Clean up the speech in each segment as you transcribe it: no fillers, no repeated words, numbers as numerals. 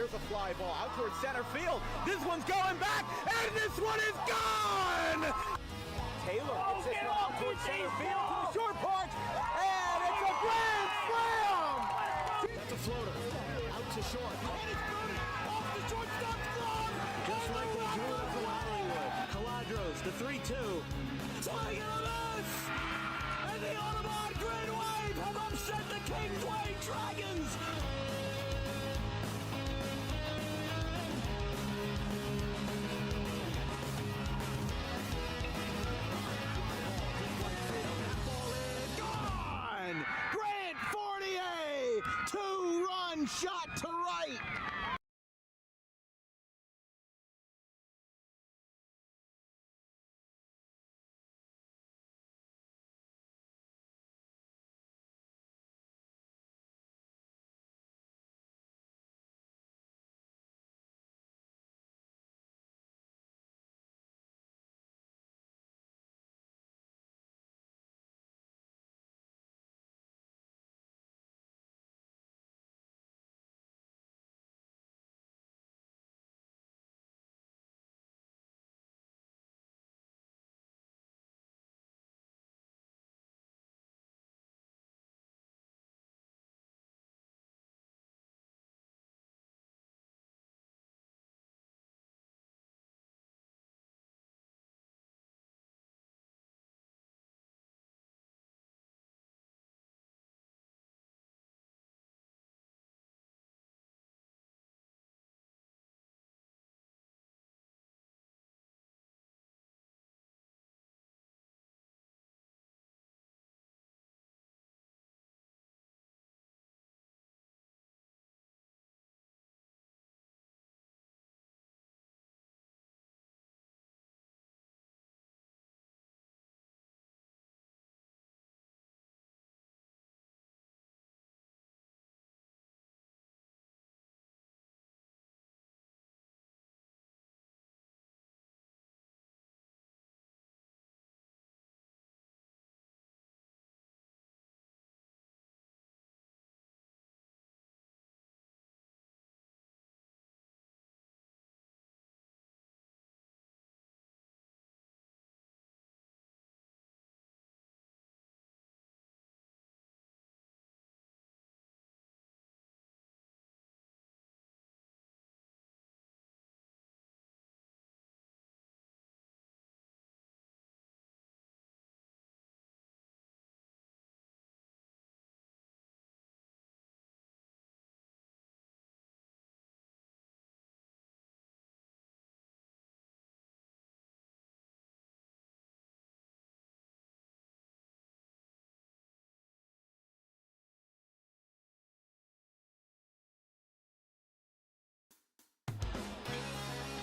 Here's a fly ball out towards center field. This one's going back, and this one is gone! Taylor gets this one out towards center field to the short porch, and it's a grand slam! That's a floater, out to short. And it's booted off the shortstop's glove! Just like they drew it from Hollywood. Caladros, the 3-2. Swing and a miss! And the Audubon Green Wave have upset the Kingsway Dragons! Grant Fournier, two-run shot to right.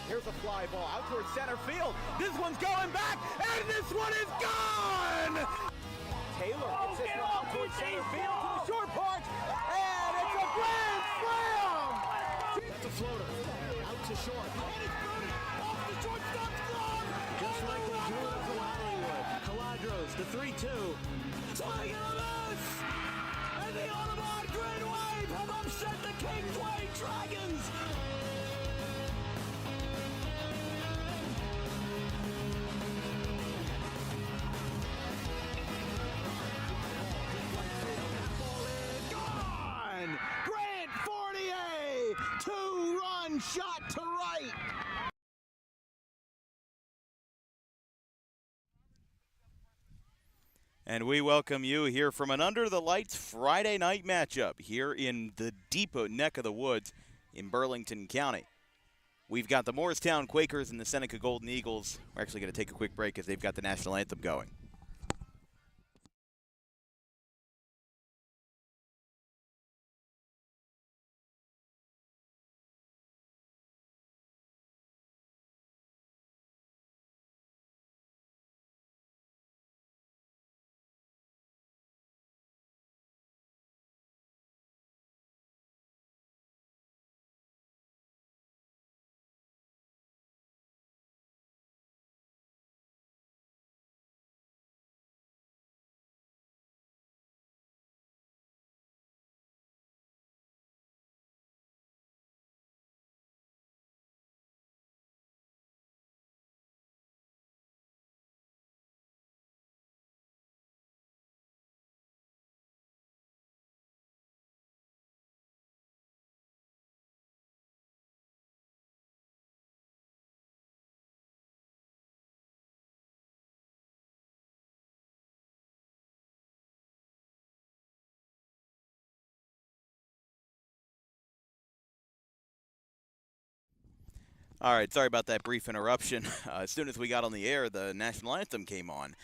Here's a fly ball out towards center field. This one's going back, and this one is gone! Taylor gets this one out towards center field to the short porch, and it's a grand slam! That's a floater, out to short. And it's booted off the shortstop's glove! Just like they drew it from Hollywood. Caladros, the 3-2. Swing and a miss! And the Audubon Green Wave have upset the Kingsway Dragons! Grant Fournier, two-run shot to right. And we welcome you here from an Under the Lights Friday night matchup here in the Depot neck of the woods in Burlington County. We've got the Moorestown Quakers and the Seneca Golden Eagles. We're actually going to take a quick break as they've got the national anthem going. All right, sorry about that brief interruption. As soon as we got on the air, the national anthem came on.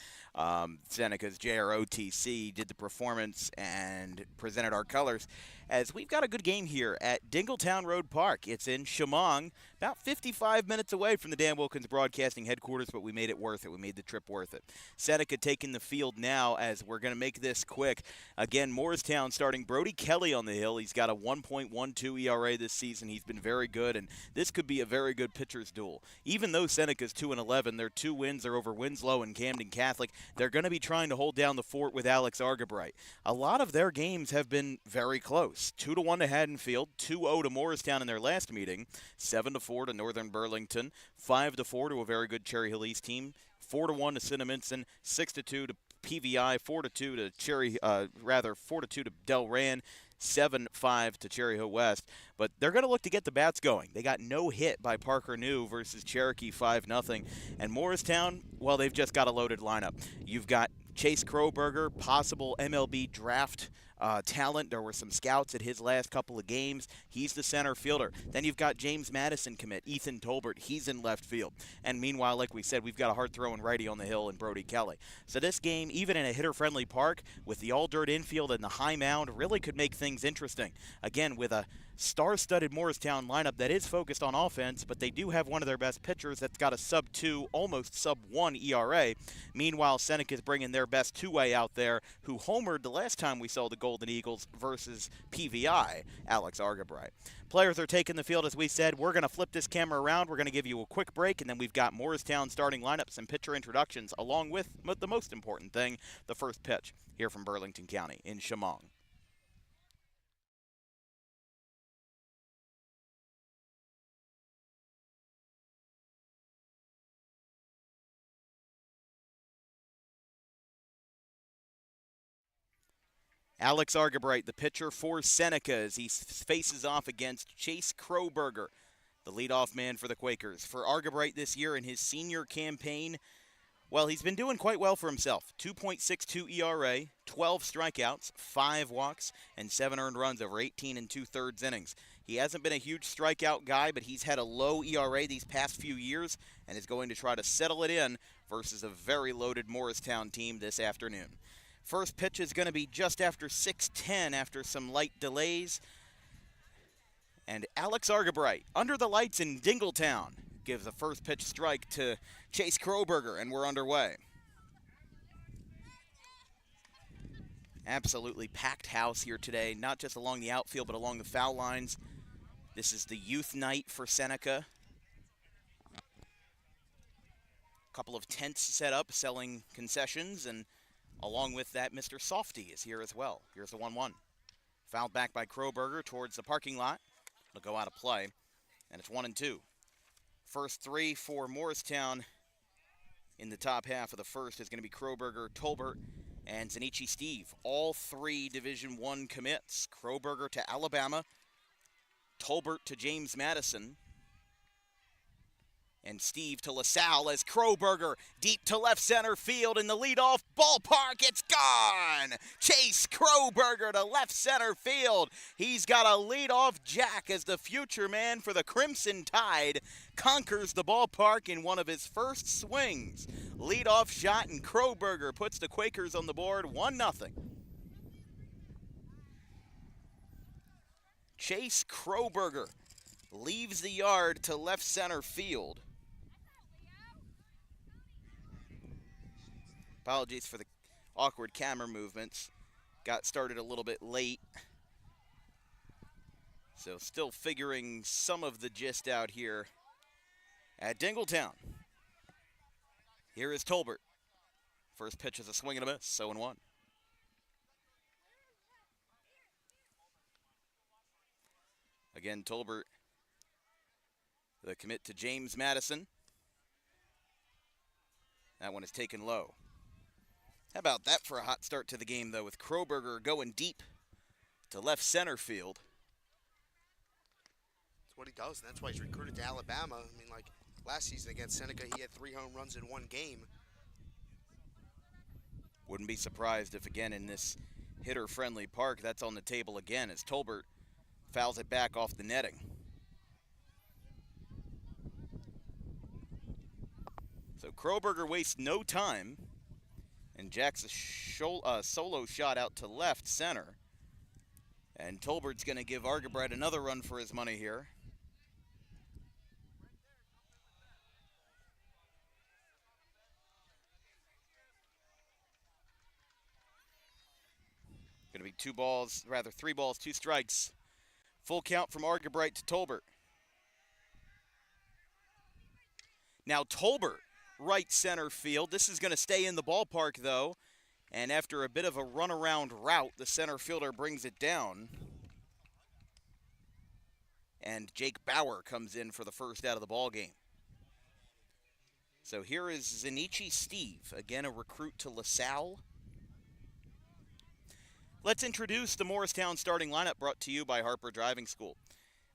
Seneca's JROTC did the performance and presented our colors. As we've got a good game here at Dingletown Road Park. It's in Shamong, about 55 minutes away from the Dan Wilkins Broadcasting headquarters, but we made it worth it. We made the trip worth it. Seneca taking the field now as we're going to make this quick. Again, Moorestown starting Brody Kelly on the hill. He's got a 1.12 ERA this season. He's been very good, and this could be a very good pitcher's duel. Even though Seneca's 2-11, their 2 wins are over Winslow and Camden Catholic. They're going to be trying to hold down the fort with Alex Argabright. A lot of their games have been very close. 2-1 to Haddonfield, 2-0 to Morristown in their last meeting, 7-4 to Northern Burlington, 5-4 to a very good Cherry Hill East team, 4-1 to Cinnaminson, 6-2 to PVI, 4-2 to 4-2 to Delran, 7-5 to Cherry Hill West. But they're going to look to get the bats going. They got no hit by Parker New versus Cherokee 5-0. And Morristown, well, they've just got a loaded lineup. You've got Chase Crowberger, possible MLB draft talent. There were some scouts at his last couple of games. He's the center fielder. Then you've got James Madison commit, Ethan Tolbert. He's in left field. And meanwhile, like we said, we've got a hard-throwing righty on the hill in Brody Kelly. So this game, even in a hitter-friendly park, with the all-dirt infield and the high mound, really could make things interesting. Again, with a star-studded Morristown lineup that is focused on offense, but they do have one of their best pitchers that's got a sub-2, almost sub-1 ERA. Meanwhile, Seneca's bringing their best two-way out there, who homered the last time we saw the Golden Eagles versus PVI, Alex Argabright. Players are taking the field, as we said. We're going to flip this camera around. We're going to give you a quick break, and then we've got Morristown starting lineups and pitcher introductions, along with the most important thing, the first pitch here from Burlington County in Shamong. Alex Argabright, the pitcher for Seneca, as he faces off against Chase Crowberger, the leadoff man for the Quakers. For Argabright this year in his senior campaign, well, he's been doing quite well for himself. 2.62 ERA, 12 strikeouts, 5 walks, and 7 earned runs over 18 2/3 innings. He hasn't been a huge strikeout guy, but he's had a low ERA these past few years and is going to try to settle it in versus a very loaded Morristown team this afternoon. First pitch is going to be just after 6:10 after some light delays. And Alex Argabright, under the lights in Dingletown, gives a first pitch strike to Chase Crowberger, and we're underway. Absolutely packed house here today, not just along the outfield, but along the foul lines. This is the youth night for Seneca. A couple of tents set up, selling concessions, and along with that, Mr. Softy is here as well. Here's the 1-1. Fouled back by Crowberger towards the parking lot. It'll go out of play, and it's 1-2. First 3 for Morristown in the top half of the first is going to be Crowberger, Tolbert, and Zanichi Steve. All 3 Division I commits. Crowberger to Alabama, Tolbert to James Madison, and Steve to LaSalle as Crowberger deep to left center field in the leadoff ballpark. It's gone! Chase Crowberger to left center field. He's got a leadoff jack as the future man for the Crimson Tide conquers the ballpark in one of his first swings. Leadoff shot, and Crowberger puts the Quakers on the board 1-0. Chase Crowberger leaves the yard to left center field. Apologies for the awkward camera movements. Got started a little bit late. So still figuring some of the gist out here at Dingletown. Here is Tolbert. First pitch is a swing and a miss, 0-1. Again, Tolbert, the commit to James Madison. That one is taken low. How about that for a hot start to the game, though, with Crowberger going deep to left center field. That's what he does, and that's why he's recruited to Alabama. I mean, like last season against Seneca, he had 3 home runs in 1 game. Wouldn't be surprised if, again, in this hitter-friendly park, that's on the table again as Tolbert fouls it back off the netting. So Crowberger wastes no time and jacks a solo shot out to left center. And Tolbert's going to give Argebright another run for his money here. Going to be 3 balls, 2 strikes. Full count from Argebright to Tolbert. Now Tolbert, right center field. This is going to stay in the ballpark, though. And after a bit of a runaround route, the center fielder brings it down. And Jake Bauer comes in for the first out of the ball game. So here is Zenichi Steve, again a recruit to LaSalle. Let's introduce the Moorestown starting lineup brought to you by Harper Driving School.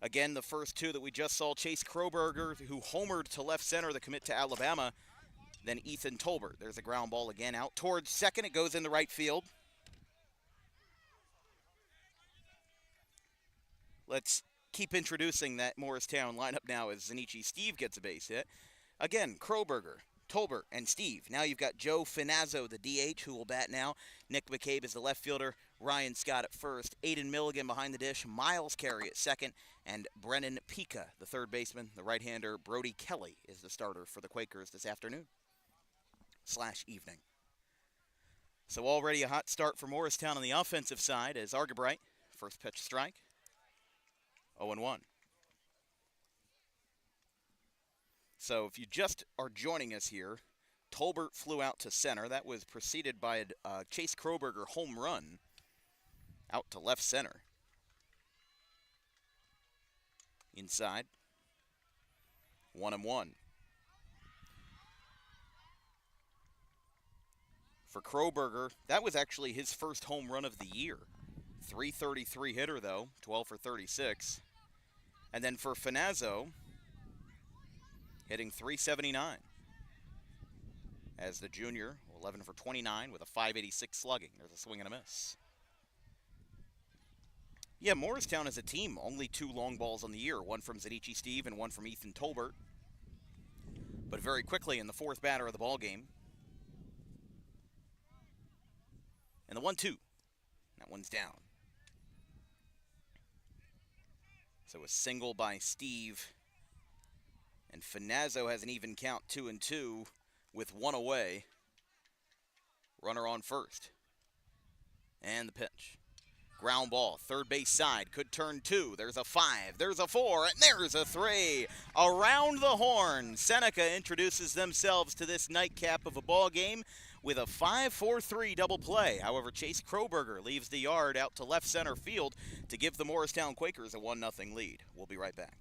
Again, the first 2 that we just saw, Chase Crowberger, who homered to left center, the commit to Alabama. Then Ethan Tolbert. There's a ground ball again out towards second. It goes into right field. Let's keep introducing that Moorestown lineup now as Zenichi Steve gets a base hit. Again, Crowberger, Tolbert, and Steve. Now you've got Joe Finazzo, the DH, who will bat now. Nick McCabe is the left fielder. Ryan Scott at first. Aiden Milligan behind the dish. Miles Carey at second. And Brennan Pica, the third baseman. The right-hander, Brody Kelly, is the starter for the Quakers this afternoon/evening. So already a hot start for Moorestown on the offensive side as Argebright, first pitch strike, 0-1. So if you just are joining us here, Tolbert flew out to center. That was preceded by a Chase Crowberger home run out to left center. Inside, 1-1. For Crowberger, that was actually his first home run of the year. .333 hitter, though, 12 for 36. And then for Finazzo, hitting .379. As the junior, 11 for 29 with a .586 slugging. There's a swing and a miss. Yeah, Moorestown as a team, only 2 long balls on the year. One from Zenichi Steve and one from Ethan Tolbert. But very quickly in the 4th batter of the ball game. And the 1-2. That one's down. So a single by Steve. And Finazzo has an even count, 2-2, with 1 away. Runner on first. And the pitch. Ground ball, third base side, could turn 2. There's a 5, there's a 4, and there's a 3. Around the horn, Seneca introduces themselves to this nightcap of a ball game with a 5-4-3 double play. However, Chase Crowberger leaves the yard out to left center field to give the Moorestown Quakers a 1-0 lead. We'll be right back.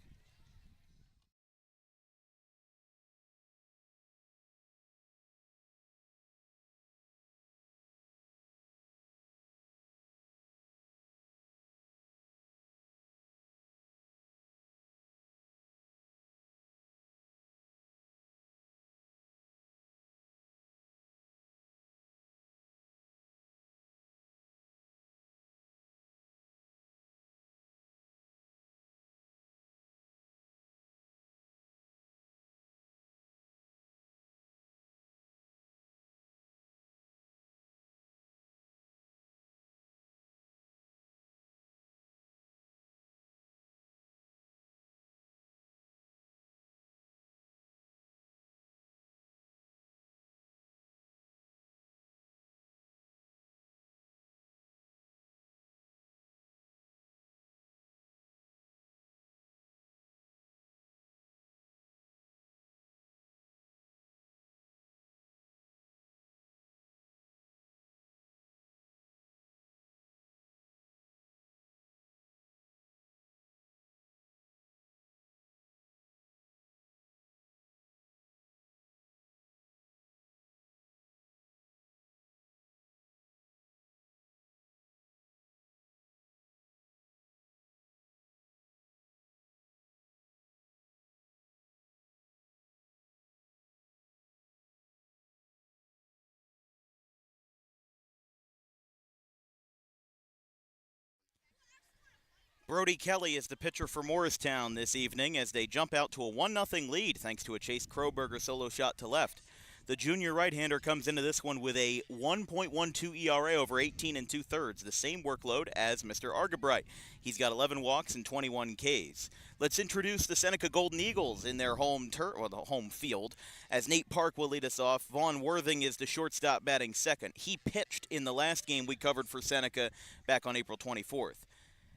Brody Kelly is the pitcher for Moorestown this evening as they jump out to a 1-0 lead thanks to a Chase Crowberger solo shot to left. The junior right-hander comes into this one with a 1.12 ERA over 18 2/3, the same workload as Mr. Argabright. He's got 11 walks and 21 Ks. Let's introduce the Seneca Golden Eagles in their home the home field, as Nate Park will lead us off. Vaughn Worthing is the shortstop batting second. He pitched in the last game we covered for Seneca back on April 24th.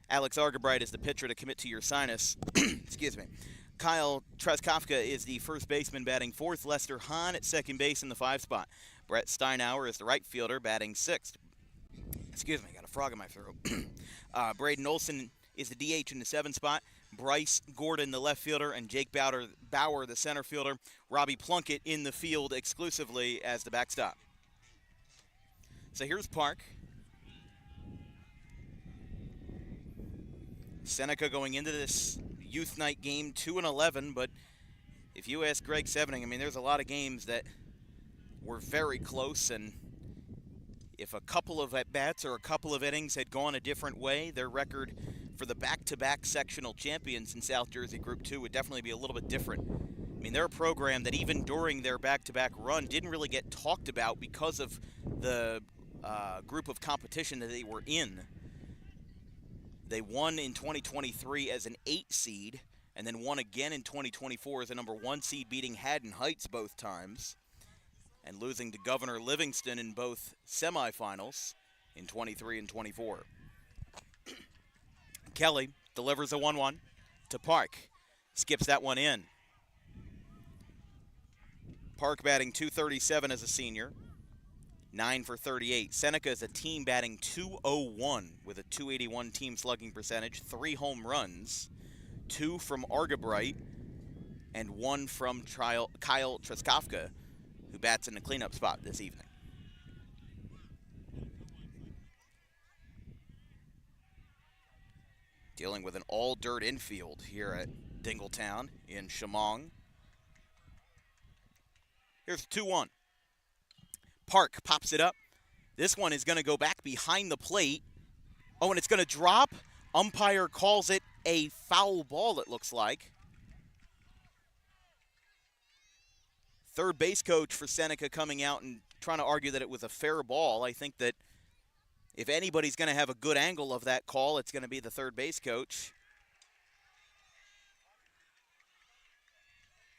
Alex Argabright is the pitcher to commit to your sinus. Excuse me. Kyle Treskowka is the first baseman batting fourth. Lester Hahn at second base in the 5 spot. Brett Steinauer is the right fielder batting sixth. Excuse me, got a frog in my throat. Braden Olson is the DH in the 7 spot. Bryce Gordon, the left fielder, and Jake Bauer, the center fielder. Robbie Plunkett in the field exclusively as the backstop. So here's Park. Seneca going into this youth night game 2-11, but if you ask Greg Sevening, I mean, there's a lot of games that were very close, and if a couple of at-bats or a couple of innings had gone a different way, their record for the back-to-back sectional champions in South Jersey Group 2 would definitely be a little bit different. I mean, they're a program that even during their back-to-back run didn't really get talked about because of the group of competition that they were in. They won in 2023 as an 8 seed, and then won again in 2024 as a number 1 seed, beating Haddon Heights both times, and losing to Governor Livingston in both semifinals in 23 and 24. Kelly delivers a 1-1 to Park. Skips that one in. Park batting .237 as a senior. 9 for 38. Seneca is a team batting .201 with a .281 team slugging percentage, 3 home runs, 2 from Argabright, and 1 from Kyle Treskowka, who bats in the cleanup spot this evening. Dealing with an all-dirt infield here at Dingletown in Shamong. Here's 2-1. Park pops it up. This one is going to go back behind the plate. Oh, and it's going to drop. Umpire calls it a foul ball, it looks like. Third base coach for Seneca coming out and trying to argue that it was a fair ball. I think that if anybody's going to have a good angle of that call, it's going to be the third base coach.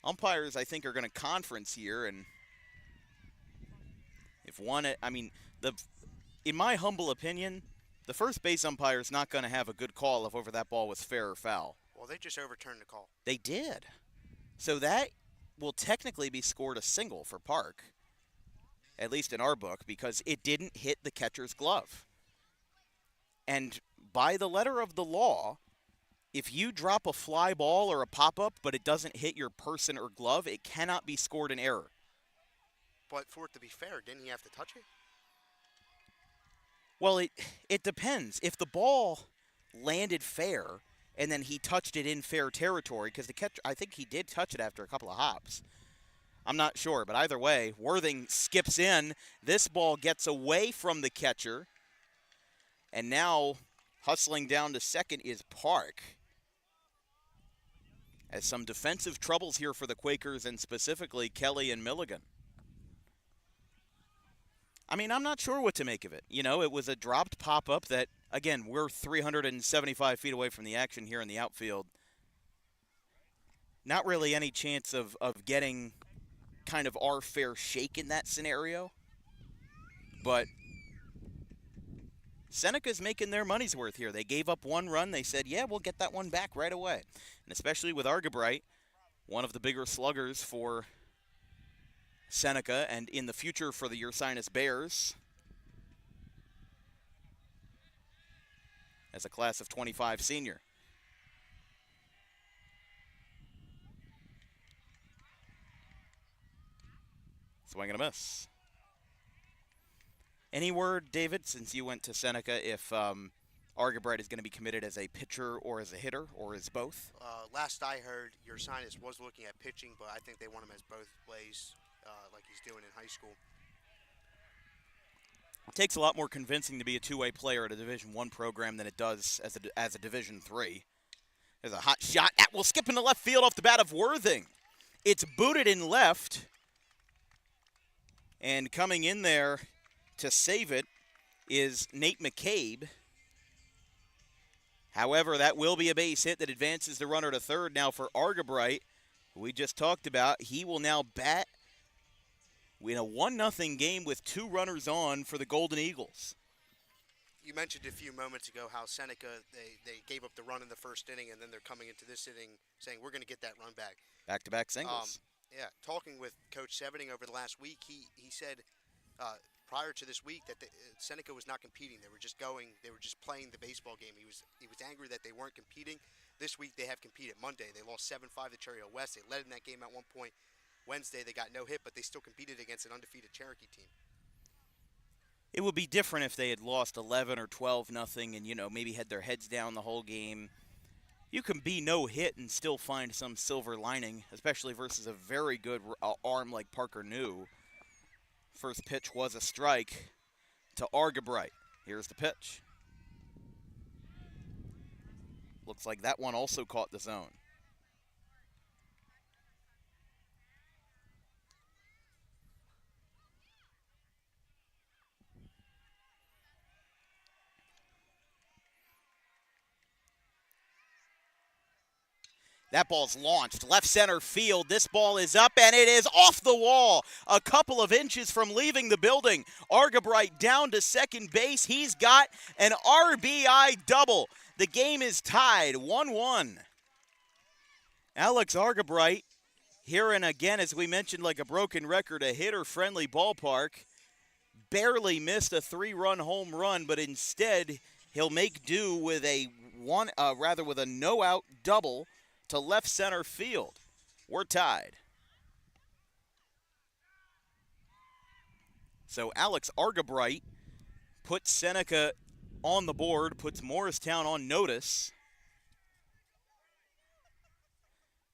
Umpires, I think, are going to conference here, and if one, I mean, in my humble opinion, the first base umpire is not going to have a good call if over that ball was fair or foul. Well, they just overturned the call. They did. So that will technically be scored a single for Park, at least in our book, because it didn't hit the catcher's glove. And by the letter of the law, if you drop a fly ball or a pop-up but it doesn't hit your person or glove, it cannot be scored an error. But for it to be fair, didn't he have to touch it? Well, it depends. If the ball landed fair and then he touched it in fair territory, because the catcher, I think he did touch it after a couple of hops. I'm not sure, but either way, Worthing skips in. This ball gets away from the catcher, and now hustling down to second is Park. As some defensive troubles here for the Quakers, and specifically Kelly and Milligan. I mean, I'm not sure what to make of it. You know, it was a dropped pop-up that, again, we're 375 feet away from the action here in the outfield. Not really any chance of getting kind of our fair shake in that scenario. But Seneca's making their money's worth here. They gave up 1 run. They said, yeah, we'll get that one back right away. And especially with Argabright, one of the bigger sluggers for Seneca, and in the future for the Ursinus Bears as a class of 25 senior. Swing and a miss. Any word, David, since you went to Seneca, if Argabright is going to be committed as a pitcher or as a hitter or as both? Last I heard, Ursinus was looking at pitching, but I think they want him as both ways. Like he's doing in high school. It takes a lot more convincing to be a two-way player at a Division I program than it does as a Division III. There's a hot shot. That will skip into left field off the bat of Worthing. It's booted in left. And coming in there to save it is Nate McCabe. However, that will be a base hit that advances the runner to third. Now for Argabright, who we just talked about, he will now bat in a 1-0 game with 2 runners on for the Golden Eagles. You mentioned a few moments ago how Seneca, they gave up the run in the first inning, and then they're coming into this inning saying, we're going to get that run back. Back-to-back singles. Yeah, talking with Coach Sevening over the last week, he said prior to this week that Seneca was not competing. They were just playing the baseball game. He was angry that they weren't competing. This week they have competed. Monday they lost 7-5 to Cherry Hill West. They led in that game at one point. Wednesday they got no hit, but they still competed against an undefeated Cherokee team. It would be different if they had lost 11 or 12-0 and, maybe had their heads down the whole game. You can be no hit and still find some silver lining, especially versus a very good arm like Parker New. First pitch was a strike to Argabright. Here's the pitch. Looks like that one also caught the zone. That ball's launched. Left center field. This ball is up, and it is off the wall. A couple of inches from leaving the building. Argabright down to second base. He's got an RBI double. The game is tied 1-1. Alex Argabright, here and again, as we mentioned, like a broken record, a hitter-friendly ballpark. Barely missed a 3-run home run, but instead he'll make do with a no-out double to left center field. We're tied. So Alex Argabright puts Seneca on the board, puts Morristown on notice.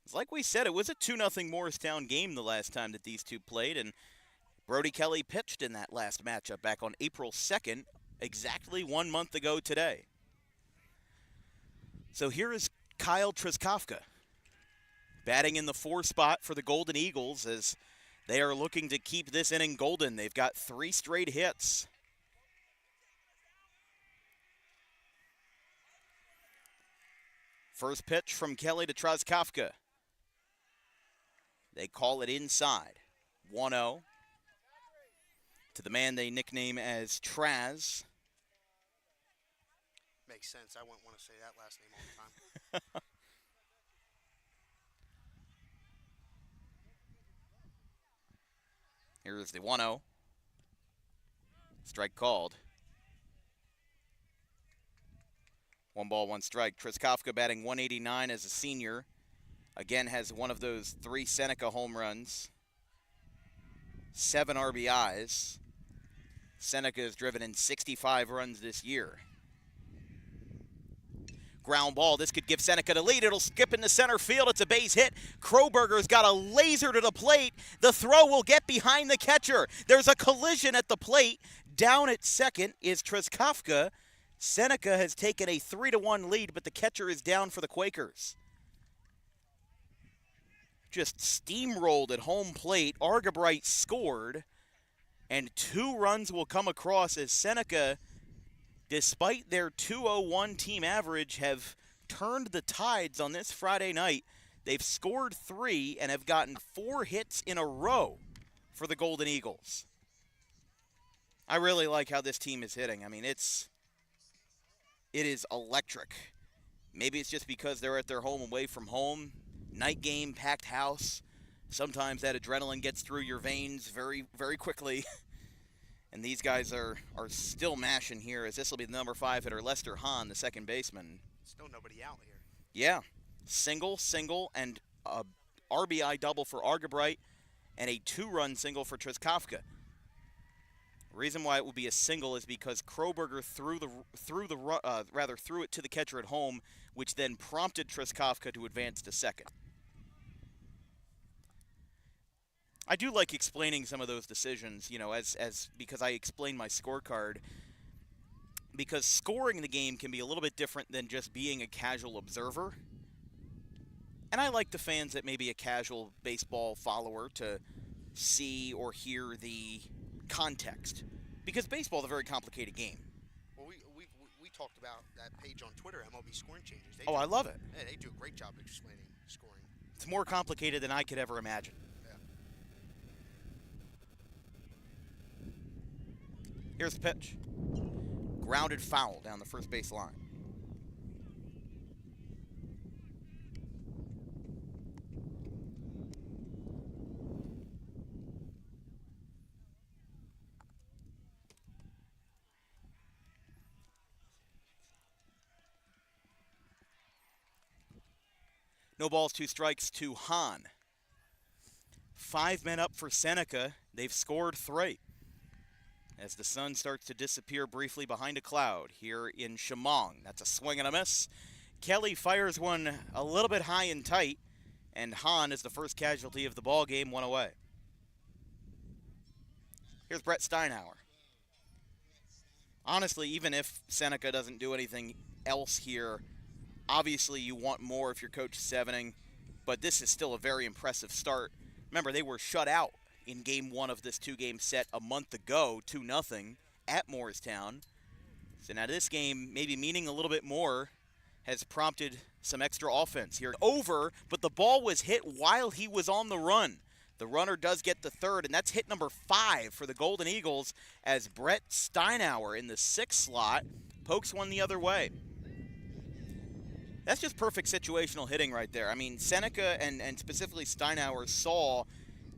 It's like we said, it was a 2-0 Morristown game the last time that these two played, and Brody Kelly pitched in that last matchup back on April 2nd, exactly 1 month ago today. So here is Kyle Trizkofka batting in the 4 spot for the Golden Eagles as they are looking to keep this inning golden. They've got 3 straight hits. First pitch from Kelly to Trizkofka. They call it inside. 1-0 to the man they nickname as Traz. Makes sense. I wouldn't want to say that last name all the time. Here's the 1-0. Strike called. 1 ball, 1 strike. Trizkofka batting 189 as a senior. Again, has one of those 3 Seneca home runs. 7 RBIs. Seneca has driven in 65 runs this year. Ground ball. This could give Seneca the lead. It'll skip into center field. It's a base hit. Crowberger's got a laser to the plate. The throw will get behind the catcher. There's a collision at the plate. Down at second is Trizkofka. Seneca has taken a 3-1 lead, but the catcher is down for the Quakers. Just steamrolled at home plate. Argabright scored, and 2 runs will come across as Seneca, despite their 201 team average, have turned the tides on this Friday night. They've scored 3 and have gotten 4 hits in a row for the Golden Eagles. I really like how this team is hitting. I mean, it is electric. Maybe it's just because they're at their home away from home. Night game, packed house. Sometimes that adrenaline gets through your veins very, very quickly. And these guys are still mashing here, as this will be the number 5 hitter, Lester Hahn, the second baseman. Still nobody out here. Yeah. Single, and a RBI double for Argabright, and a 2-run single for Trizkofka. The reason why it would be a single is because Crowberger threw it to the catcher at home, which then prompted Trizkofka to advance to second. I do like explaining some of those decisions, because I explain my scorecard. Because scoring the game can be a little bit different than just being a casual observer. And I like the fans that may be a casual baseball follower to see or hear the context. Because baseball is a very complicated game. Well, we talked about that page on Twitter, MLB Scoring Changes. I love it. Yeah, they do a great job explaining scoring. It's more complicated than I could ever imagine. Yeah. Here's the pitch. Grounded foul down the first base line. No balls, 2 strikes to Hahn. 5 men up for Seneca. They've scored 3. As the sun starts to disappear briefly behind a cloud here in Shamong. That's a swing and a miss. Kelly fires one a little bit high and tight, and Hahn is the first casualty of the ball game, 1 away. Here's Brett Steinhauer. Honestly, even if Seneca doesn't do anything else here, obviously you want more if you're Coach Sevening, but this is still a very impressive start. Remember, they were shut out in Game 1 of this 2-game set a month ago, 2-0 at Moorestown. So now this game, maybe meaning a little bit more, has prompted some extra offense here. Over, but the ball was hit while he was on the run. The runner does get the third, and that's hit number 5 for the Golden Eagles as Brett Steinhauer in the 6th slot pokes one the other way. That's just perfect situational hitting right there. I mean, Seneca and specifically Steinhauer saw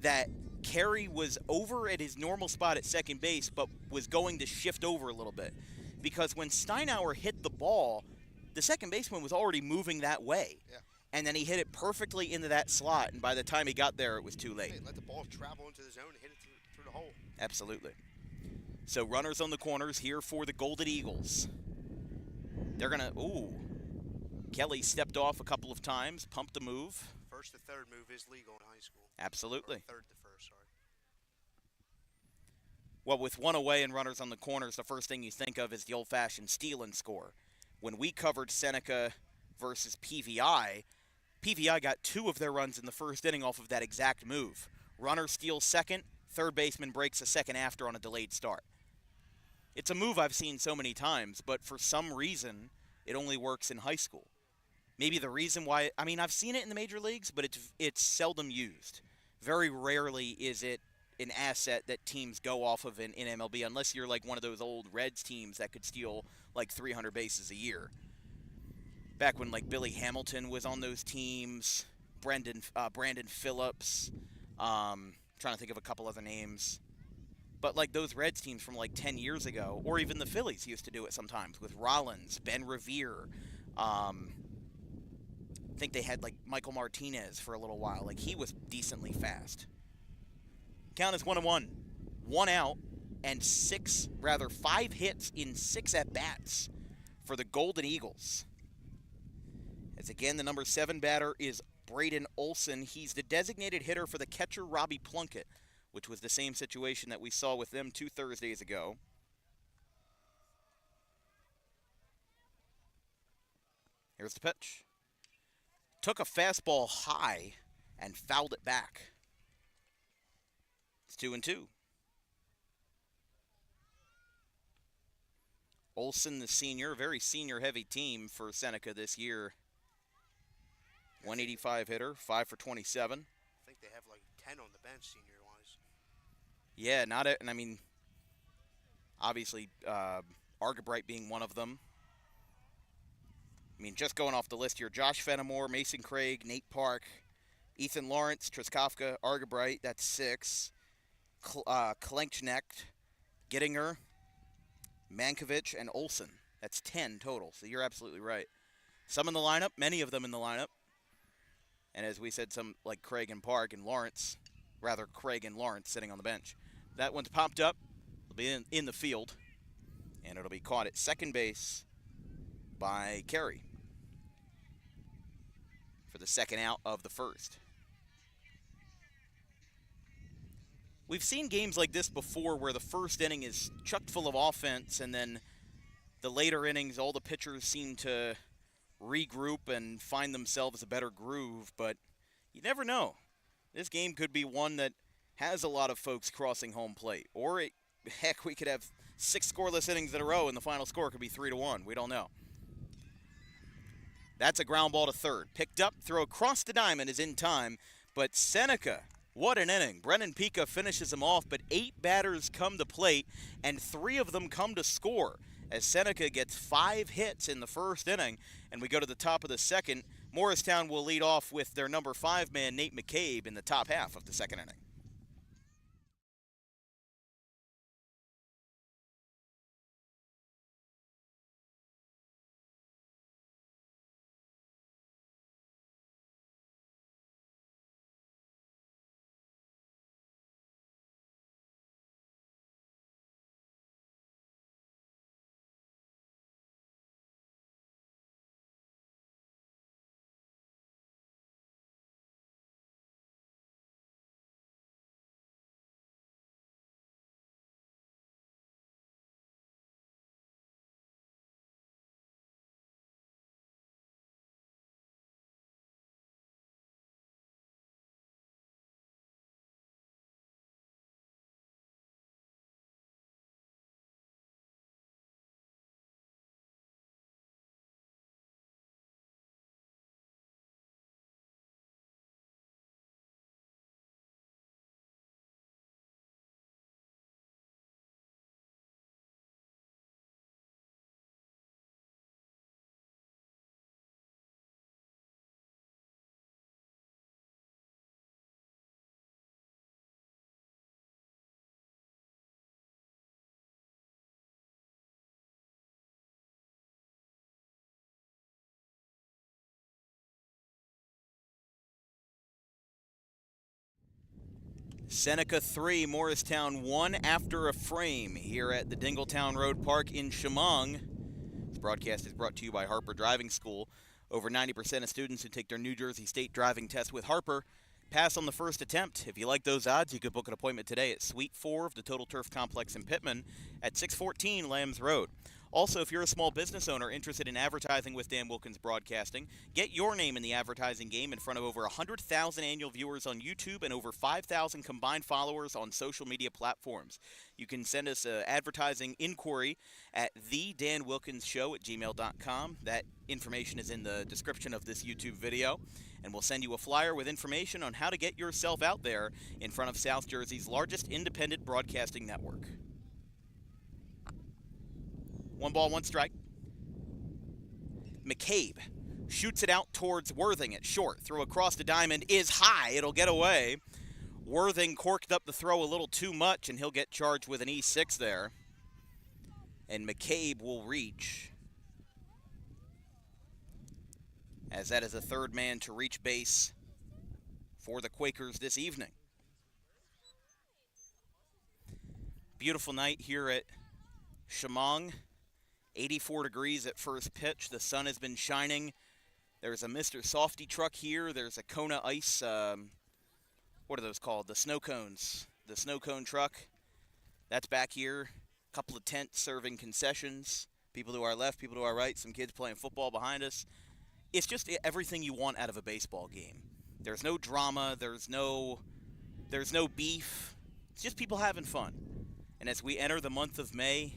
that Carey was over at his normal spot at second base, but was going to shift over a little bit. Because when Steinhauer hit the ball, the second baseman was already moving that way. Yeah. And then he hit it perfectly into that slot, and by the time he got there, it was too late. Hey, let the ball travel into the zone and hit it through the hole. Absolutely. So runners on the corners here for the Golden Eagles. They're going to, Kelly stepped off a couple of times, pumped the move. First to third move is legal in high school. Absolutely. Or third to first, sorry. Well, with 1 away and runners on the corners, the first thing you think of is the old-fashioned steal and score. When we covered Seneca versus PVI, PVI got 2 of their runs in the first inning off of that exact move. Runner steals second, third baseman breaks a second after on a delayed start. It's a move I've seen so many times, but for some reason, it only works in high school. Maybe the reason why, I mean, I've seen it in the major leagues, but it's seldom used. Very rarely is it an asset that teams go off of in MLB, unless you're like one of those old Reds teams that could steal like 300 bases a year. Back when like Billy Hamilton was on those teams, Brandon Phillips, trying to think of a couple other names. But like those Reds teams from like 10 years ago, or even the Phillies used to do it sometimes with Rollins, Ben Revere. I think they had like Michael Martinez for a little while. Like he was decently fast. Count is 1-1. 1 out and 5 hits in 6 at-bats for the Golden Eagles. As again, the number 7 batter is Braden Olson. He's the designated hitter for the catcher Robbie Plunkett, which was the same situation that we saw with them 2 Thursdays ago. Here's the pitch. Took a fastball high and fouled it back. It's 2-2. Olson, the senior, very senior-heavy team for Seneca this year. 185 hitter, 5 for 27. I think they have like 10 on the bench senior-wise. Yeah, not it, and I mean, obviously, Argabright being one of them. I mean, just going off the list here, Josh Fenimore, Mason Craig, Nate Park, Ethan Lawrence, Triskofka, Argabright, that's 6. Klenknecht, Gettinger, Mankiewicz, and Olson. That's 10 total, so you're absolutely right. Some in the lineup, many of them in the lineup. And as we said, some like Craig and Park and Lawrence, rather Craig and Lawrence sitting on the bench. That one's popped up. It'll be in the field, and it'll be caught at second base by Carey for the second out of the first. We've seen games like this before where the first inning is chock full of offense, and then the later innings, all the pitchers seem to regroup and find themselves a better groove, but you never know. This game could be one that has a lot of folks crossing home plate, or it heck, we could have 6 scoreless innings in a row, and the final score could be 3-1. We don't know. That's a ground ball to third. Picked up, throw across the diamond is in time, but Seneca, what an inning. Brennan Pica finishes him off, but 8 batters come to plate, and 3 of them come to score, as Seneca gets 5 hits in the first inning, and we go to the top of the second. Moorestown will lead off with their number 5 man, Nate McCabe, in the top half of the second inning. Seneca 3, Morristown 1 after a frame here at the Dingletown Road Park in Chemung. This broadcast is brought to you by Harper Driving School. Over 90% of students who take their New Jersey State driving test with Harper pass on the first attempt. If you like those odds, you could book an appointment today at Suite 4 of the Total Turf Complex in Pittman at 614 Lambs Road. Also, if you're a small business owner interested in advertising with Dan Wilkins Broadcasting, get your name in the advertising game in front of over 100,000 annual viewers on YouTube and over 5,000 combined followers on social media platforms. You can send us an advertising inquiry at thedanwilkinsshow@gmail.com. That information is in the description of this YouTube video, and we'll send you a flyer with information on how to get yourself out there in front of South Jersey's largest independent broadcasting network. 1 ball, 1 strike. McCabe shoots it out towards Worthing at short. Throw across the diamond is high. It'll get away. Worthing corked up the throw a little too much, and he'll get charged with an E6 there. And McCabe will reach, as that is the third man to reach base for the Quakers this evening. Beautiful night here at Chemung. 84 degrees at first pitch. The sun has been shining. There's a Mr. Softy truck here. There's a Kona Ice, what are those called? The snow cones. The snow cone truck. That's back here. A couple of tents serving concessions. People to our left, people to our right. Some kids playing football behind us. It's just everything you want out of a baseball game. There's no drama. There's no beef. It's just people having fun. And as we enter the month of May,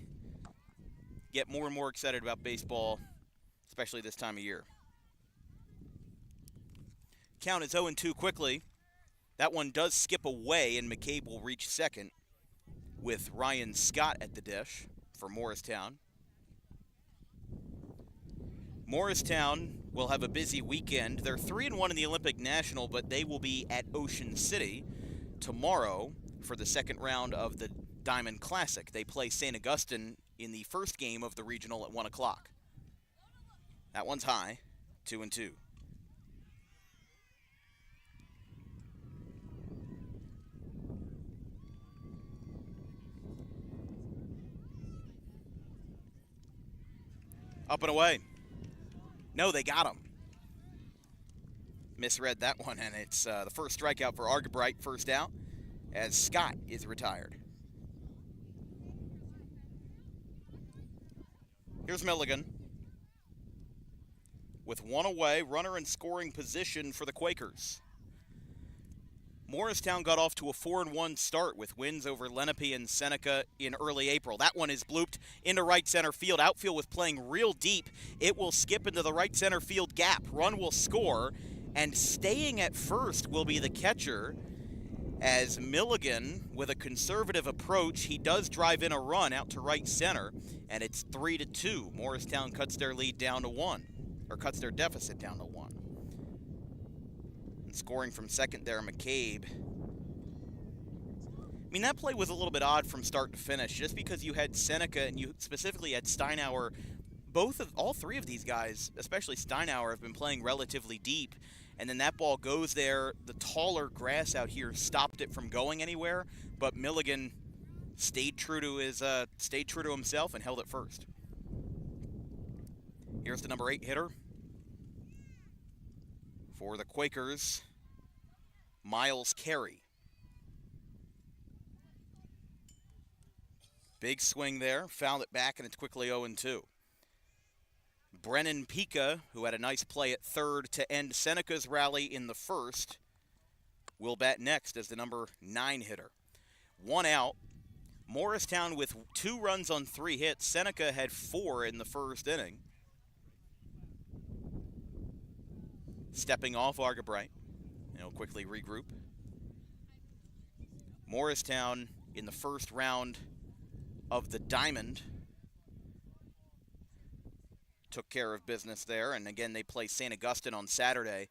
get more and more excited about baseball, especially this time of year. Count is 0-2 quickly. That one does skip away, and McCabe will reach second with Ryan Scott at the dish for Morristown. Morristown will have a busy weekend. They're 3-1 in the Olympic National, but they will be at Ocean City tomorrow for the second round of the Diamond Classic. They play St. Augustine in the first game of the regional at 1 o'clock. That one's high, 2-2. Up and away. No, they got him. Misread that one, and it's the first strikeout for Argabright, first out, as Scott is retired. Here's Milligan. With one away, runner in scoring position for the Quakers. Morristown got off to a 4-1 start with wins over Lenape and Seneca in early April. That one is blooped into right center field. Outfield was playing real deep. It will skip into the right center field gap. Run will score, and staying at first will be the catcher. As Milligan, with a conservative approach, he does drive in a run out to right center, and it's 3-2. Morristown cuts their lead down to 1, or cuts their deficit down to 1. And scoring from second there, McCabe. I mean, that play was a little bit odd from start to finish, just because you had Seneca and you specifically had Steinauer. All three of these guys, especially Steinauer, have been playing relatively deep. And then that ball goes there. The taller grass out here stopped it from going anywhere, but Milligan stayed true to himself and held it first. Here's the number 8 hitter for the Quakers, Miles Carey. Big swing there, fouled it back, and it's quickly 0-2. Brennan Pica, who had a nice play at third to end Seneca's rally in the first, will bat next as the number 9 hitter. 1 out. Morristown with 2 runs on 3 hits. Seneca had 4 in the first inning. Stepping off Argabright. He'll quickly regroup. Morristown in the first round of the Diamond took care of business there, and again they play St. Augustine on Saturday.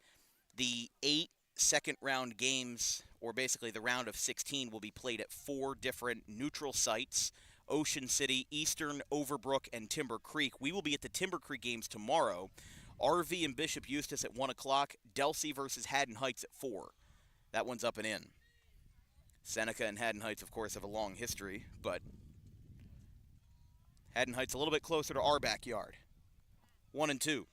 The 8 second-round games, or basically the round of 16, will be played at 4 different neutral sites: Ocean City, Eastern, Overbrook, and Timber Creek. We will be at the Timber Creek games tomorrow. RV and Bishop Eustis at 1 o'clock, Delsey versus Haddon Heights at 4. That one's up and in. Seneca and Haddon Heights, of course, have a long history, but Haddon Heights a little bit closer to our backyard. 1-2.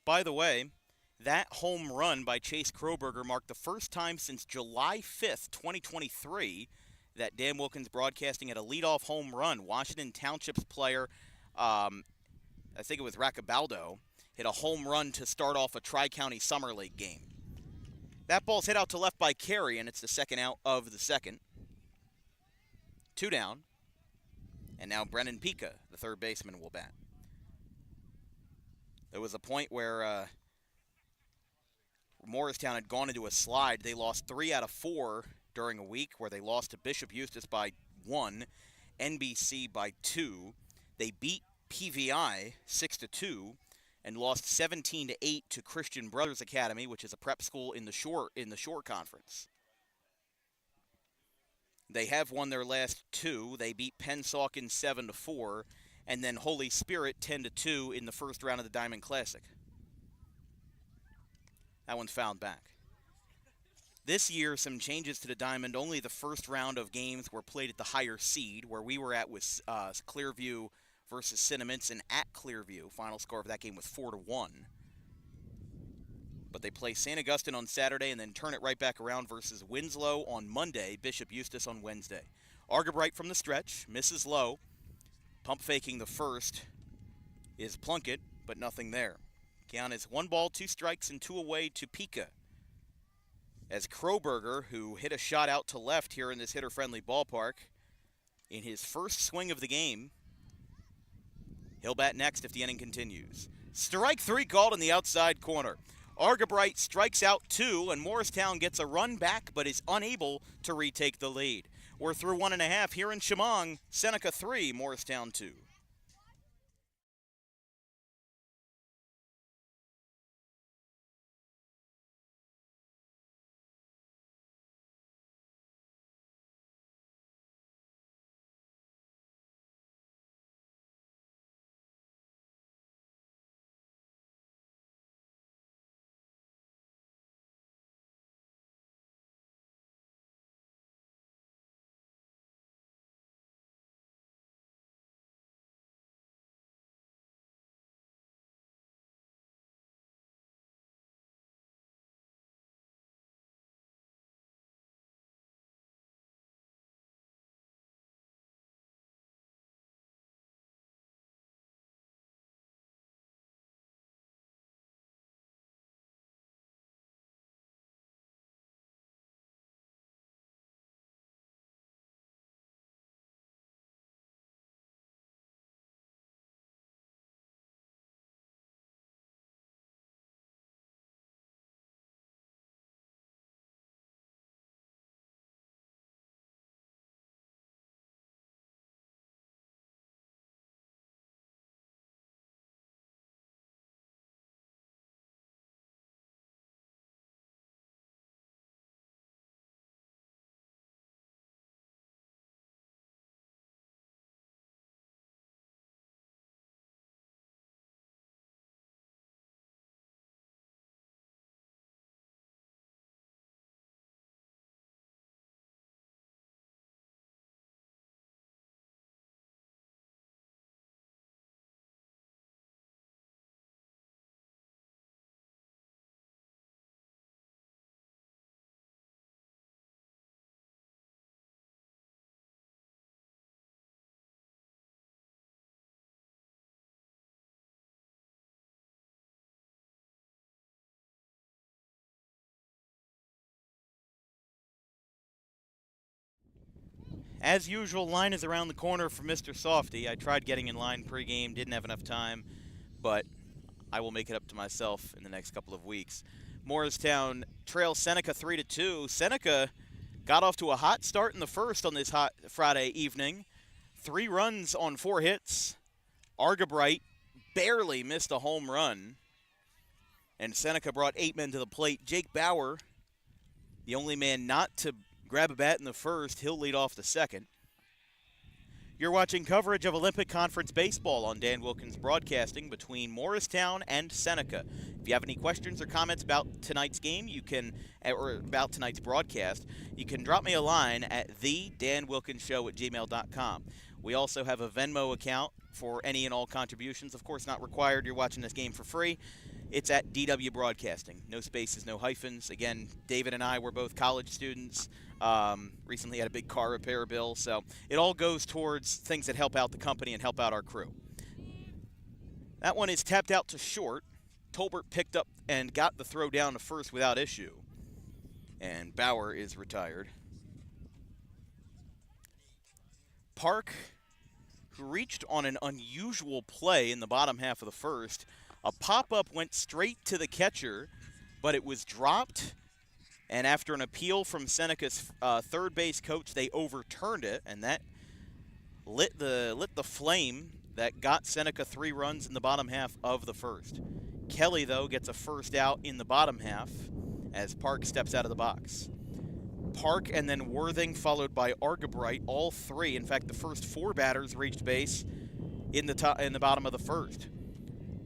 By the way, that home run by Chase Crowberger marked the first time since July 5th, 2023, that Dan Wilkins Broadcasting had a leadoff home run. Washington Township's player, I think it was Raccabaldo, hit a home run to start off a Tri-County Summer League game. That ball's hit out to left by Carey, and it's the second out of the second. 2 down, and now Brennan Pica, the third baseman, will bat. There was a point where Morristown had gone into a slide. They lost 3 out of 4 during a week, where they lost to Bishop Eustis by 1, NBC by 2. They beat PVI 6-2, and lost 17-8 to Christian Brothers Academy, which is a prep school in the Shore Conference. They have won their last 2. They beat Pennsauken 7-4, and then Holy Spirit 10-2 in the first round of the Diamond Classic. That one's fouled back. This year, some changes to the Diamond. Only the first round of games were played at the higher seed, where we were at with Clearview versus Cinnaminson at Clearview. Final score of that game was 4-1. But they play St. Augustine on Saturday and then turn it right back around versus Winslow on Monday, Bishop Eustis on Wednesday. Argabright from the stretch, misses low. Pump faking the first is Plunkett, but nothing there. Count is 1 ball, 2 strikes, and 2 away to Pica. As Crowberger, who hit a shot out to left here in this hitter-friendly ballpark, in his first swing of the game, he'll bat next if the inning continues. Strike 3 called in the outside corner. Argabright strikes out 2, and Morristown gets a run back but is unable to retake the lead. We're through 1.5 here in Chemung. Seneca 3, Morristown 2. As usual, line is around the corner for Mr. Softy. I tried getting in line pregame, didn't have enough time, but I will make it up to myself in the next couple of weeks. Moorestown trails Seneca 3-2. Seneca got off to a hot start in the first on this hot Friday evening. 3 runs on 4 hits. Argabright barely missed a home run. And Seneca brought 8 men to the plate. Jake Bauer, the only man not to grab a bat in the first, he'll lead off the second. You're watching coverage of Olympic Conference Baseball on Dan Wilkins Broadcasting between Moorestown and Seneca. If you have any questions or comments about tonight's game, or about tonight's broadcast, you can drop me a line at thedanwilkinsshow@gmail.com. We also have a Venmo account for any and all contributions. Of course, not required. You're watching this game for free. It's at DW Broadcasting. No spaces, no hyphens. Again, David and I were both college students. Recently had a big car repair bill. So it all goes towards things that help out the company and help out our crew. That one is tapped out to short. Tolbert picked up and got the throw down to first without issue. And Bauer is retired. Park, who reached on an unusual play in the bottom half of the first. A pop-up went straight to the catcher, but it was dropped. And after an appeal from Seneca's third base coach, they overturned it, and that lit the flame that got Seneca 3 runs in the bottom half of the first. Kelly, though, gets a first out in the bottom half as Park steps out of the box. Park and then Worthing, followed by Argabright, all 3. In fact, the first 4 batters reached base in the bottom of the first.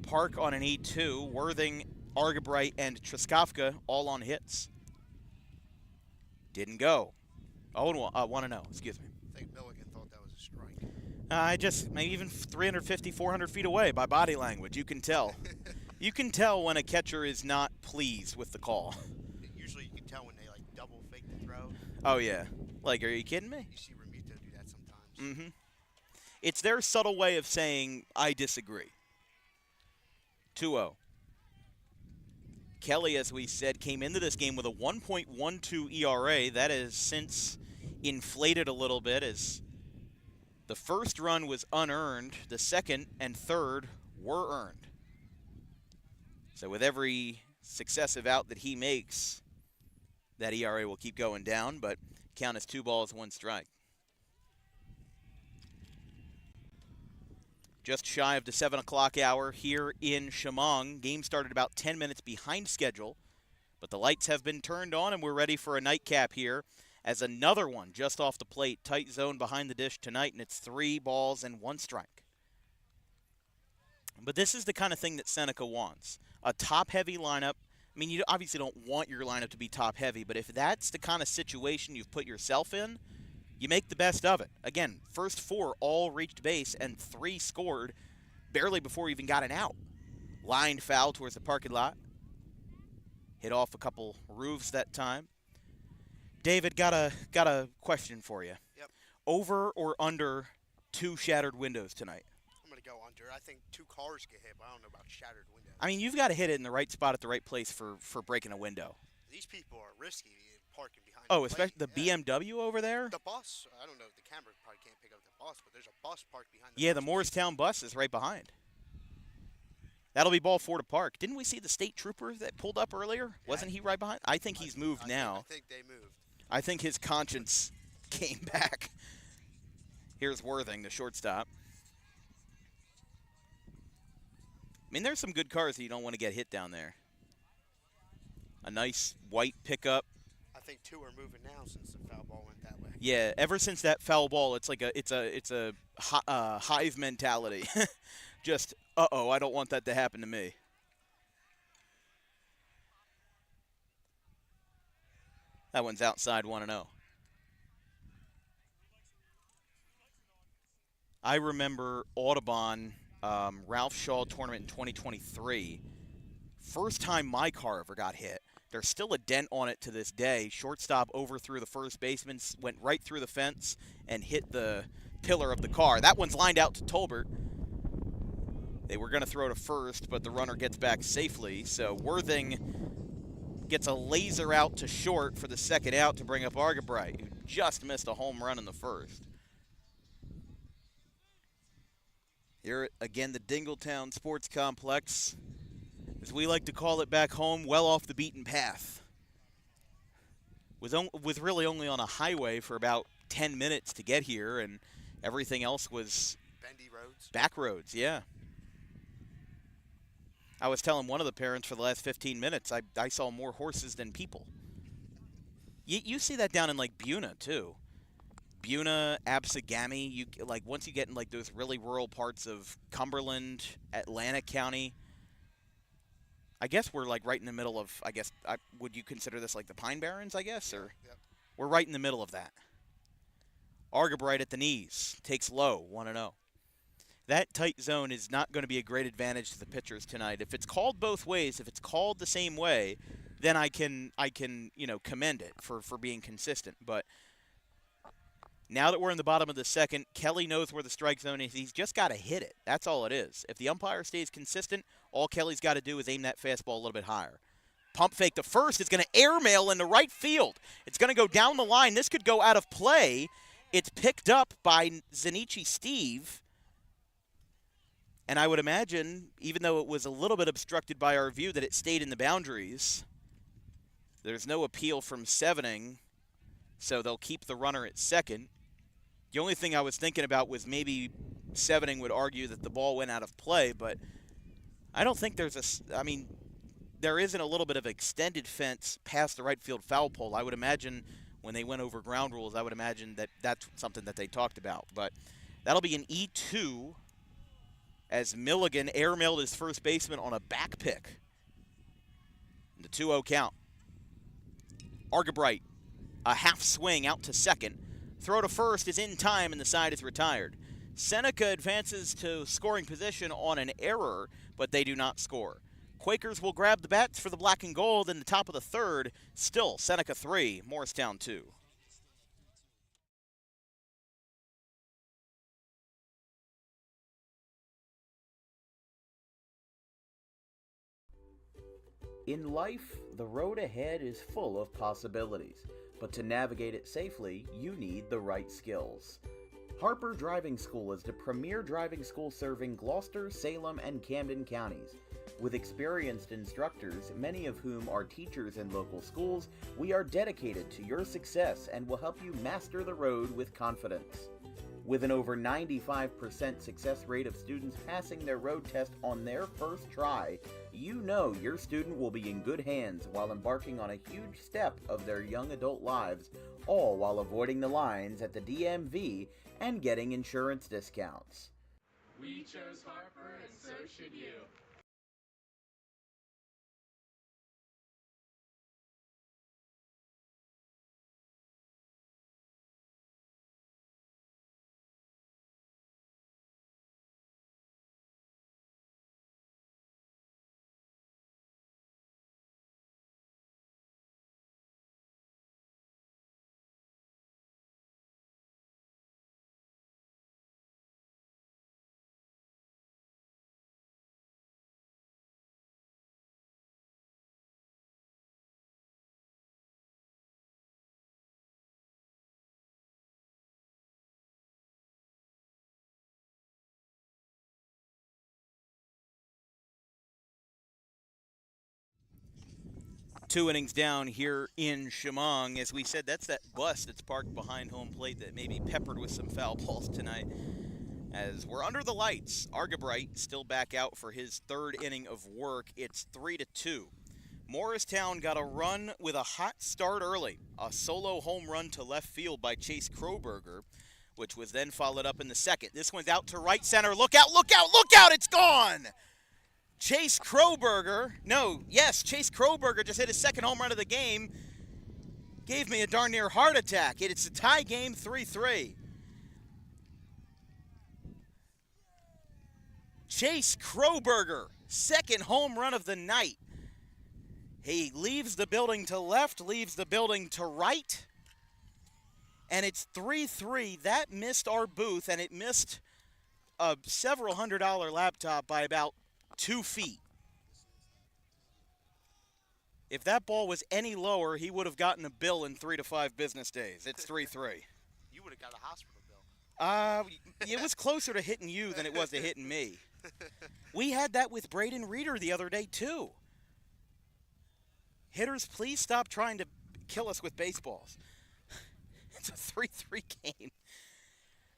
Park on an 8-2, Worthing, Argabright, and Truskowka all on hits. Didn't go. 1-0, excuse me. I think Milligan thought that was a strike. Maybe even 350, 400 feet away by body language. You can tell. You can tell when a catcher is not pleased with the call. Usually you can tell when they, double fake the throw. Oh, yeah. Are you kidding me? You see Ramito do that sometimes. Mm-hmm. It's their subtle way of saying, I disagree. 2-0. Kelly, as we said, came into this game with a 1.12 ERA. That has since inflated a little bit as the first run was unearned. The second and third were earned. So with every successive out that he makes, that ERA will keep going down, but count as 2 balls, 1 strike. Just shy of the 7 o'clock hour here in Chemung. Game started about 10 minutes behind schedule, but the lights have been turned on and we're ready for a nightcap here as another one just off the plate. Tight zone behind the dish tonight, and it's 3 balls and 1 strike. But this is the kind of thing that Seneca wants. A top-heavy lineup. I mean, you obviously don't want your lineup to be top-heavy, but if that's the kind of situation you've put yourself in, you make the best of it. Again, first 4 all reached base and 3 scored barely before you even got an out. Lined foul towards the parking lot. Hit off a couple roofs that time. David, got a question for you. Yep. Over or under 2 shattered windows tonight? I'm going to go under. I think 2 cars get hit, but I don't know about shattered windows. I mean, you've got to hit it in the right spot at the right place for breaking a window. These people are risky parking behind Oh, the especially the plate. BMW over there? The bus. I don't know. The camera probably can't pick up the bus, but there's a bus parked behind the Yeah, the first Moorestown bus is right behind. That'll be ball 4 to Park. Didn't we see the state trooper that pulled up earlier? Yeah. Wasn't he right behind? I think he's moved now. I think they moved. I think his conscience came back. Here's Worthing, the shortstop. I mean, there's some good cars that you don't want to get hit down there. A nice white pickup. I think 2 are moving now since the foul ball went that way. Yeah, ever since that foul ball, it's like it's a hive mentality. Just, uh-oh, I don't want that to happen to me. That one's outside 1-0. I remember Audubon, Ralph Shaw tournament in 2023. First time my car ever got hit. There's still a dent on it to this day. Shortstop overthrew the first baseman, went right through the fence, and hit the pillar of the car. That one's lined out to Tolbert. They were going to throw to first, but the runner gets back safely. So Worthing gets a laser out to short for the second out to bring up Argabright, who just missed a home run in the first. Here again, the Dingletown Sports Complex, as we like to call it back home, well off the beaten path. With really only on a highway for about 10 minutes to get here, and everything else was bendy roads. Back roads, yeah. I was telling one of the parents for the last 15 minutes, I saw more horses than people. You see that down in like Buna too. Buna, Absegami, once you get in like those really rural parts of Cumberland, Atlantic County. I guess we're like right in the middle of, would you consider this like the Pine Barrens, I guess? Or Yep. We're right in the middle of that. Argabright at the knees, takes low, 1-0. That tight zone is not going to be a great advantage to the pitchers tonight. If it's called both ways, if it's called the same way, then I can commend it for being consistent. But now that we're in the bottom of the second, Kelly knows where the strike zone is. He's just got to hit it. That's all it is. If the umpire stays consistent, all Kelly's got to do is aim that fastball a little bit higher. Pump fake to first. It's going to airmail into right field. It's going to go down the line. This could go out of play. It's picked up by Zenichi Steve. And I would imagine, even though it was a little bit obstructed by our view, that it stayed in the boundaries. There's no appeal from Sevening, so they'll keep the runner at second. The only thing I was thinking about was maybe Sevening would argue that the ball went out of play, but I don't think there isn't a little bit of extended fence past the right field foul pole. I would imagine when they went over ground rules, I would imagine that that's something that they talked about. But that'll be an E2 as Milligan airmailed his first baseman on a back pick. The 2-0 count. Argabright, a half swing out to second. Throw to first is in time, and the side is retired. Seneca advances to scoring position on an error, but they do not score. Quakers will grab the bats for the black and gold in the top of the third. Still, Seneca 3, Moorestown 2. In life, the road ahead is full of possibilities, but to navigate it safely, you need the right skills. Harper Driving School is the premier driving school serving Gloucester, Salem, and Camden counties. With experienced instructors, many of whom are teachers in local schools, we are dedicated to your success and will help you master the road with confidence. With an over 95% success rate of students passing their road test on their first try, you know your student will be in good hands while embarking on a huge step of their young adult lives, all while avoiding the lines at the DMV and getting insurance discounts. We chose Harper, and so should you. Two innings down here in Chemung. As we said, that's that bus that's parked behind home plate that may be peppered with some foul balls tonight. As we're under the lights, Argabright still back out for his third inning of work. It's 3-2. Morristown got a run with a hot start early. A solo home run to left field by Chase Crowberger, which was then followed up in the second. This one's out to right center. Look out, look out, look out, it's gone! Chase Crowberger just hit his second home run of the game. Gave me a darn near heart attack. It's a tie game, 3-3. Chase Crowberger, second home run of the night. He leaves the building to left, leaves the building to right. And it's 3-3. That missed our booth, and it missed a several $100 laptop by about 2 feet. If that ball was any lower, he would have gotten a bill in 3 to 5 business days. It's 3-3. You would have got a hospital bill. It was closer to hitting you than it was to hitting me. We had that with Braden Reeder the other day, too. Hitters, please stop trying to kill us with baseballs. It's a 3-3 game.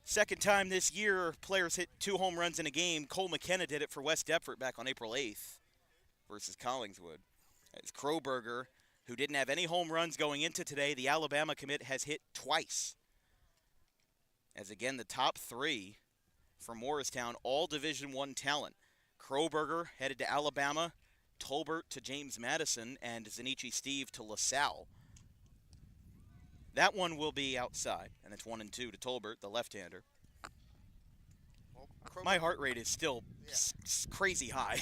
Second time this year, players hit 2 home runs in a game. Cole McKenna did it for West Deptford back on April 8th versus Collingswood. It's Crowberger, who didn't have any home runs going into today. The Alabama commit has hit twice. As again, the top 3 for Morristown, all Division I talent. Crowberger headed to Alabama, Tolbert to James Madison, and Zanichi Steve to LaSalle. That one will be outside, and it's 1-2 to Tolbert, the left-hander. Well, My heart rate is still crazy high.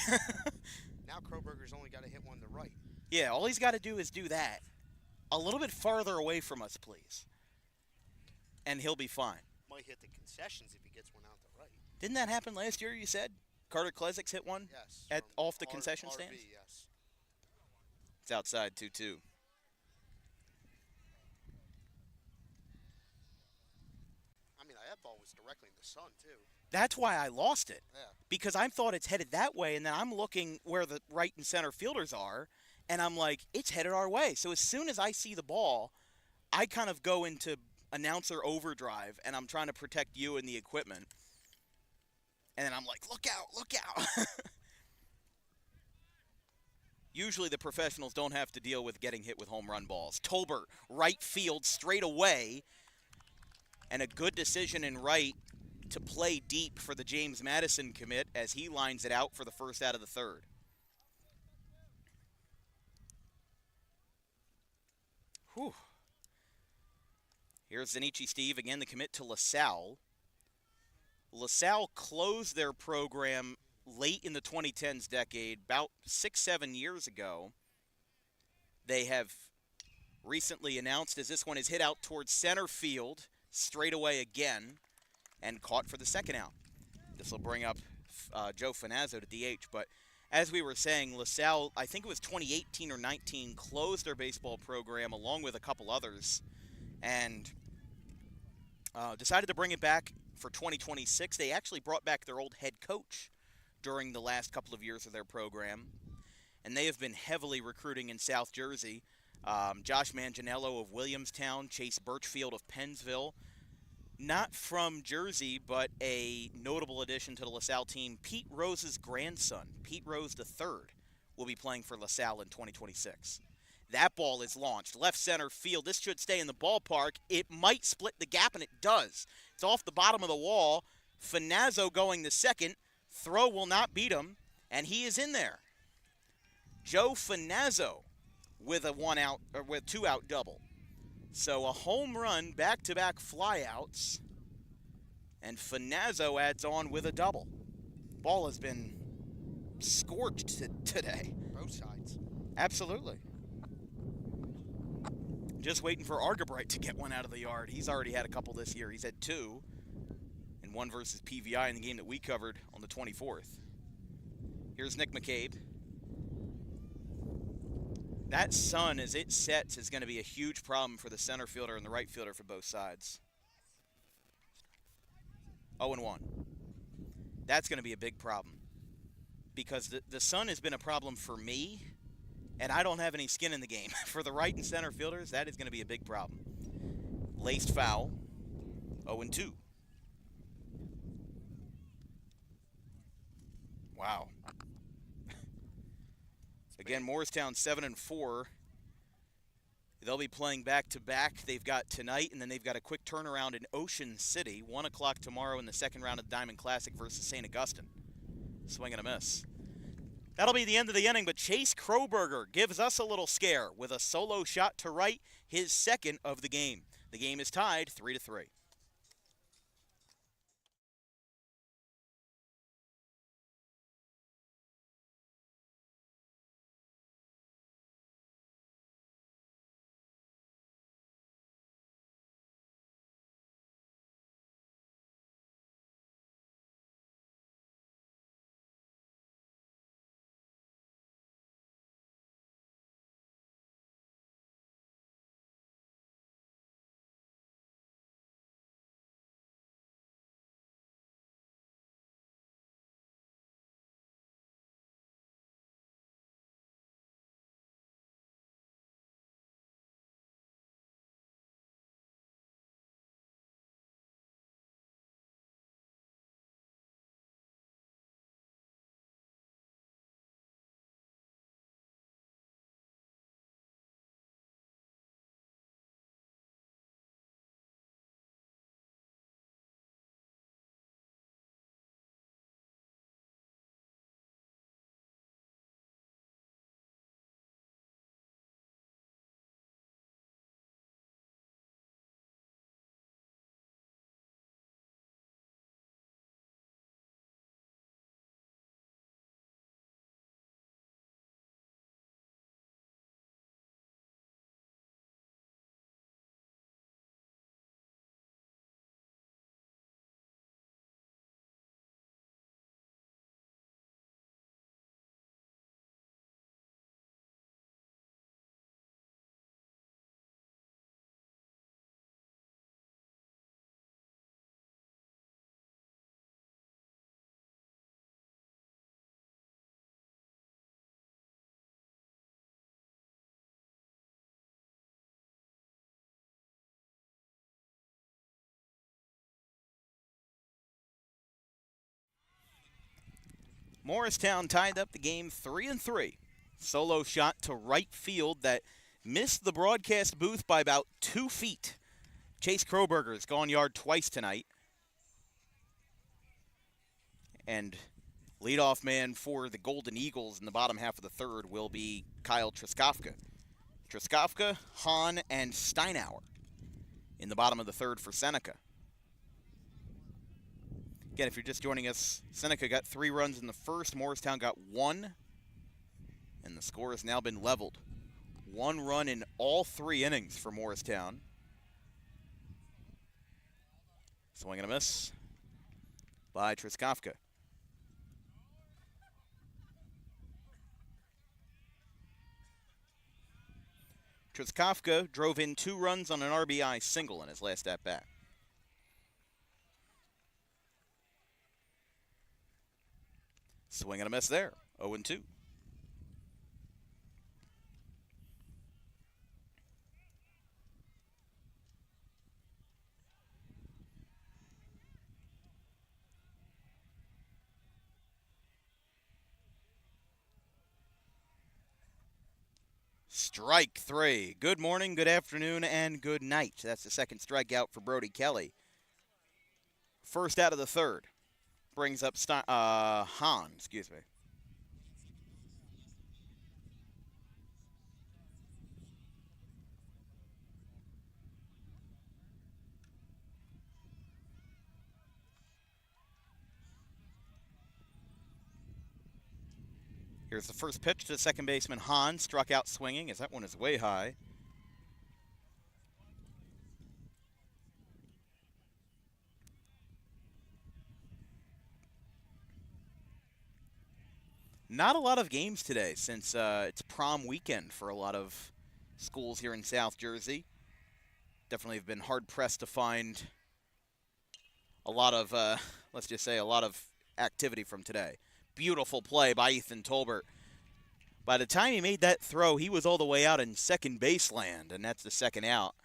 Now Crowberger's only got to hit one to right. Yeah, all he's got to do is do that. A little bit farther away from us, please. And he'll be fine. Might hit the concessions if he gets one out to right. Didn't that happen last year, you said? Carter Klezik's hit one? Yes. Off the concession stand? Yes. It's outside 2-2. I mean, that ball was directly in the sun, too. That's why I lost it. Yeah. Because I thought it's headed that way, and then I'm looking where the right and center fielders are, and I'm like, it's headed our way. So as soon as I see the ball, I kind of go into announcer overdrive, and I'm trying to protect you and the equipment. And then I'm like, look out, look out. Usually the professionals don't have to deal with getting hit with home run balls. Tolbert, right field, straight away. And a good decision in right to play deep for the James Madison commit as he lines it out for the first out of the third. Whew. Here's Zanichi Steve, again the commit to LaSalle. LaSalle closed their program late in the 2010s decade, about 6-7 years ago. They have recently announced as this one is hit out towards center field, straight away again, and caught for the second out. This will bring up Joe Finazzo to DH, but as we were saying, LaSalle, I think it was 2018 or 19, closed their baseball program along with a couple others, and decided to bring it back for 2026. They actually brought back their old head coach during the last couple of years of their program, and they have been heavily recruiting in South Jersey. Josh Manganiello of Williamstown, Chase Birchfield of Pennsville. Not from Jersey, but a notable addition to the LaSalle team, Pete Rose's grandson, Pete Rose III, will be playing for LaSalle in 2026. That ball is launched. Left center field. This should stay in the ballpark. It might split the gap, and it does. It's off the bottom of the wall. Finazzo going to second. Throw will not beat him, and he is in there. Joe Finazzo with a 2-out double. So a home run, back-to-back flyouts, and Finazzo adds on with a double. Ball has been scorched today. Both sides. Absolutely. Just waiting for Argabright to get one out of the yard. He's already had a couple this year. He's had 2, and 1 versus PVI in the game that we covered on the 24th. Here's Nick McCabe. That sun, as it sets, is going to be a huge problem for the center fielder and the right fielder for both sides. 0-1. That's going to be a big problem because the sun has been a problem for me, and I don't have any skin in the game. For the right and center fielders, that is going to be a big problem. Laced foul, 0-2. Wow. Again, Moorestown 7-4. They'll be playing back-to-back. They've got tonight, and then they've got a quick turnaround in Ocean City. 1 o'clock tomorrow in the second round of the Diamond Classic versus St. Augustine. Swing and a miss. That'll be the end of the inning, but Chase Crowberger gives us a little scare with a solo shot to right, his second of the game. The game is tied 3-3. Morristown tied up the game 3-3. Solo shot to right field that missed the broadcast booth by about 2 feet. Chase Crowberger has gone yard twice tonight. And leadoff man for the Golden Eagles in the bottom half of the third will be Kyle Truskowka. Truskowka, Hahn, and Steinauer in the bottom of the third for Seneca. Again, if you're just joining us, Seneca got 3 runs in the first. Moorestown got 1. And the score has now been leveled. 1 run in all 3 innings for Moorestown. Swing and a miss by Truskowka. Truskowka drove in 2 runs on an RBI single in his last at-bat. Swing and a miss there, 0-2. Strike 3. Good morning, good afternoon, and good night. That's the second strikeout for Brody Kelly. First out of the third. Brings up Hahn, excuse me. Here's the first pitch to second baseman Hahn. Struck out swinging as that one is way high. Not a lot of games today since it's prom weekend for a lot of schools here in South Jersey. Definitely have been hard-pressed to find a lot of, let's just say, a lot of activity from today. Beautiful play by Ethan Tolbert. By the time he made that throw, he was all the way out in second base land, and that's the second out.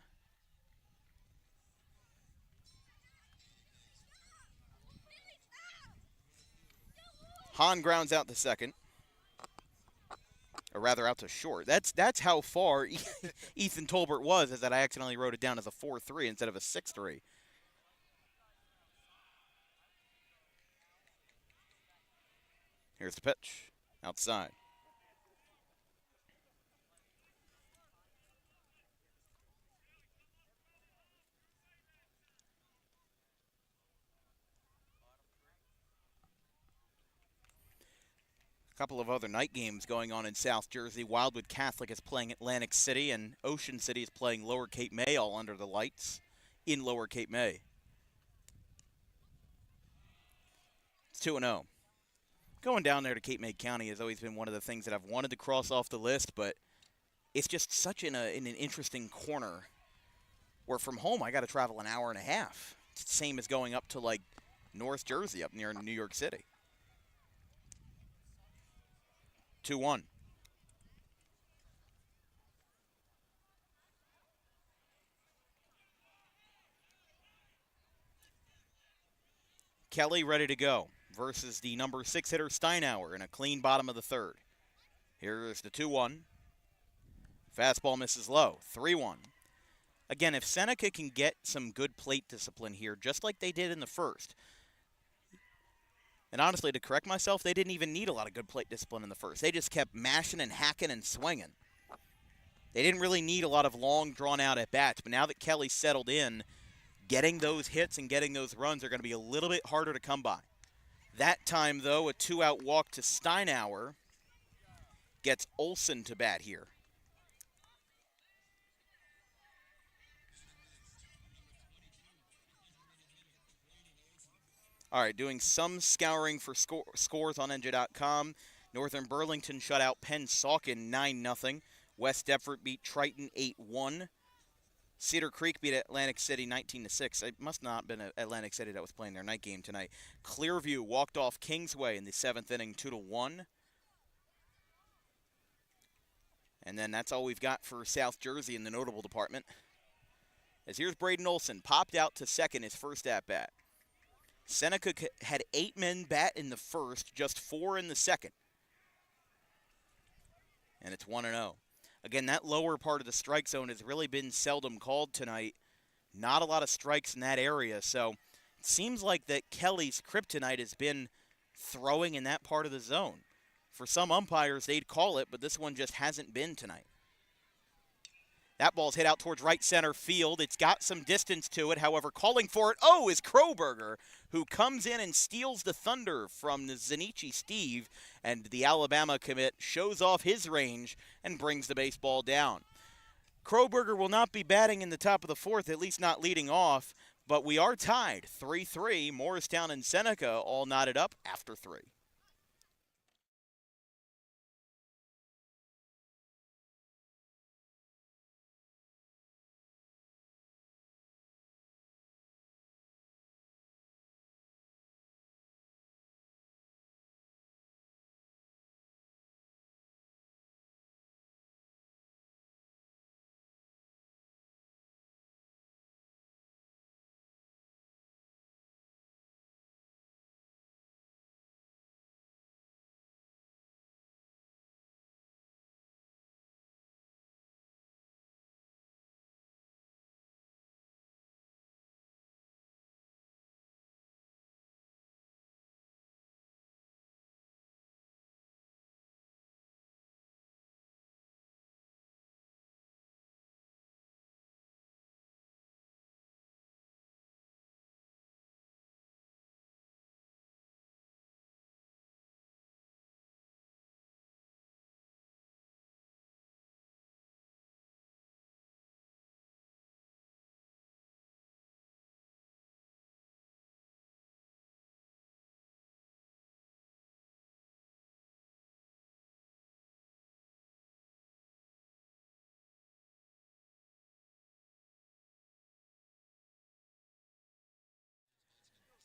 Hahn grounds out to second. Or rather, out to short. That's how far Ethan Tolbert was, is that I accidentally wrote it down as a 4-3 instead of a 6-3. Here's the pitch. Outside. A couple of other night games going on in South Jersey. Wildwood Catholic is playing Atlantic City, and Ocean City is playing Lower Cape May, all under the lights in Lower Cape May. It's 2-0. Going down there to Cape May County has always been one of the things that I've wanted to cross off the list, but it's just such in an interesting corner where from home I got to travel an hour and a half. It's the same as going up to like North Jersey up near New York City. 2-1. Kelly ready to go versus the number 6 hitter Steinauer in a clean bottom of the third. Here's the 2-1. Fastball misses low. 3-1. Again, if Seneca can get some good plate discipline here, just like they did in the first, and honestly, to correct myself, they didn't even need a lot of good plate discipline in the first. They just kept mashing and hacking and swinging. They didn't really need a lot of long, drawn-out at-bats, but now that Kelly's settled in, getting those hits and getting those runs are going to be a little bit harder to come by. That time, though, a 2-out walk to Steinauer gets Olson to bat here. All right, doing some scouring for scores on NJ.com. Northern Burlington shut out Penn Saucon 9-0. West Deptford beat Triton 8-1. Cedar Creek beat Atlantic City 19-6. It must not have been Atlantic City that was playing their night game tonight. Clearview walked off Kingsway in the 7th inning 2-1. And then that's all we've got for South Jersey in the notable department. As here's Braden Olson, popped out to second his first at-bat. Seneca had 8 men bat in the first, just 4 in the second. And it's 1-0. Again, that lower part of the strike zone has really been seldom called tonight. Not a lot of strikes in that area, so it seems like that Kelly's kryptonite has been throwing in that part of the zone. For some umpires, they'd call it, but this one just hasn't been tonight. That ball's hit out towards right center field. It's got some distance to it. However, calling for it, is Crowberger, who comes in and steals the thunder from the Zenichi Steve, and the Alabama commit shows off his range and brings the baseball down. Crowberger will not be batting in the top of the fourth, at least not leading off, but we are tied 3-3. Moorestown and Seneca all knotted up after 3.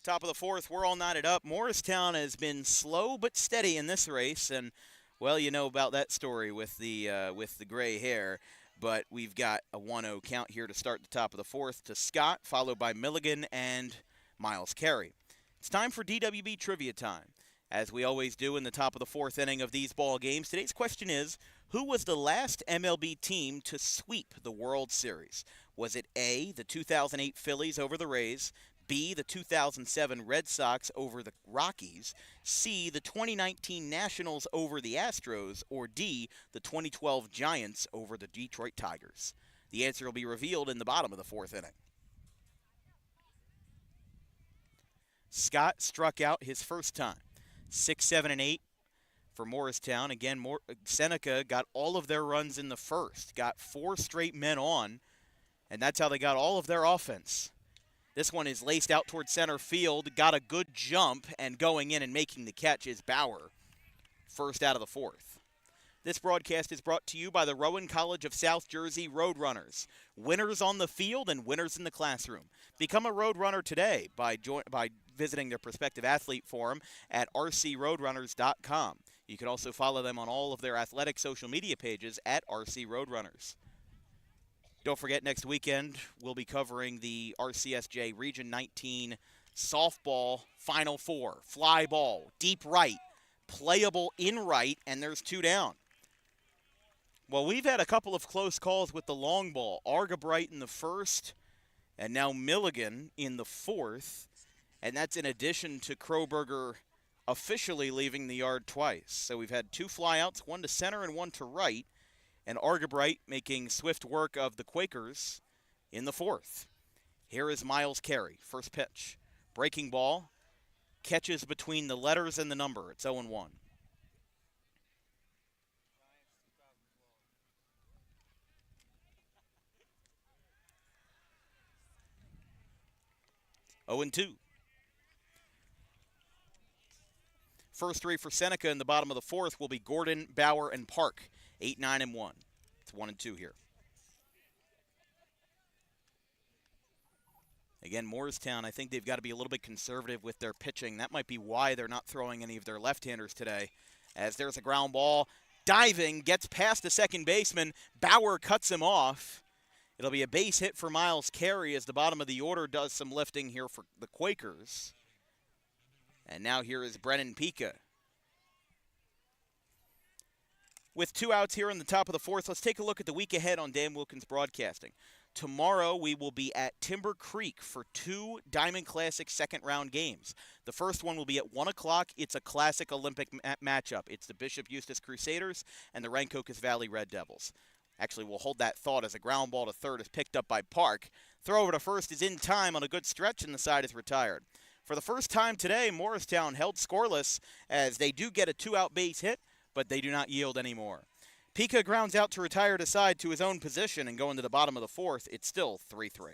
Top of the fourth, we're all knotted up. Morristown has been slow but steady in this race, and, well, you know about that story with the gray hair. But we've got a 1-0 count here to start the top of the fourth to Scott, followed by Milligan and Miles Carey. It's time for DWB Trivia Time. As we always do in the top of the fourth inning of these ball games, today's question is, who was the last MLB team to sweep the World Series? Was it A, the 2008 Phillies over the Rays, B, the 2007 Red Sox over the Rockies, C, the 2019 Nationals over the Astros, or D, the 2012 Giants over the Detroit Tigers? The answer will be revealed in the bottom of the fourth inning. Scott struck out his first time. 6, 7, and 8 for Morristown. Again, Seneca got all of their runs in the first, got 4 straight men on, and that's how they got all of their offense. This one is laced out towards center field, got a good jump, and going in and making the catch is Bauer, first out of the fourth. This broadcast is brought to you by the Rowan College of South Jersey Roadrunners. Winners on the field and winners in the classroom. Become a Roadrunner today by visiting their prospective athlete forum at rcroadrunners.com. You can also follow them on all of their athletic social media pages at RC Roadrunners. Don't forget, next weekend we'll be covering the RCSJ Region 19 softball Final Four. Fly ball, deep right, playable in right, and there's 2 down. Well, we've had a couple of close calls with the long ball. Argabright in the first, and now Milligan in the fourth. And that's in addition to Crowberger officially leaving the yard twice. So we've had 2 flyouts, 1 to center and 1 to right. And Argabright making swift work of the Quakers in the fourth. Here is Miles Carey, first pitch. Breaking ball, catches between the letters and the number. It's 0-1. 0-2. First 3 for Seneca in the bottom of the fourth will be Gordon, Bauer, and Park. 8, 9, and 1. It's 1-2 here. Again, Moorestown, I think they've got to be a little bit conservative with their pitching. That might be why they're not throwing any of their left-handers today. As there's a ground ball, diving, gets past the second baseman. Bauer cuts him off. It'll be a base hit for Miles Carey as the bottom of the order does some lifting here for the Quakers. And now here is Brennan Pika. With 2 outs here in the top of the 4th, let's take a look at the week ahead on Dan Wilkins Broadcasting. Tomorrow we will be at Timber Creek for 2 Diamond Classic second-round games. The first one will be at 1 o'clock. It's a classic Olympic matchup. It's the Bishop Eustace Crusaders and the Rancocas Valley Red Devils. Actually, we'll hold that thought as a ground ball to third is picked up by Park. Throw over to first is in time on a good stretch, and the side is retired. For the first time today, Moorestown held scoreless as they do get a 2-out base hit, but they do not yield anymore. Pika grounds out to retire to side to his own position and go into the bottom of the 4th. It's still 3-3.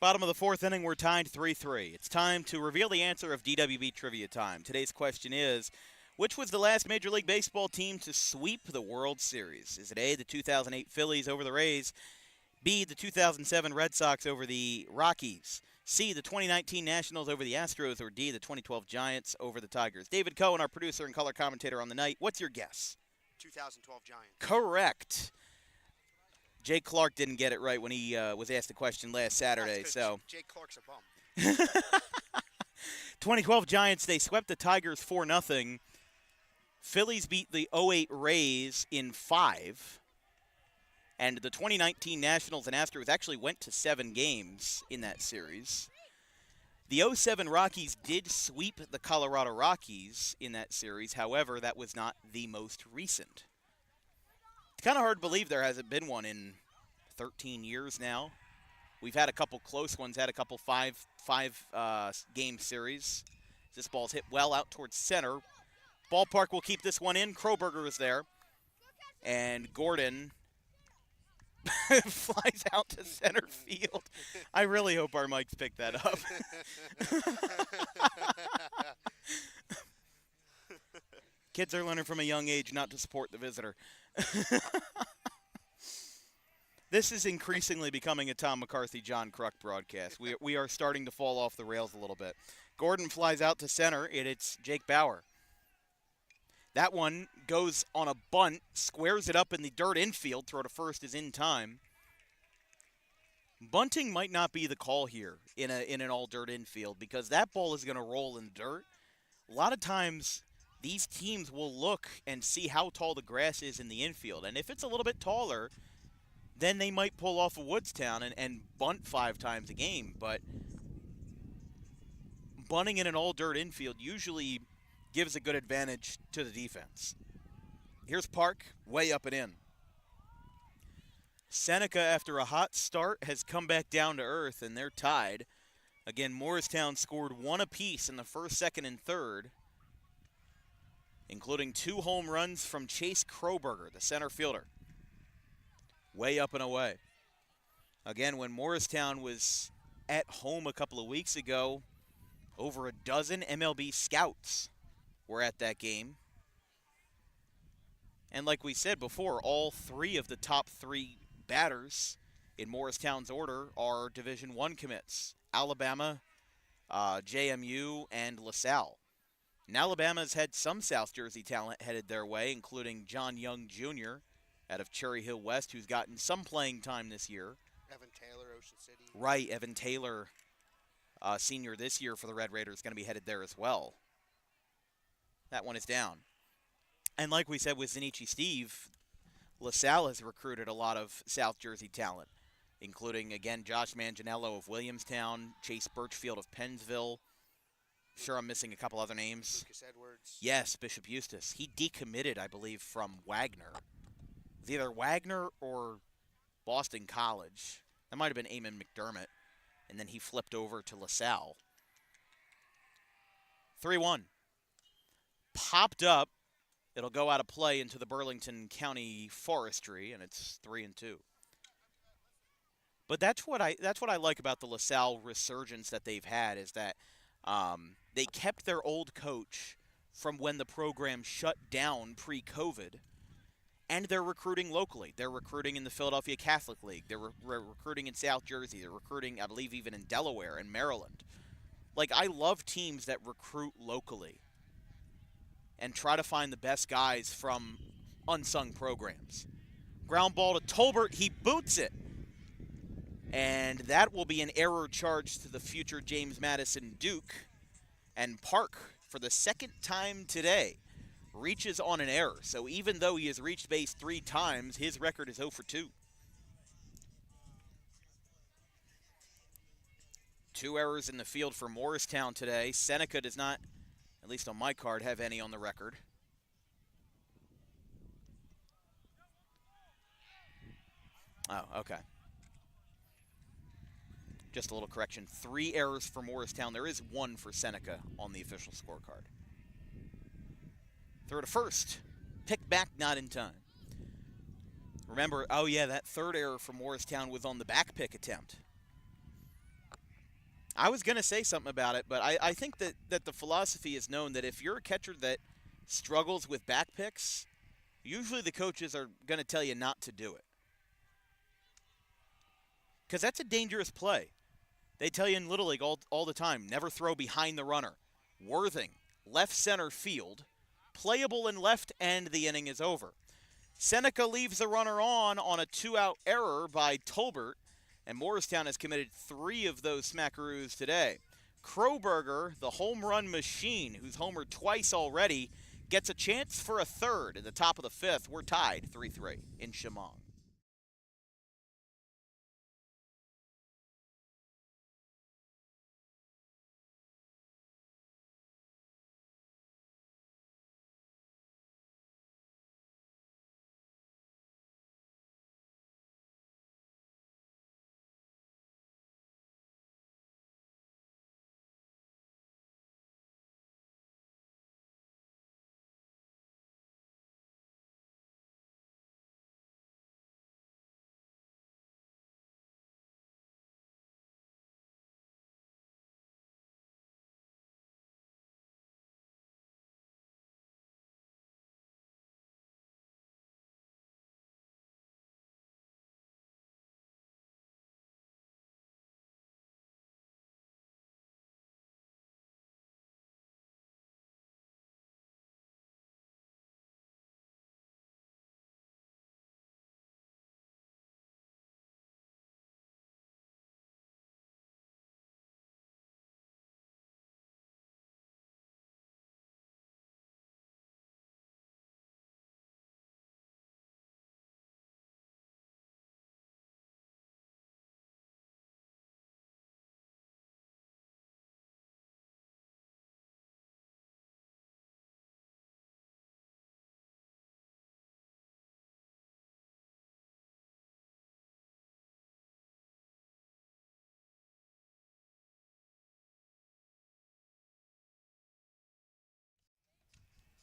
Bottom of the 4th inning, we're tied 3-3. It's time to reveal the answer of DWB Trivia Time. Today's question is, which was the last Major League Baseball team to sweep the World Series? Is it A, the 2008 Phillies over the Rays, B, the 2007 Red Sox over the Rockies, C, the 2019 Nationals over the Astros, or D, the 2012 Giants over the Tigers? David Cohen, our producer and color commentator on the night, what's your guess? 2012 Giants. Correct. Jake Clark didn't get it right when he was asked the question last Saturday. So Jake Clark's a bum. 2012 Giants, they swept the Tigers 4-0. Phillies beat the 2008 Rays in 5. And the 2019 Nationals and Astros actually went to 7 games in that series. The 2007 Rockies did sweep the Colorado Rockies in that series. However, that was not the most recent. It's kind of hard to believe there hasn't been one in 13 years now. We've had a couple close ones, had a couple five game series. This ball's hit well out towards center. Ballpark will keep this one in. Crowberger is there. And Gordon flies out to center field. I really hope our mics pick that up. Kids are learning from a young age not to support the visitor. This is increasingly becoming a Tom McCarthy, John Kruk broadcast. We are starting to fall off the rails a little bit. Gordon flies out to center, and it's Jake Bauer. That one goes on a bunt, squares it up in the dirt infield. Throw to first is in time. Bunting might not be the call here in an all-dirt infield because that ball is going to roll in the dirt. A lot of times these teams will look and see how tall the grass is in the infield. And if it's a little bit taller, then they might pull off a Woodstown and bunt 5 times a game. But bunting in an all-dirt infield usually gives a good advantage to the defense. Here's Park, way up and in. Seneca, after a hot start, has come back down to earth, and they're tied. Again, Moorestown scored 1 apiece in the first, second, and third, including 2 home runs from Chase Crowberger, the center fielder. Way up and away. Again, when Moorestown was at home a couple of weeks ago. Over a dozen MLB scouts were at that game. And like we said before, all three of the top three batters in Morristown's order are Division I commits: Alabama, JMU, and LaSalle. And Alabama's had some South Jersey talent headed their way, including John Young Jr. out of Cherry Hill West, who's gotten some playing time this year. Evan Taylor, Ocean City. Right, Evan Taylor, senior this year for the Red Raiders, going to be headed there as well. That one is down. And like we said with Zanichi Steve, LaSalle has recruited a lot of South Jersey talent, including, again, Josh Manganiello of Williamstown, Chase Birchfield of Pennsville. Sure, I'm missing a couple other names. Lucas Edwards. Yes, Bishop Eustace. He decommitted, I believe, from Wagner. It was either Wagner or Boston College. That might have been Eamon McDermott. And then he flipped over to LaSalle. 3-1. Popped up. It'll go out of play into the Burlington County Forestry, and it's 3-2. But that's what I like about the LaSalle resurgence that they've had, is that they kept their old coach from when the program shut down pre-COVID, and they're recruiting locally. They're recruiting in the Philadelphia Catholic League. They're recruiting in South Jersey. They're recruiting, I believe, even in Delaware and Maryland. Like, I love teams that recruit locally and try to find the best guys from unsung programs. Ground ball to Tolbert. He boots it. And that will be an error charge to the future James Madison Duke. And Park, for the second time today, reaches on an error. So even though he has reached base 3 times, his record is 0 for 2. 2 errors in the field for Morristown today. Seneca does not, at least on my card, have any on the record. Oh, okay. Just a little correction. 3 errors for Morristown. There is 1 for Seneca on the official scorecard. Throw to first. Pick back, not in time. Remember, oh yeah, that 3rd error for Morristown was on the back pick attempt. I was going to say something about it, but I think that the philosophy is known that if you're a catcher that struggles with back picks, usually the coaches are going to tell you not to do it. Because that's a dangerous play. They tell you in Little League all the time, never throw behind the runner. Worthing, left center field, playable in left, and the inning is over. Seneca leaves the runner on a 2-out error by Tolbert, and Moorestown has committed 3 of those smackaroos today. Crowberger, the home run machine, who's homered twice already, gets a chance for a 3rd at the top of the 5th. We're tied 3-3 in Chemung.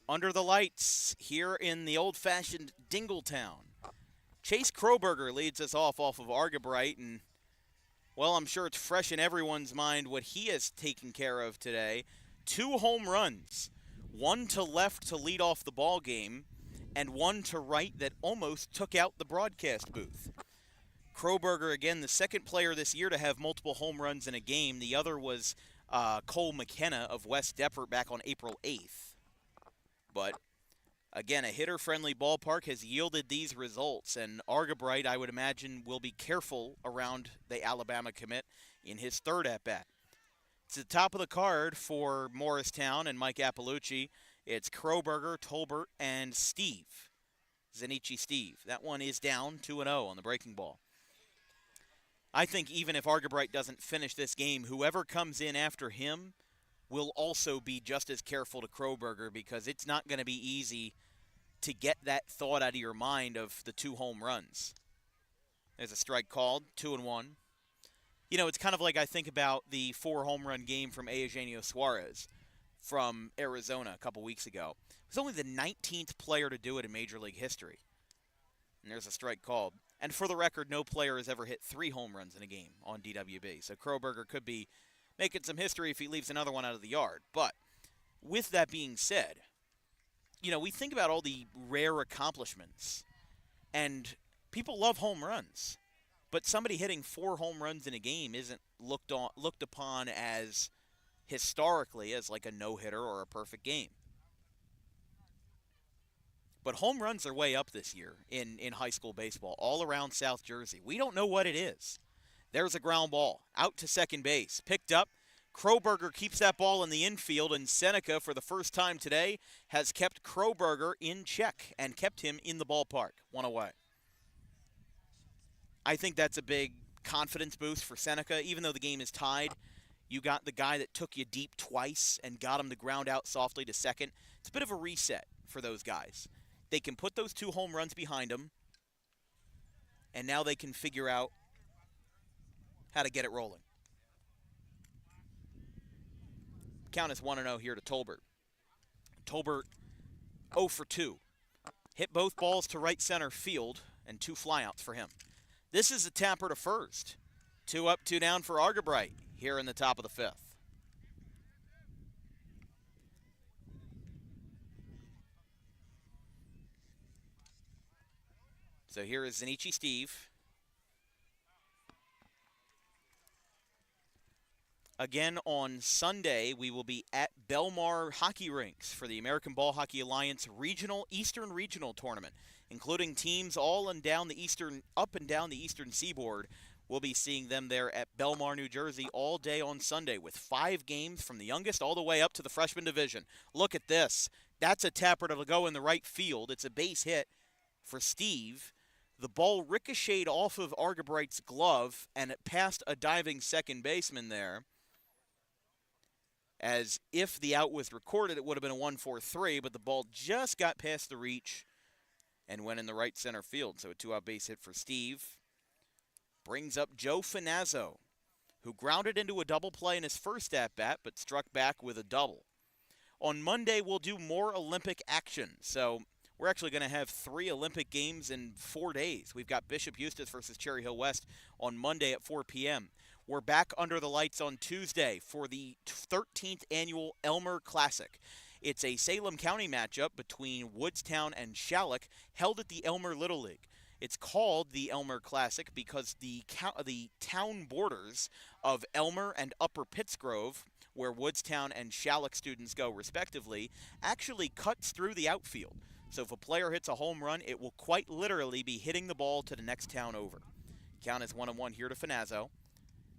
Under the lights here in the old-fashioned Dingletown. Chase Crowberger leads us off of Argabright, and Well, I'm sure it's fresh in everyone's mind what he has taken care of today. 2 home runs, one to left to lead off the ball game, and one to right that almost took out the broadcast booth. Crowberger, again, the second player this year to have multiple home runs in a game. The other was Cole McKenna of West Deptford back on April 8th. But, again, a hitter-friendly ballpark has yielded these results, and Argabright, I would imagine, will be careful around the Alabama commit in his third at-bat. It's the top of the card for Morristown and Mike Appalucci. It's Crowberger, Tolbert, and Steve. Zenichi Steve. That one is down 2-0 on the breaking ball. I think even if Argabright doesn't finish this game, whoever comes in after him will also be just as careful to Crowberger, because it's not going to be easy to get that thought out of your mind of the 2 home runs. There's a strike called, 2-1. You know, it's kind of like I think about the 4 home run game from Eugenio Suarez from Arizona a couple weeks ago. He was only the 19th player to do it in Major League history. And there's a strike called. And for the record, no player has ever hit 3 home runs in a game on DWB. So Crowberger could be making some history if he leaves another one out of the yard. But with that being said, you know, we think about all the rare accomplishments. And people love home runs. But somebody hitting 4 home runs in a game isn't looked upon as historically as like a no-hitter or a perfect game. But home runs are way up this year in high school baseball, all around South Jersey. We don't know what it is. There's a ground ball out to second base. Picked up. Crowberger keeps that ball in the infield, and Seneca, for the first time today, has kept Crowberger in check and kept him in the ballpark. 1 away. I think that's a big confidence boost for Seneca. Even though the game is tied, you got the guy that took you deep twice and got him to ground out softly to second. It's a bit of a reset for those guys. They can put those 2 home runs behind them, and now they can figure out how to get it rolling. Count is 1-0 here to Tolbert. Tolbert 0 for 2. Hit both balls to right center field, and 2 flyouts for him. This is a tapper to first. 2 up, 2 down for Argabright here in the top of the 5th. So here is Zenichi Steve. Again on Sunday, we will be at Belmar Hockey Rinks for the American Ball Hockey Alliance Eastern Regional Tournament, including teams all and down the up and down the eastern seaboard. We'll be seeing them there at Belmar, New Jersey all day on Sunday with 5 games from the youngest all the way up to the freshman division. Look at this. That's a tapper that'll go in the right field. It's a base hit for Steve. The ball ricocheted off of Argabright's glove, and it passed a diving second baseman there. As if the out was recorded, it would have been a 1-4-3, but the ball just got past the reach and went in the right center field. So a 2-out base hit for Steve. Brings up Joe Finazzo, who grounded into a double play in his first at-bat, but struck back with a double. On Monday, we'll do more Olympic action. So we're actually going to have 3 Olympic games in 4 days. We've got Bishop Eustis versus Cherry Hill West on Monday at 4 p.m. We're back under the lights on Tuesday for the 13th annual Elmer Classic. It's a Salem County matchup between Woodstown and Shallock held at the Elmer Little League. It's called the Elmer Classic because the town borders of Elmer and Upper Pittsgrove, where Woodstown and Shallock students go respectively, actually cuts through the outfield. So if a player hits a home run, it will quite literally be hitting the ball to the next town over. Count is 1-1 here to Finazzo.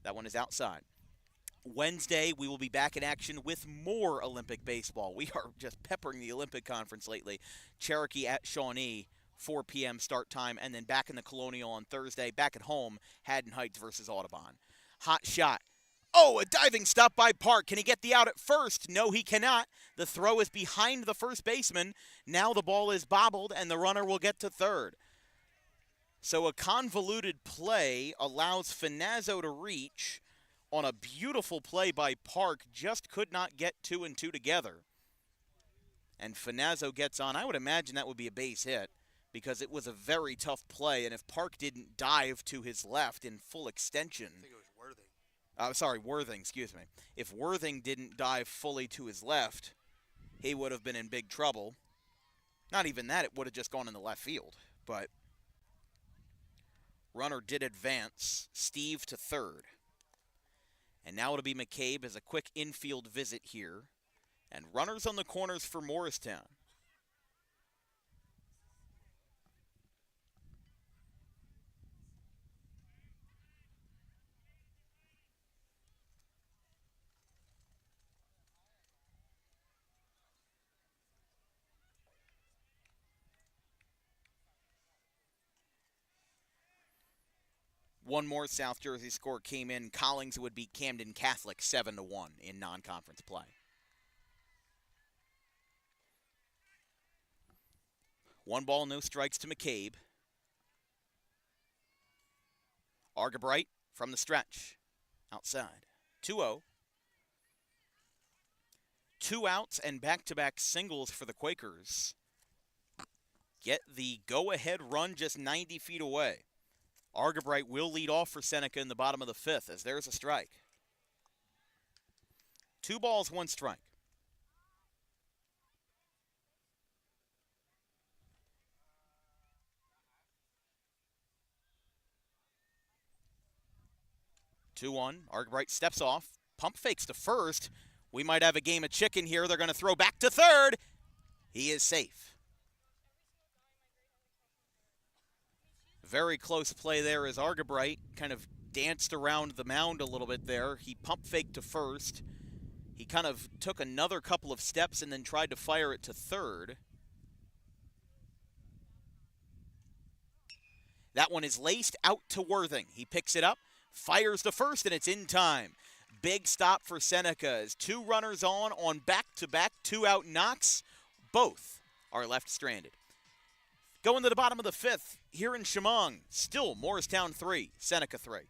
That one is outside. Wednesday, we will be back in action with more Olympic baseball. We are just peppering the Olympic Conference lately. Cherokee at Shawnee, 4 p.m. start time, and then back in the Colonial on Thursday. Back at home, Haddon Heights versus Audubon. Hot shot. Oh, a diving stop by Park. Can he get the out at first? No, he cannot. The throw is behind the first baseman. Now the ball is bobbled, and the runner will get to third. So a convoluted play allows Finazzo to reach on a beautiful play by Park, just could not get 2 and 2 together. And Finazzo gets on. I would imagine that would be a base hit because it was a very tough play, and if Park didn't dive to his left in full extension, I think it was Worthing, excuse me. If Worthing didn't dive fully to his left, he would have been in big trouble. Not even that, it would have just gone in the left field. But runner did advance. Steve to third. And now it'll be McCabe as a quick infield visit here. And runners on the corners for Morristown. One more South Jersey score came in. Collings would beat Camden Catholic 7-1 in non-conference play. One ball, no strikes to McCabe. Argabright from the stretch. Outside. 2-0. 2 outs and back-to-back singles for the Quakers. Get the go-ahead run just 90 feet away. Argabright will lead off for Seneca in the bottom of the 5th as there's a strike. 2 balls, 1 strike. Two one. Argabright steps off. Pump fakes to first. We might have a game of chicken here. They're going to throw back to third. He is safe. Very close play there as Argabright kind of danced around the mound a little bit there. He pump faked to first. He kind of took another couple of steps and then tried to fire it to third. That one is laced out to Worthing. He picks it up, fires to first, and it's in time. Big stop for Seneca as 2 runners on back-to-back 2-out knocks. Both are left stranded. Going to the bottom of the 5th, here in Chemung, still Morristown 3, Seneca 3.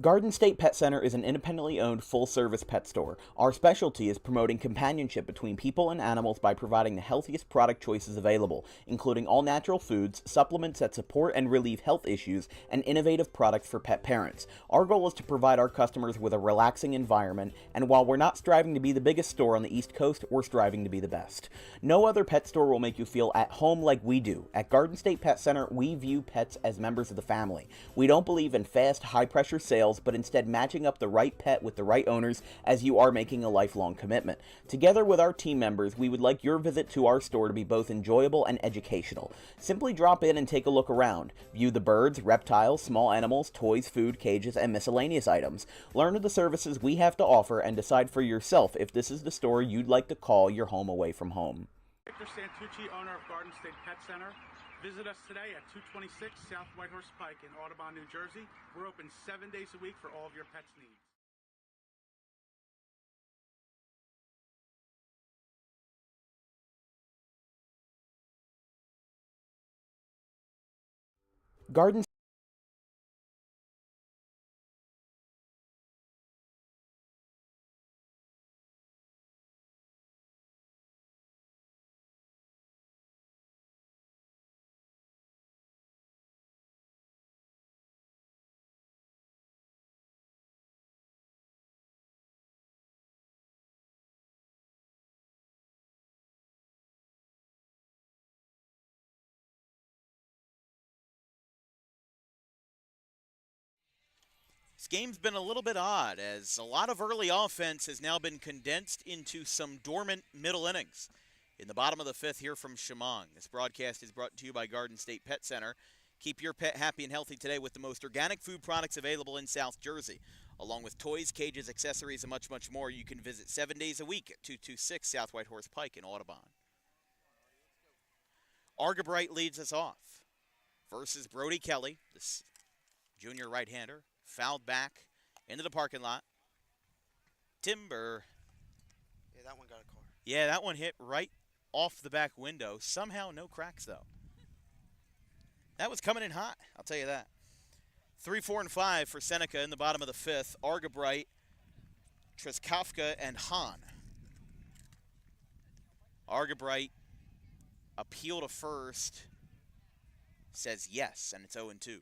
Garden State Pet Center is an independently owned full-service pet store. Our specialty is promoting companionship between people and animals by providing the healthiest product choices available, including all-natural foods, supplements that support and relieve health issues, and innovative products for pet parents. Our goal is to provide our customers with a relaxing environment, and while we're not striving to be the biggest store on the East Coast, we're striving to be the best. No other pet store will make you feel at home like we do. At Garden State Pet Center, we view pets as members of the family. We don't believe in fast, high-pressure sales, but instead matching up the right pet with the right owners as you are making a lifelong commitment. Together with our team members, we would like your visit to our store to be both enjoyable and educational. Simply drop in and take a look around. View the birds, reptiles, small animals, toys, food, cages, and miscellaneous items. Learn of the services we have to offer and decide for yourself if this is the store you'd like to call your home away from home. Victor Santucci, owner of Garden State Pet Center. Visit us today at 226 South Whitehorse Pike in Audubon, New Jersey. We're open 7 days a week for all of your pets' needs. Garden This game's been a little bit odd as a lot of early offense has now been condensed into some dormant middle innings. In the bottom of the 5th here from Chemung. This broadcast is brought to you by Garden State Pet Center. Keep your pet happy and healthy today with the most organic food products available in South Jersey. Along with toys, cages, accessories, and much, much more, you can visit 7 days a week at 226 South Whitehorse Pike in Audubon. Argabright leads us off versus Brody Kelly, this junior right-hander. Fouled back into the parking lot. Timber. Yeah, that one got a car. Yeah, that one hit right off the back window. Somehow no cracks, though. That was coming in hot, I'll tell you that. 3, 4, and 5 for Seneca in the bottom of the 5th. Argabright, Treskowska, and Hahn. Argabright appeal to first. says yes, and it's 0-2.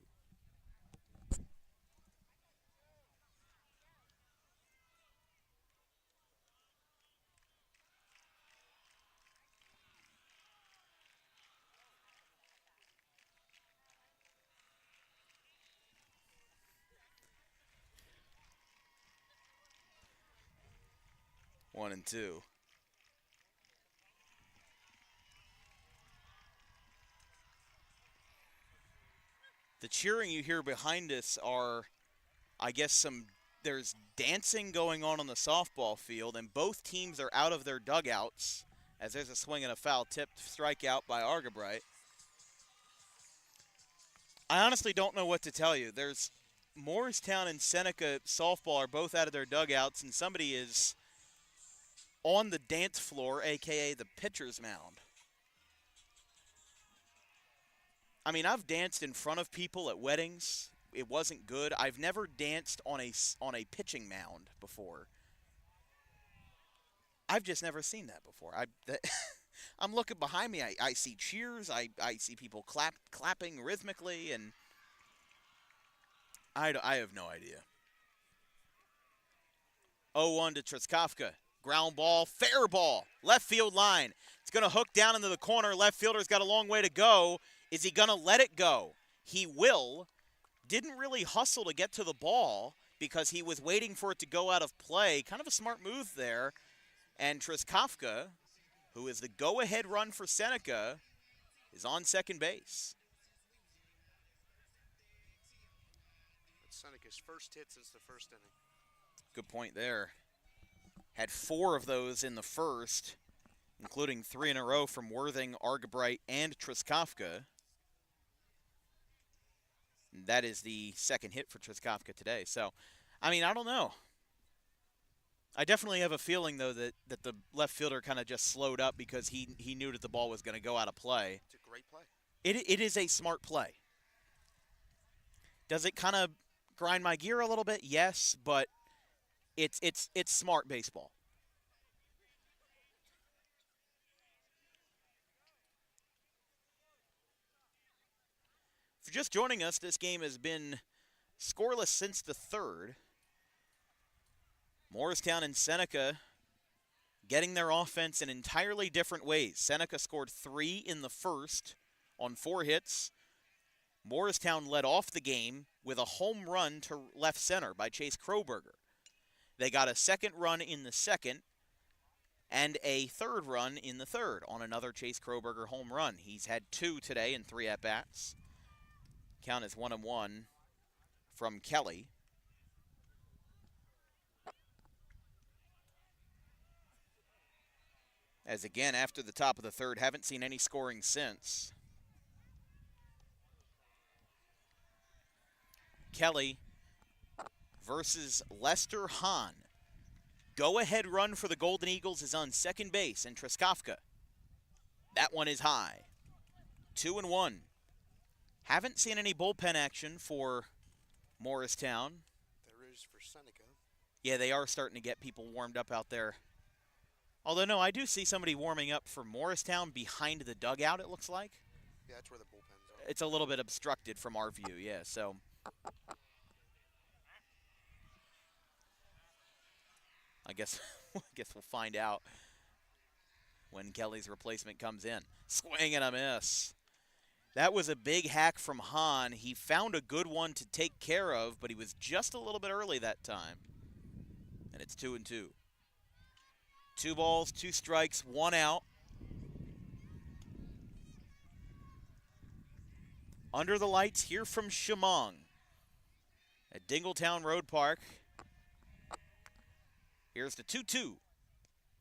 One and two. The cheering you hear behind us are, I guess, there's dancing going on the softball field, and both teams are out of their dugouts as there's a swing and a foul tipped strikeout by Argabright. I honestly don't know what to tell you. There's Moorestown and Seneca softball are both out of their dugouts, and somebody is on the dance floor, a.k.a. the pitcher's mound. I mean, I've danced in front of people at weddings. It wasn't good. I've never danced on a pitching mound before. I've just never seen that before. I'm looking behind me. I see cheers. I see people clapping rhythmically, and I have no idea. 0-1 to Truskowka. Ground ball, fair ball, left field line. It's going to hook down into the corner. Left fielder's got a long way to go. Is he going to let it go? He will. Didn't really hustle to get to the ball because he was waiting for it to go out of play. Kind of a smart move there. And Truskowka, who is the go-ahead run for Seneca, is on second base. It's Seneca's first hit since the first inning. Good point there. Had 4 of those in the first, including 3 in a row from Worthing, Argabright, and Truskowka. That is the second hit for Truskowka today. So, I mean, I don't know. I definitely have a feeling, though, that the left fielder kind of just slowed up because he knew that the ball was going to go out of play. It's a great play. It is a smart play. Does it kind of grind my gear a little bit? Yes, but it's smart baseball. If you're just joining us, this game has been scoreless since the third. Moorestown and Seneca getting their offense in entirely different ways. Seneca scored 3 in the first on 4 hits. Moorestown led off the game with a home run to left center by Chase Crowberger. They got a second run in the second and a third run in the third on another Chase Crowberger home run. He's had 2 today in 3 at-bats. Count is 1-1 from Kelly. As again, after the top of the third, haven't seen any scoring since. Kelly versus Lester Hahn. Go-ahead run for the Golden Eagles is on second base, and Truskowka. That one is high. 2-1. Haven't seen any bullpen action for Moorestown. There is for Seneca. Yeah, they are starting to get people warmed up out there. Although, no, I do see somebody warming up for Moorestown behind the dugout, it looks like. Yeah, that's where the bullpens are. It's a little bit obstructed from our view, yeah, so. I guess we'll find out when Kelly's replacement comes in. Swing and a miss. That was a big hack from Hahn. He found a good one to take care of, but he was just a little bit early that time. And it's 2-2. 2 balls, 2 strikes, 1 out. Under the lights here from Shamong at Dingletown Road Park. Here's the 2-2.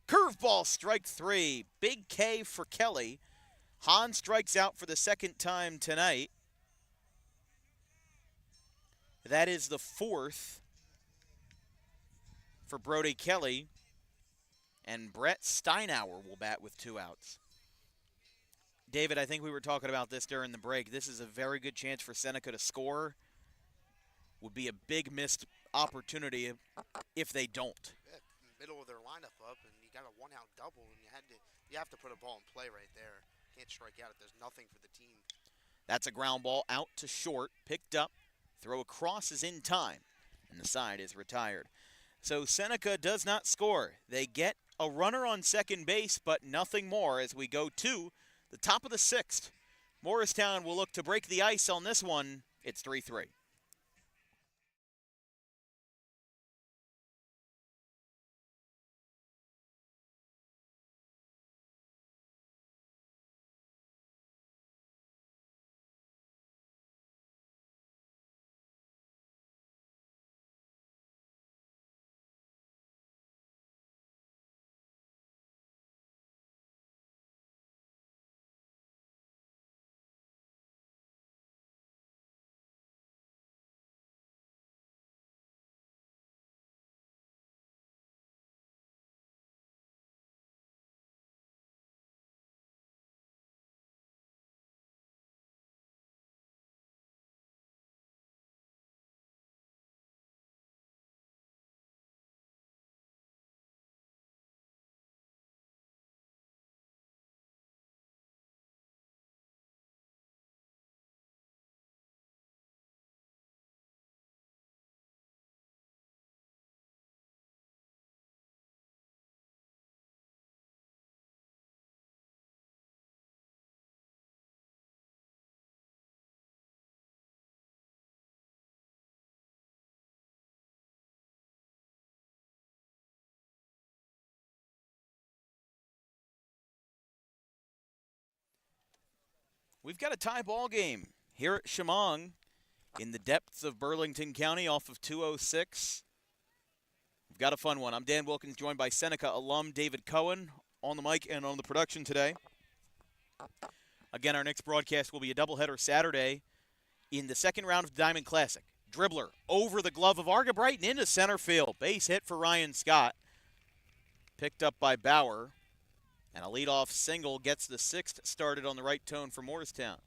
Curveball, strike 3. Big K for Kelly. Hahn strikes out for the second time tonight. That is the 4th for Brody Kelly. And Brett Steinauer will bat with 2 outs. David, I think we were talking about this during the break. This is a very good chance for Seneca to score. Would be a big missed opportunity if they don't. Yeah, middle of their lineup up, and you got a 1-out double, and you have to put a ball in play right there. Can't strike out if there's nothing for the team. That's a ground ball out to short, picked up, throw across is in time, and the side is retired. So Seneca does not score. They get a runner on second base, but nothing more as we go to the top of the sixth. Morristown will look to break the ice on this one. It's 3-3. We've got a tie ball game here at Chemung in the depths of Burlington County off of 206. We've got a fun one. I'm Dan Wilkins, joined by Seneca alum David Cohen on the mic and on the production today. Again, our next broadcast will be a doubleheader Saturday in the second round of the Diamond Classic. Dribbler over the glove of Argabright and into center field. Base hit for Ryan Scott. Picked up by Bauer. And a leadoff single gets the sixth started on the right tone for Morristown.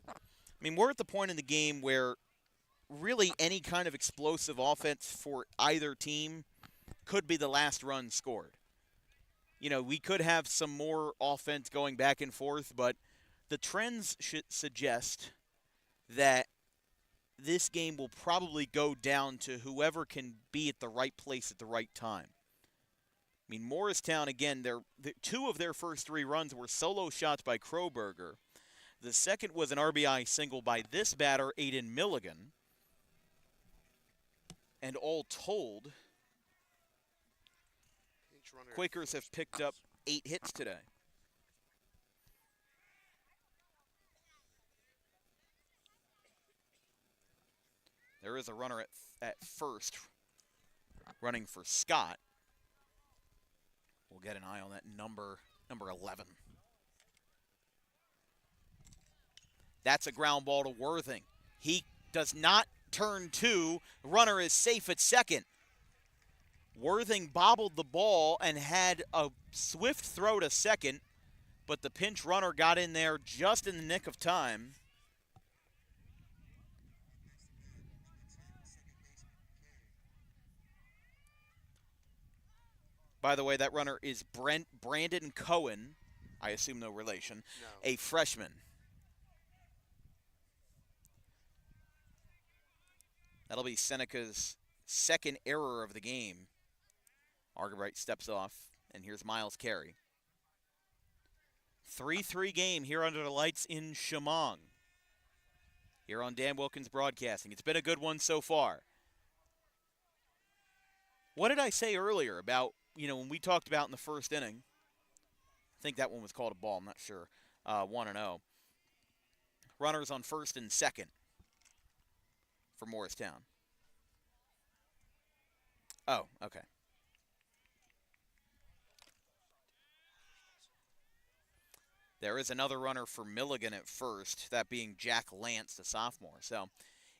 I mean, we're at the point in the game where really any kind of explosive offense for either team could be the last run scored. You know, we could have some more offense going back and forth, but the trends should suggest that this game will probably go down to whoever can be at the right place at the right time. I mean, Morristown, again, two of their first three runs were solo shots by Crowberger. The second was an RBI single by this batter, Aiden Milligan. And all told, Quakers have picked up 8 hits today. There is a runner at first running for Scott. We'll get an eye on that number 11. That's a ground ball to Worthing. He does not turn two. Runner is safe at second. Worthing bobbled the ball and had a swift throw to second, but the pinch runner got in there just in the nick of time. By the way, that runner is Brandon Cohen, I assume no relation, No. A freshman. That'll be Seneca's second error of the game. Argabright steps off, and here's Miles Carey. 3-3 game here under the lights in Chemung. Here on Dan Wilkins Broadcasting. It's been a good one so far. What did I say earlier about, you know, when we talked about in the first inning? I think that one was called a ball. I'm not sure. 1-0. Runners on first and second for Morristown. Oh, okay. There is another runner for Milligan at first, that being Jack Lance, the sophomore. So,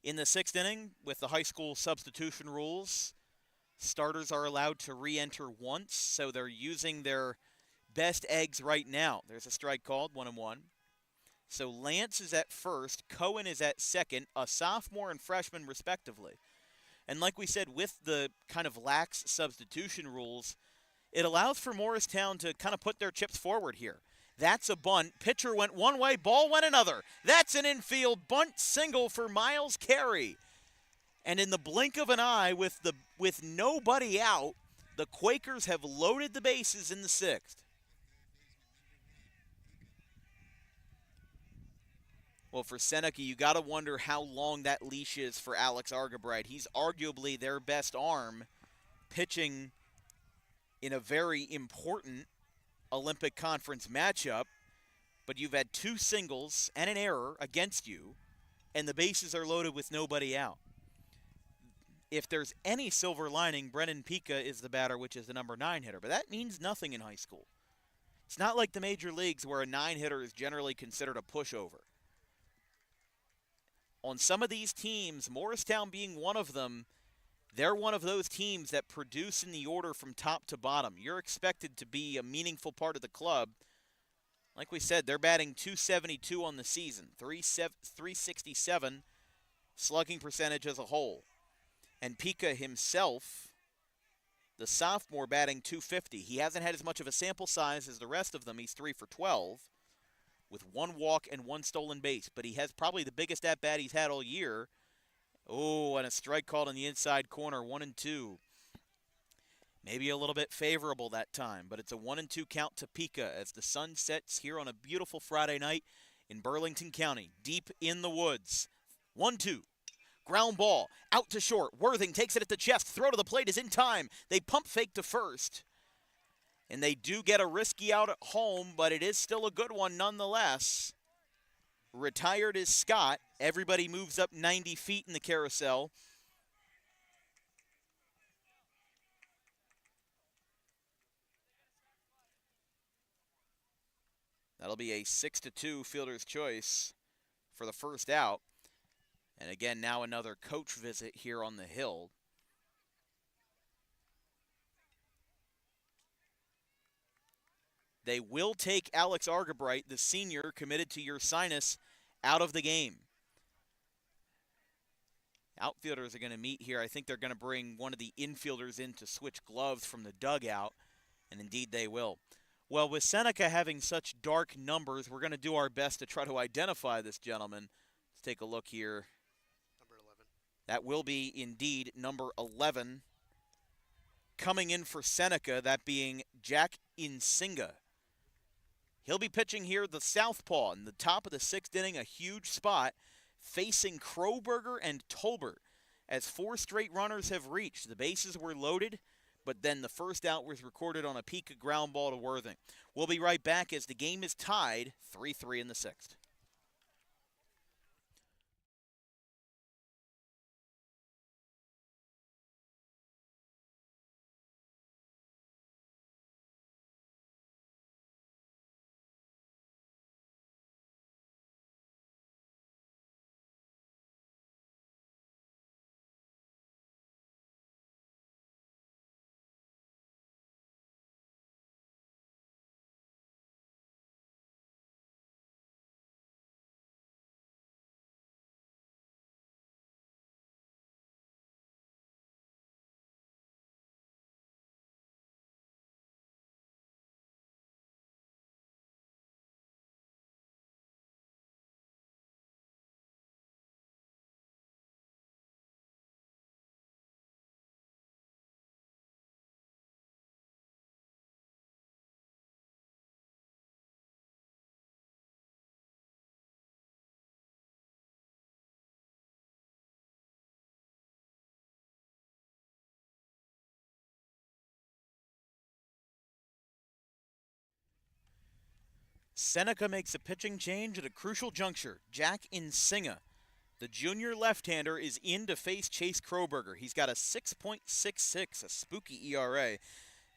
in the sixth inning, with the high school substitution rules, starters are allowed to re-enter once, so they're using their best eggs right now. There's a strike called, 1-1. So Lance is at first, Cohen is at second, a sophomore and freshman respectively. And like we said, with the kind of lax substitution rules, it allows for Morristown to kind of put their chips forward here That's a bunt. Pitcher went one way, ball went another. That's an infield bunt single for Miles Carey. And in the blink of an eye, with nobody out, the Quakers have loaded the bases in the 6th. Well, for Seneca, you got to wonder how long that leash is for Alex Argabright. He's arguably their best arm, pitching in a very important Olympic Conference matchup, but you've had 2 singles and an error against you, and the bases are loaded with nobody out. If there's any silver lining, Brennan Pica is the batter, which is the number 9 hitter, but that means nothing in high school. It's not like the major leagues where a 9 hitter is generally considered a pushover. On some of these teams, Moorestown being one of them, they're one of those teams that produce in the order from top to bottom. You're expected to be a meaningful part of the club. Like we said, they're batting .272 on the season, .367 slugging percentage as a whole. And Pica himself, the sophomore, batting .250. He hasn't had as much of a sample size as the rest of them. He's 3 for 12 with 1 walk and 1 stolen base. But he has probably the biggest at-bat he's had all year. Oh, and a strike called in the inside corner, 1-2. Maybe a little bit favorable that time, but it's a 1-2 count to Pica as the sun sets here on a beautiful Friday night in Burlington County, deep in the woods. 1-2. Ground ball, out to short. Worthing takes it at the chest. Throw to the plate is in time. They pump fake to first. And they do get a risky out at home, but it is still a good one nonetheless. Retired is Scott. Everybody moves up 90 feet in the carousel. That'll be a 6-2 fielder's choice for the first out. And again, now another coach visit here on the hill. They will take Alex Argabright, the senior committed to Ursinus, out of the game. Outfielders are going to meet here. I think they're going to bring one of the infielders in to switch gloves from the dugout, and indeed they will. Well, with Seneca having such dark numbers, we're going to do our best to try to identify this gentleman. Let's take a look here. Number 11. That will be indeed number 11. Coming in for Seneca, that being Jack Insinga. He'll be pitching here the southpaw in the top of the 6th inning, a huge spot, facing Crowberger and Tolbert. As 4 straight runners have reached, the bases were loaded, but then the first out was recorded on a Pica ground ball to Worthing. We'll be right back as the game is tied 3-3 in the 6th. Seneca makes a pitching change at a crucial juncture. Jack Insinga, the junior left-hander, is in to face Chase Crowberger. He's got a 6.66, a spooky ERA.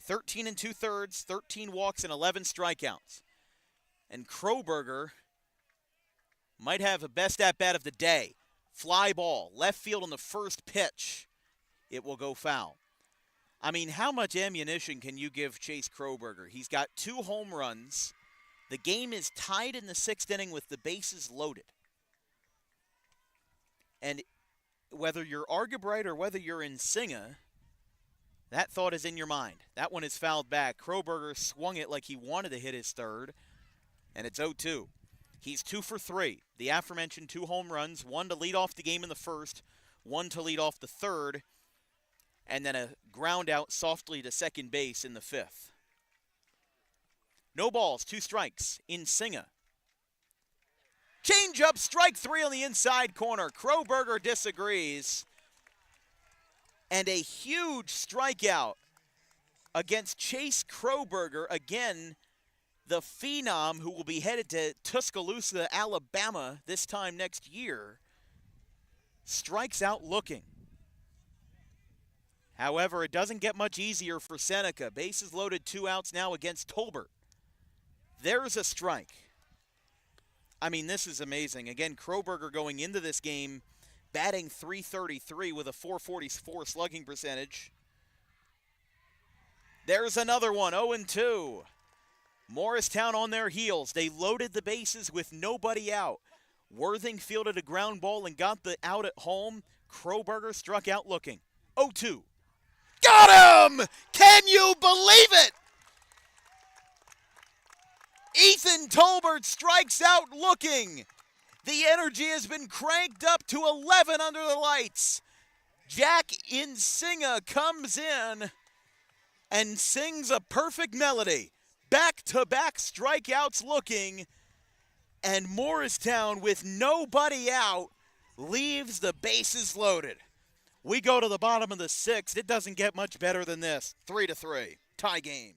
13 2/3, 13 walks, and 11 strikeouts. And Crowberger might have a best at-bat of the day. Fly ball, left field on the first pitch. It will go foul. I mean, how much ammunition can you give Chase Crowberger? He's got 2 home runs. The game is tied in the 6th inning with the bases loaded. And whether you're Argabright or whether you're Insinga, that thought is in your mind. That one is fouled back. Crowberger swung it like he wanted to hit his third. and it's 0-2. He's 2 for 3. The aforementioned 2 home runs, 1 to lead off the game in the first, 1 to lead off the third, and then a ground out softly to second base in the 5th. No balls, 2 strikes. Nsinga. Change up, strike 3 on the inside corner. Crowberger disagrees. And a huge strikeout against Chase Crowberger. Again, the phenom who will be headed to Tuscaloosa, Alabama this time next year, strikes out looking. However, it doesn't get much easier for Seneca. Bases loaded, 2 outs now against Tolbert. There's a strike. I mean, this is amazing. Again, Crowberger going into this game, batting .333 with a .444 slugging percentage. There's another one, 0-2. Moorestown on their heels. They loaded the bases with nobody out. Worthing fielded a ground ball and got the out at home. Crowberger struck out looking. 0-2. Got him! Can you believe it? Ethan Tolbert strikes out looking. The energy has been cranked up to 11 under the lights. Jack Nsinga comes in and sings a perfect melody. Back-to-back strikeouts looking, and Moorestown, with nobody out, leaves the bases loaded. We go to the bottom of the 6th. It doesn't get much better than this. 3-3, tie game.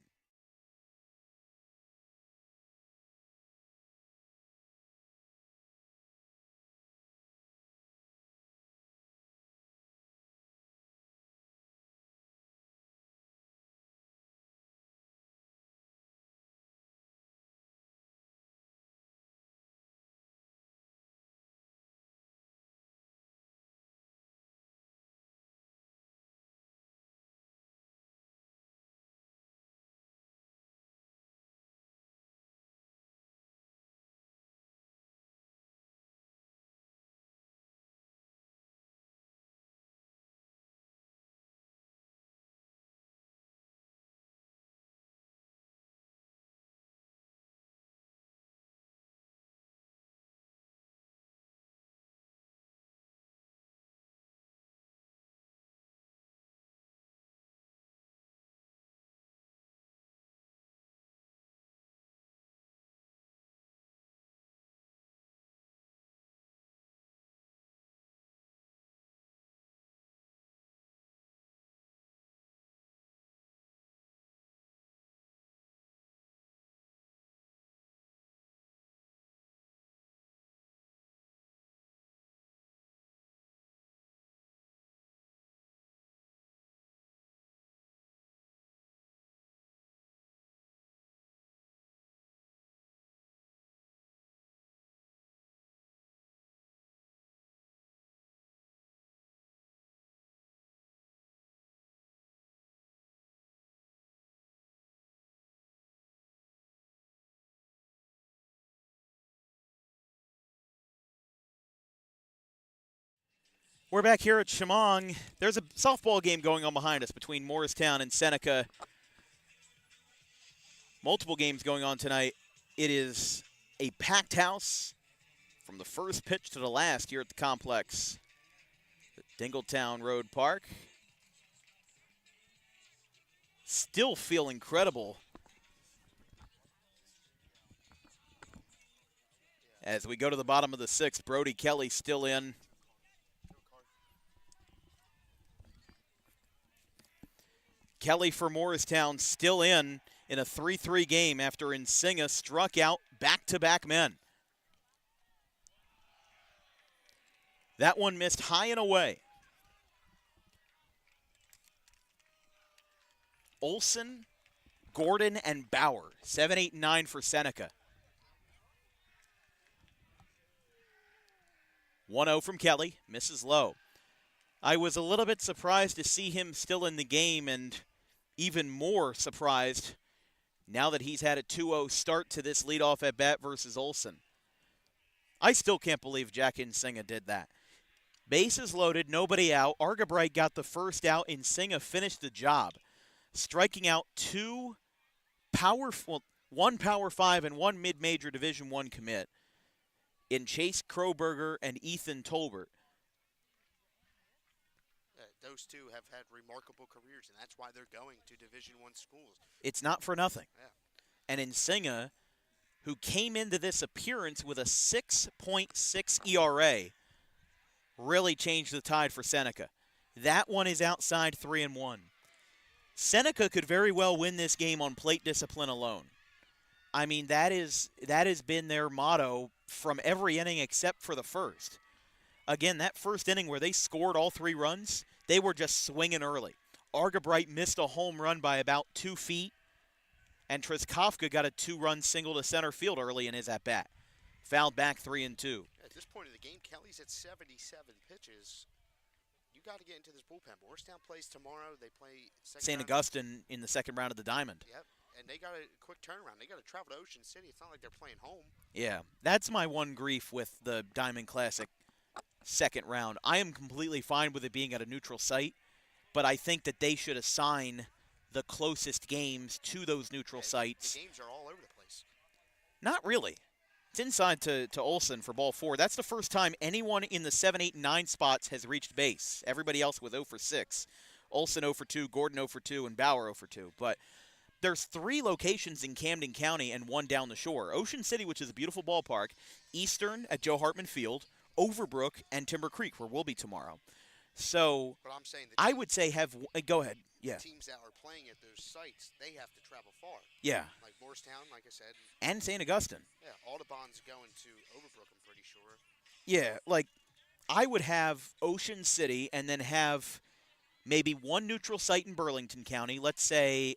We're back here at Chemong. There's a softball game going on behind us between Moorestown and Seneca. Multiple games going on tonight. It is a packed house from the first pitch to the last here at the complex at Dingletown Road Park. Still feel incredible as we go to the bottom of the 6th. Brody Kelly still in. Kelly for Moorestown still in a 3-3 game after Nsinga struck out back-to-back men. That one missed high and away. Olson, Gordon, and Bauer, 7, 8, 9 for Seneca. 1-0 from Kelly, misses low. I was a little bit surprised to see him still in the game, and even more surprised now that he's had a 2-0 start to this leadoff at bat versus Olson. I still can't believe Jack Nsinga did that. Bases loaded, nobody out. Argabright got the first out. Nsinga finished the job, striking out 2 powerful, one Power 5 and one mid-major Division I commit in Chase Crowberger and Ethan Tolbert. Those two have had remarkable careers, and that's why they're going to Division I schools. It's not for nothing. Yeah. And Nsinga, who came into this appearance with a 6.6 ERA, really changed the tide for Seneca. That one is outside 3-1. Seneca could very well win this game on plate discipline alone. I mean, that has been their motto from every inning except for the first. Again, that first inning where they scored all 3 runs, they were just swinging early. Argabright missed a home run by about 2 feet, and Trizkofka got a 2-run single to center field early in his at-bat. Fouled back 3-2. At this point in the game, Kelly's at 77 pitches. You got to get into this bullpen. Moorestown plays tomorrow. They play St. Augustine in the second round of the Diamond. Yep, and they got a quick turnaround. They got to travel to Ocean City. It's not like they're playing home. Yeah, that's my one grief with the Diamond Classic second round. I am completely fine with it being at a neutral site, but I think that they should assign the closest games to those neutral sites. The games are all over the place. Not really. It's inside to Olsen for ball 4. That's the first time anyone in the 7, 8, and 9 spots has reached base. Everybody else with 0 for 6. Olsen 0 for 2, Gordon 0 for 2, and Bauer 0 for 2. But there's 3 locations in Camden County and 1 down the shore. Ocean City, which is a beautiful ballpark, Eastern at Joe Hartman Field, Overbrook, and Timber Creek, where we'll be tomorrow. So But I'm saying I would say go ahead. Yeah. teams that are playing at those sites, they have to travel far. Yeah. Like Moorestown, like I said. And St. Augustine. Yeah, Audubon's going to Overbrook, I'm pretty sure. Yeah, like I would have Ocean City and then have maybe one neutral site in Burlington County. Let's say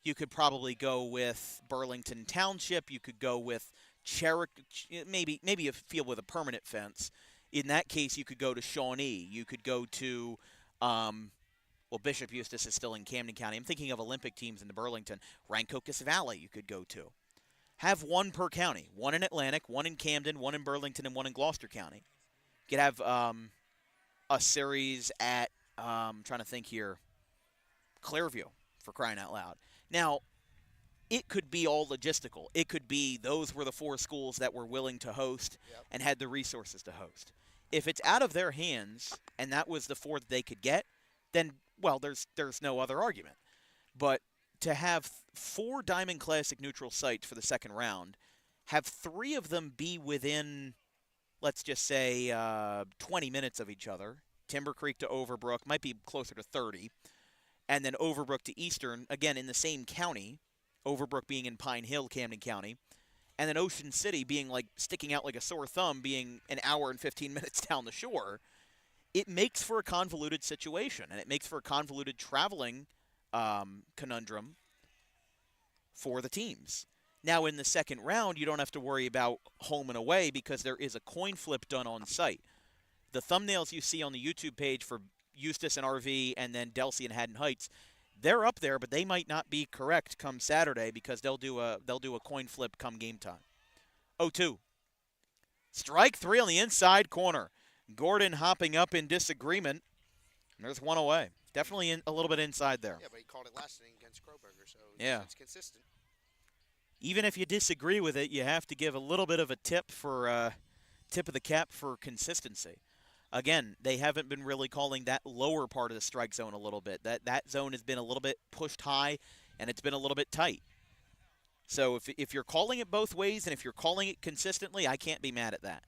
you could probably go with Burlington Township. You could go with Cherokee, maybe a field with a permanent fence. In that case, you could go to Shawnee. You could go to, Bishop Eustace is still in Camden County. I'm thinking of Olympic teams in the Burlington. Rancocas Valley you could go to. Have one per county. One in Atlantic, one in Camden, one in Burlington, and one in Gloucester County. You could have a series at, I'm trying to think here, Clearview, for crying out loud. Now, it could be all logistical. It could be those were the 4 schools that were willing to host and had the resources to host. If it's out of their hands and that was the 4 that they could get, then, well, there's no other argument. But to have 4 Diamond Classic neutral sites for the second round, have 3 of them be within, let's just say, 20 minutes of each other. Timber Creek to Overbrook might be closer to 30. And then Overbrook to Eastern, again, in the same county. Overbrook being in Pine Hill, Camden County. And then Ocean City being like sticking out like a sore thumb, being an hour and 15 minutes down the shore. It makes for a convoluted situation, and it makes for a convoluted traveling conundrum for the teams. Now, in the second round, you don't have to worry about home and away because there is a coin flip done on site. The thumbnails you see on the YouTube page for Eustis and RV and then Delsey and Haddon Heights, they're up there, but they might not be correct come Saturday because they'll do a coin flip come game time. 0-2. Strike 3 on the inside corner. Gordon hopping up in disagreement. There's one away. Definitely a little bit inside there. Yeah, but he called it last inning against Crowberger, so it's consistent. Even if you disagree with it, you have to give a little bit of a tip of the cap for consistency. Again, they haven't been really calling that lower part of the strike zone a little bit. That zone has been a little bit pushed high, and it's been a little bit tight. So if you're calling it both ways and if you're calling it consistently, I can't be mad at that.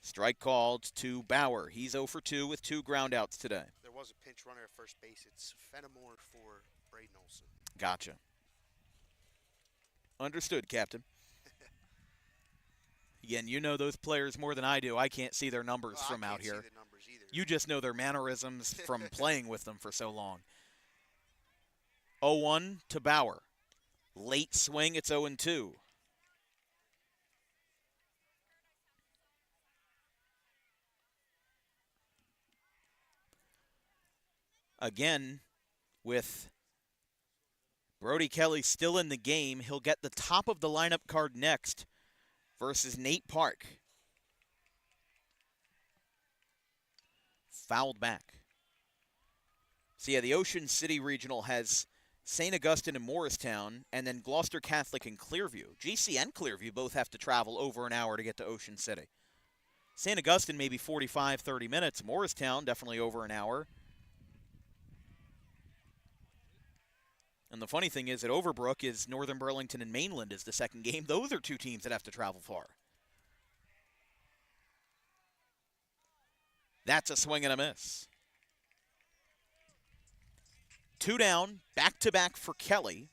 Strike called to Bauer. He's 0 for 2 with 2 groundouts today. There was a pinch runner at first base. It's Fenimore for Braden Olson. Gotcha. Understood, Captain. Again, you know those players more than I do. I can't see their numbers from out here. I can't see the numbers either. You just know their mannerisms from playing with them for so long. 0-1 to Bauer. Late swing, it's 0-2. Again, with Brody Kelly still in the game, he'll get the top of the lineup card next versus Nate Park. Fouled back. So, yeah, the Ocean City Regional has St. Augustine and Morristown, and then Gloucester Catholic and Clearview. GC and Clearview both have to travel over an hour to get to Ocean City. St. Augustine maybe 45, 30 minutes. Morristown definitely over an hour. And the funny thing is that Overbrook is Northern Burlington and Mainland is the second game. Those are two teams that have to travel far. That's a swing and a miss. 2 down, back-to-back for Kelly.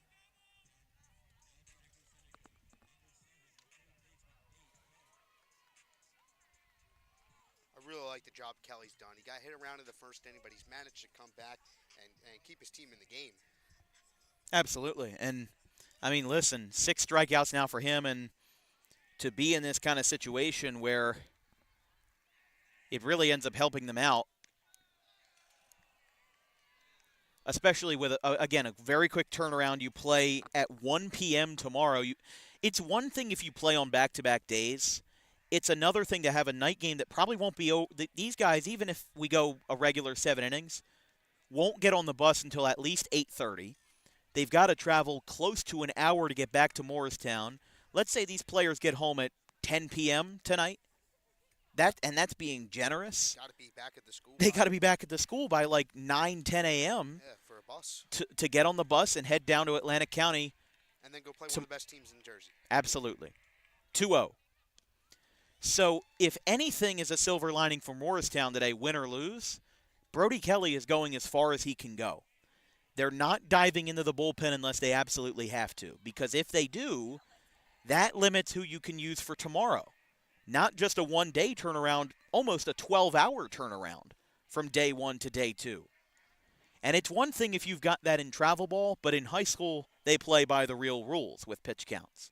I really like the job Kelly's done. He got hit around in the first inning, but he's managed to come back and keep his team in the game. Absolutely. And, I mean, listen, 6 strikeouts now for him, and to be in this kind of situation where it really ends up helping them out, especially with, again, a very quick turnaround. You play at 1 p.m. tomorrow. It's one thing if you play on back-to-back days. It's another thing to have a night game that probably won't be – these guys, even if we go a regular 7 innings, won't get on the bus until at least 8:30. They've got to travel close to an hour to get back to Morristown. Let's say these players get home at 10 p.m. tonight. That's being generous. Got to be back at the school. They got to be back at the school by like 9, 10 a.m. Yeah, for a bus. To get on the bus and head down to Atlantic County. And then go play one of the best teams in Jersey. Absolutely. 2-0. So if anything is a silver lining for Morristown today, win or lose, Brody Kelly is going as far as he can go. They're not diving into the bullpen unless they absolutely have to. Because if they do, that limits who you can use for tomorrow. Not just a one-day turnaround, almost a 12-hour turnaround from day 1 to day 2. And it's one thing if you've got that in travel ball, but in high school, they play by the real rules with pitch counts.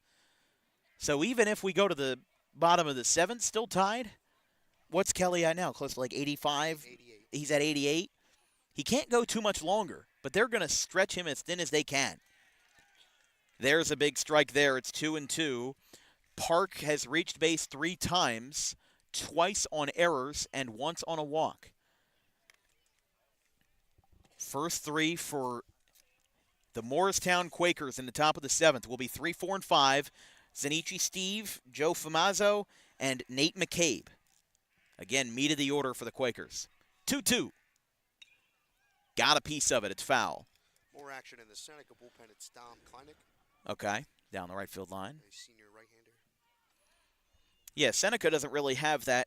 So even if we go to the bottom of the 7th, still tied, what's Kelly at now? Close to like 85? 88. He's at 88. He can't go too much longer, but they're going to stretch him as thin as they can. There's a big strike there. It's 2-2. Park has reached base 3 times, twice on errors and once on a walk. First 3 for the Moorestown Quakers in the top of the 7th will be 3, 4, and 5. Zanichi Steve, Joe Famazzo, and Nate McCabe. Again, meat of the order for the Quakers. 2-2. Got a piece of it. It's foul. More action in the Seneca bullpen. It's Dom Kleinig. Okay, down the right field line. A senior right-hander. Yeah, Seneca doesn't really have that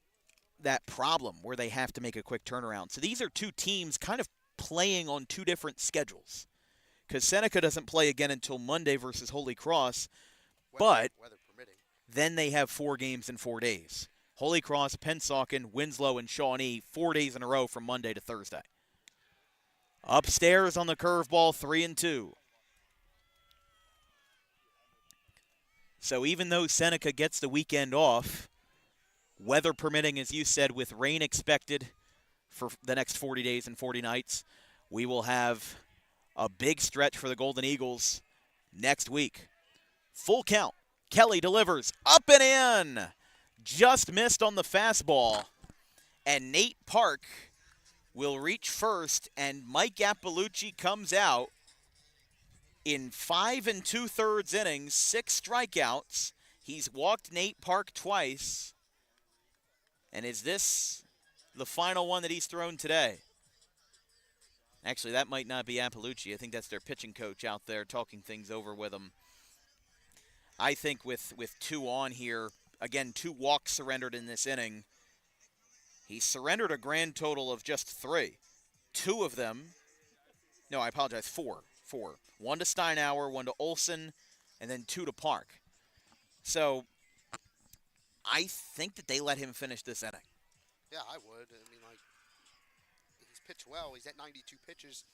problem where they have to make a quick turnaround. So these are two teams kind of playing on 2 different schedules. Because Seneca doesn't play again until Monday versus Holy Cross, but weather permitting. Then they have 4 games in 4 days. Holy Cross, Pennsauken, Winslow, and Shawnee, 4 days in a row from Monday to Thursday. Upstairs on the curveball, 3-2. So even though Seneca gets the weekend off, weather permitting, as you said, with rain expected for the next 40 days and 40 nights, we will have a big stretch for the Golden Eagles next week. Full count. Kelly delivers up and in. Just missed on the fastball. And Nate Park will reach first, and Mike Appalucci comes out in 5 2/3 innings, 6 strikeouts. He's walked Nate Park twice. And is this the final one that he's thrown today? Actually, that might not be Appalucci. I think that's their pitching coach out there talking things over with him. I think with 2 on here, again, 2 walks surrendered in this inning. He surrendered a grand total of just 3. 2 of them, no, I apologize, 4. 1 to Steinauer, 1 to Olson, and then 2 to Park. So I think that they let him finish this inning. Yeah, I would. I mean, like, he's pitched well. He's at 92 pitches.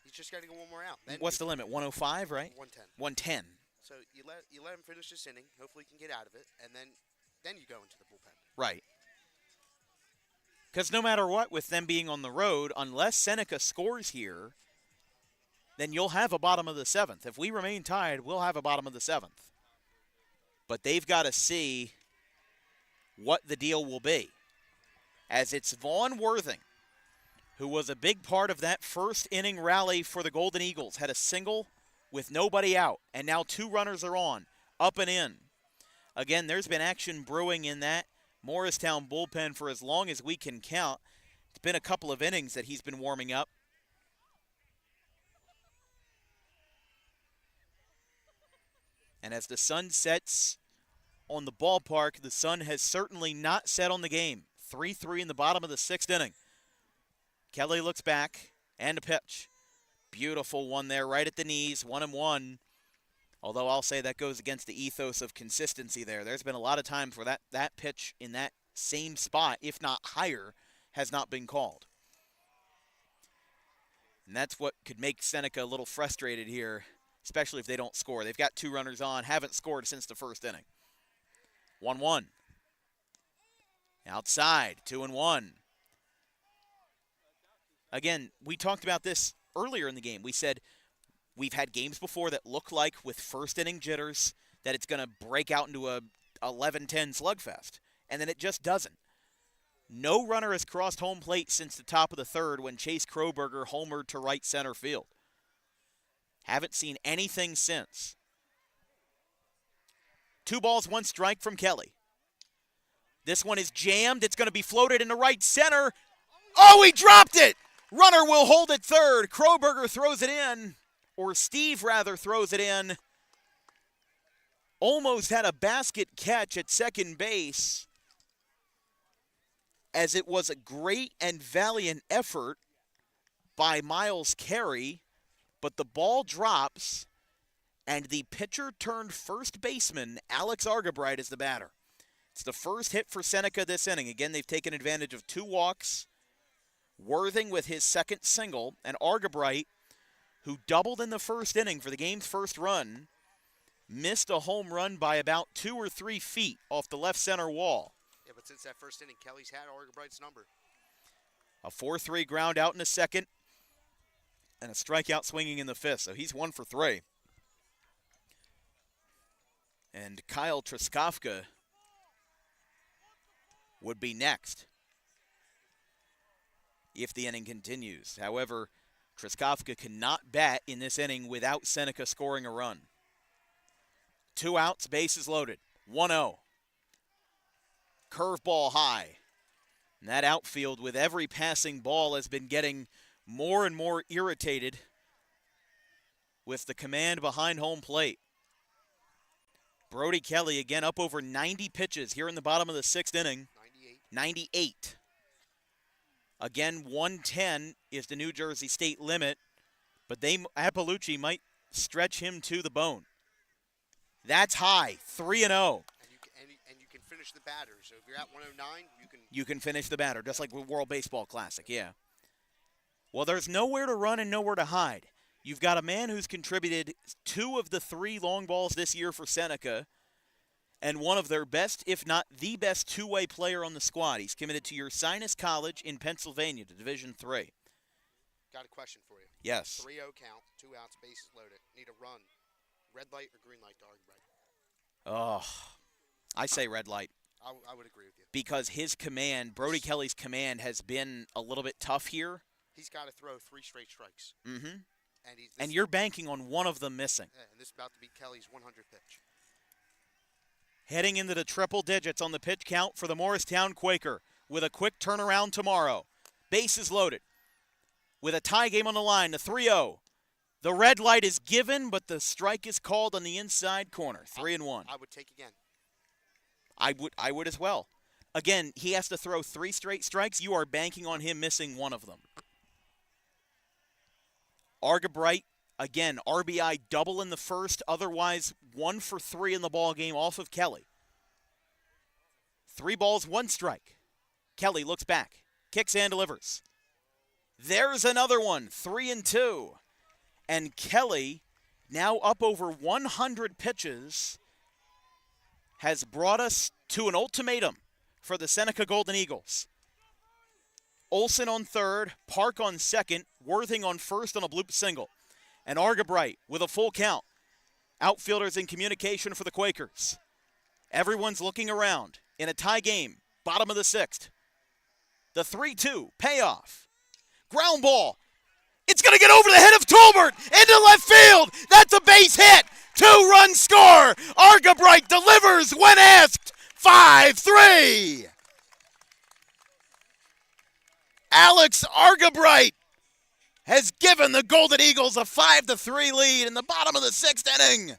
He's just got to go 1 more out. Then what's the limit? 105, right? 110. 110. So you let him finish this inning. Hopefully he can get out of it, and then you go into the bullpen. Right. Because no matter what, with them being on the road, unless Seneca scores here, then you'll have a bottom of the 7th. If we remain tied, we'll have a bottom of the 7th. But they've got to see what the deal will be. As it's Vaughn Worthing who was a big part of that first inning rally for the Golden Eagles, had a single with nobody out, and now 2 runners are on, up and in. Again, there's been action brewing in that Morristown bullpen for as long as we can count. It's been a couple of innings that he's been warming up. And as the sun sets on the ballpark, the sun has certainly not set on the game. 3-3 in the bottom of the 6th inning. Kelly looks back, and a pitch. Beautiful one there, right at the knees, 1-1. Although I'll say that goes against the ethos of consistency there. There's been a lot of times where that pitch in that same spot, if not higher, has not been called. And that's what could make Seneca a little frustrated here, especially if they don't score. They've got 2 runners on, haven't scored since the first inning. 1-1. Outside, 2-1. Again, we talked about this earlier in the game. We said we've had games before that look like, with first inning jitters, that it's going to break out into a 11-10 slugfest. And then it just doesn't. No runner has crossed home plate since the top of the 3rd when Chase Crowberger homered to right center field. Haven't seen anything since. 2 balls, 1 strike from Kelly. This one is jammed. It's going to be floated into right center. Oh, he dropped it! Runner will hold it 3rd. Crowberger throws it in, or Steve rather throws it in. Almost had a basket catch at second base, as it was a great and valiant effort by Miles Carey, but the ball drops, and the pitcher turned first baseman, Alex Argabright, is the batter. It's the first hit for Seneca this inning. Again, they've taken advantage of 2 walks. Worthing with his 2nd single, and Argabright, who doubled in the first inning for the game's first run, missed a home run by about 2 or 3 feet off the left center wall. Yeah, but since that first inning, Kelly's had Argabright's number. A 4-3 ground out in the 2nd, and a strikeout swinging in the 5th, so he's 1 for 3. And Kyle Truskofka would be next if the inning continues. However, Truskofka cannot bat in this inning without Seneca scoring a run. 2 outs, bases loaded. 1-0. Curveball high. And that outfield, with every passing ball, has been getting more and more irritated with the command behind home plate. Brody Kelly again up over 90 pitches here in the bottom of the 6th inning. 98. Again, 110 is the New Jersey state limit, but Appalucci might stretch him to the bone. That's high, 3-0. And you can finish the batter. So if you're at 109, you can finish the batter, just like with World Baseball Classic, yeah. Well, there's nowhere to run and nowhere to hide. You've got a man who's contributed 2 of the 3 long balls this year for Seneca, and one of their best, if not the best, 2-way player on the squad. He's committed to Ursinus College in Pennsylvania to Division III. Got a question for you. Yes. 3-0 count, 2 outs, bases loaded. Need a run. Red light or green light to Argabright? Oh, I say red light. I would agree with you. Because his command, Brody Kelly's command, has been a little bit tough here. He's got to throw 3 straight strikes. Mm-hmm. And you're banking on one of them missing. Yeah, and this is about to be Kelly's 100th pitch. Heading into the triple digits on the pitch count for the Morristown Quaker with a quick turnaround tomorrow. Bases loaded. With a tie game on the line, the 3-0. The red light is given, but the strike is called on the inside corner. 3-1. I would take again. I would as well. Again, he has to throw 3 straight strikes. You are banking on him missing one of them. Argabright, again, RBI double in the first, otherwise 1 for 3 in the ball game off of Kelly. 3 balls, 1 strike. Kelly looks back, kicks and delivers. There's another one, 3-2. And Kelly, now up over 100 pitches, has brought us to an ultimatum for the Seneca Golden Eagles. Olson on 3rd, Park on 2nd, Worthing on 1st on a bloop single. And Argabright with a full count. Outfielders in communication for the Quakers. Everyone's looking around in a tie game, bottom of the 6th. The 3-2 payoff. Ground ball. It's going to get over the head of Tolbert into left field. That's a base hit. 2-run score. Argabright delivers when asked. 5-3. Alex Argabright has given the Golden Eagles a 5-3 lead in the bottom of the 6th inning.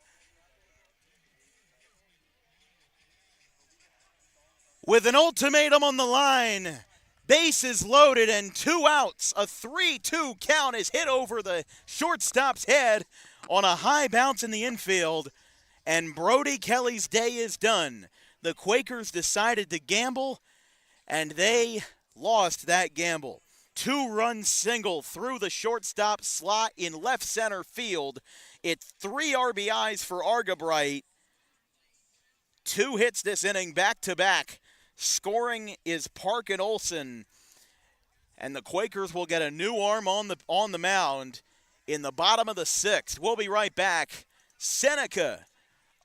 With an ultimatum on the line, bases loaded and 2 outs, a 3-2 count is hit over the shortstop's head on a high bounce in the infield, and Brody Kelly's day is done. The Quakers decided to gamble, and they lost that gamble. 2-run single through the shortstop slot in left center field. It's 3 RBIs for Argabright. 2 hits this inning back-to-back. Scoring is Park and Olson. And the Quakers will get a new arm on the mound in the bottom of the 6th. We'll be right back. Seneca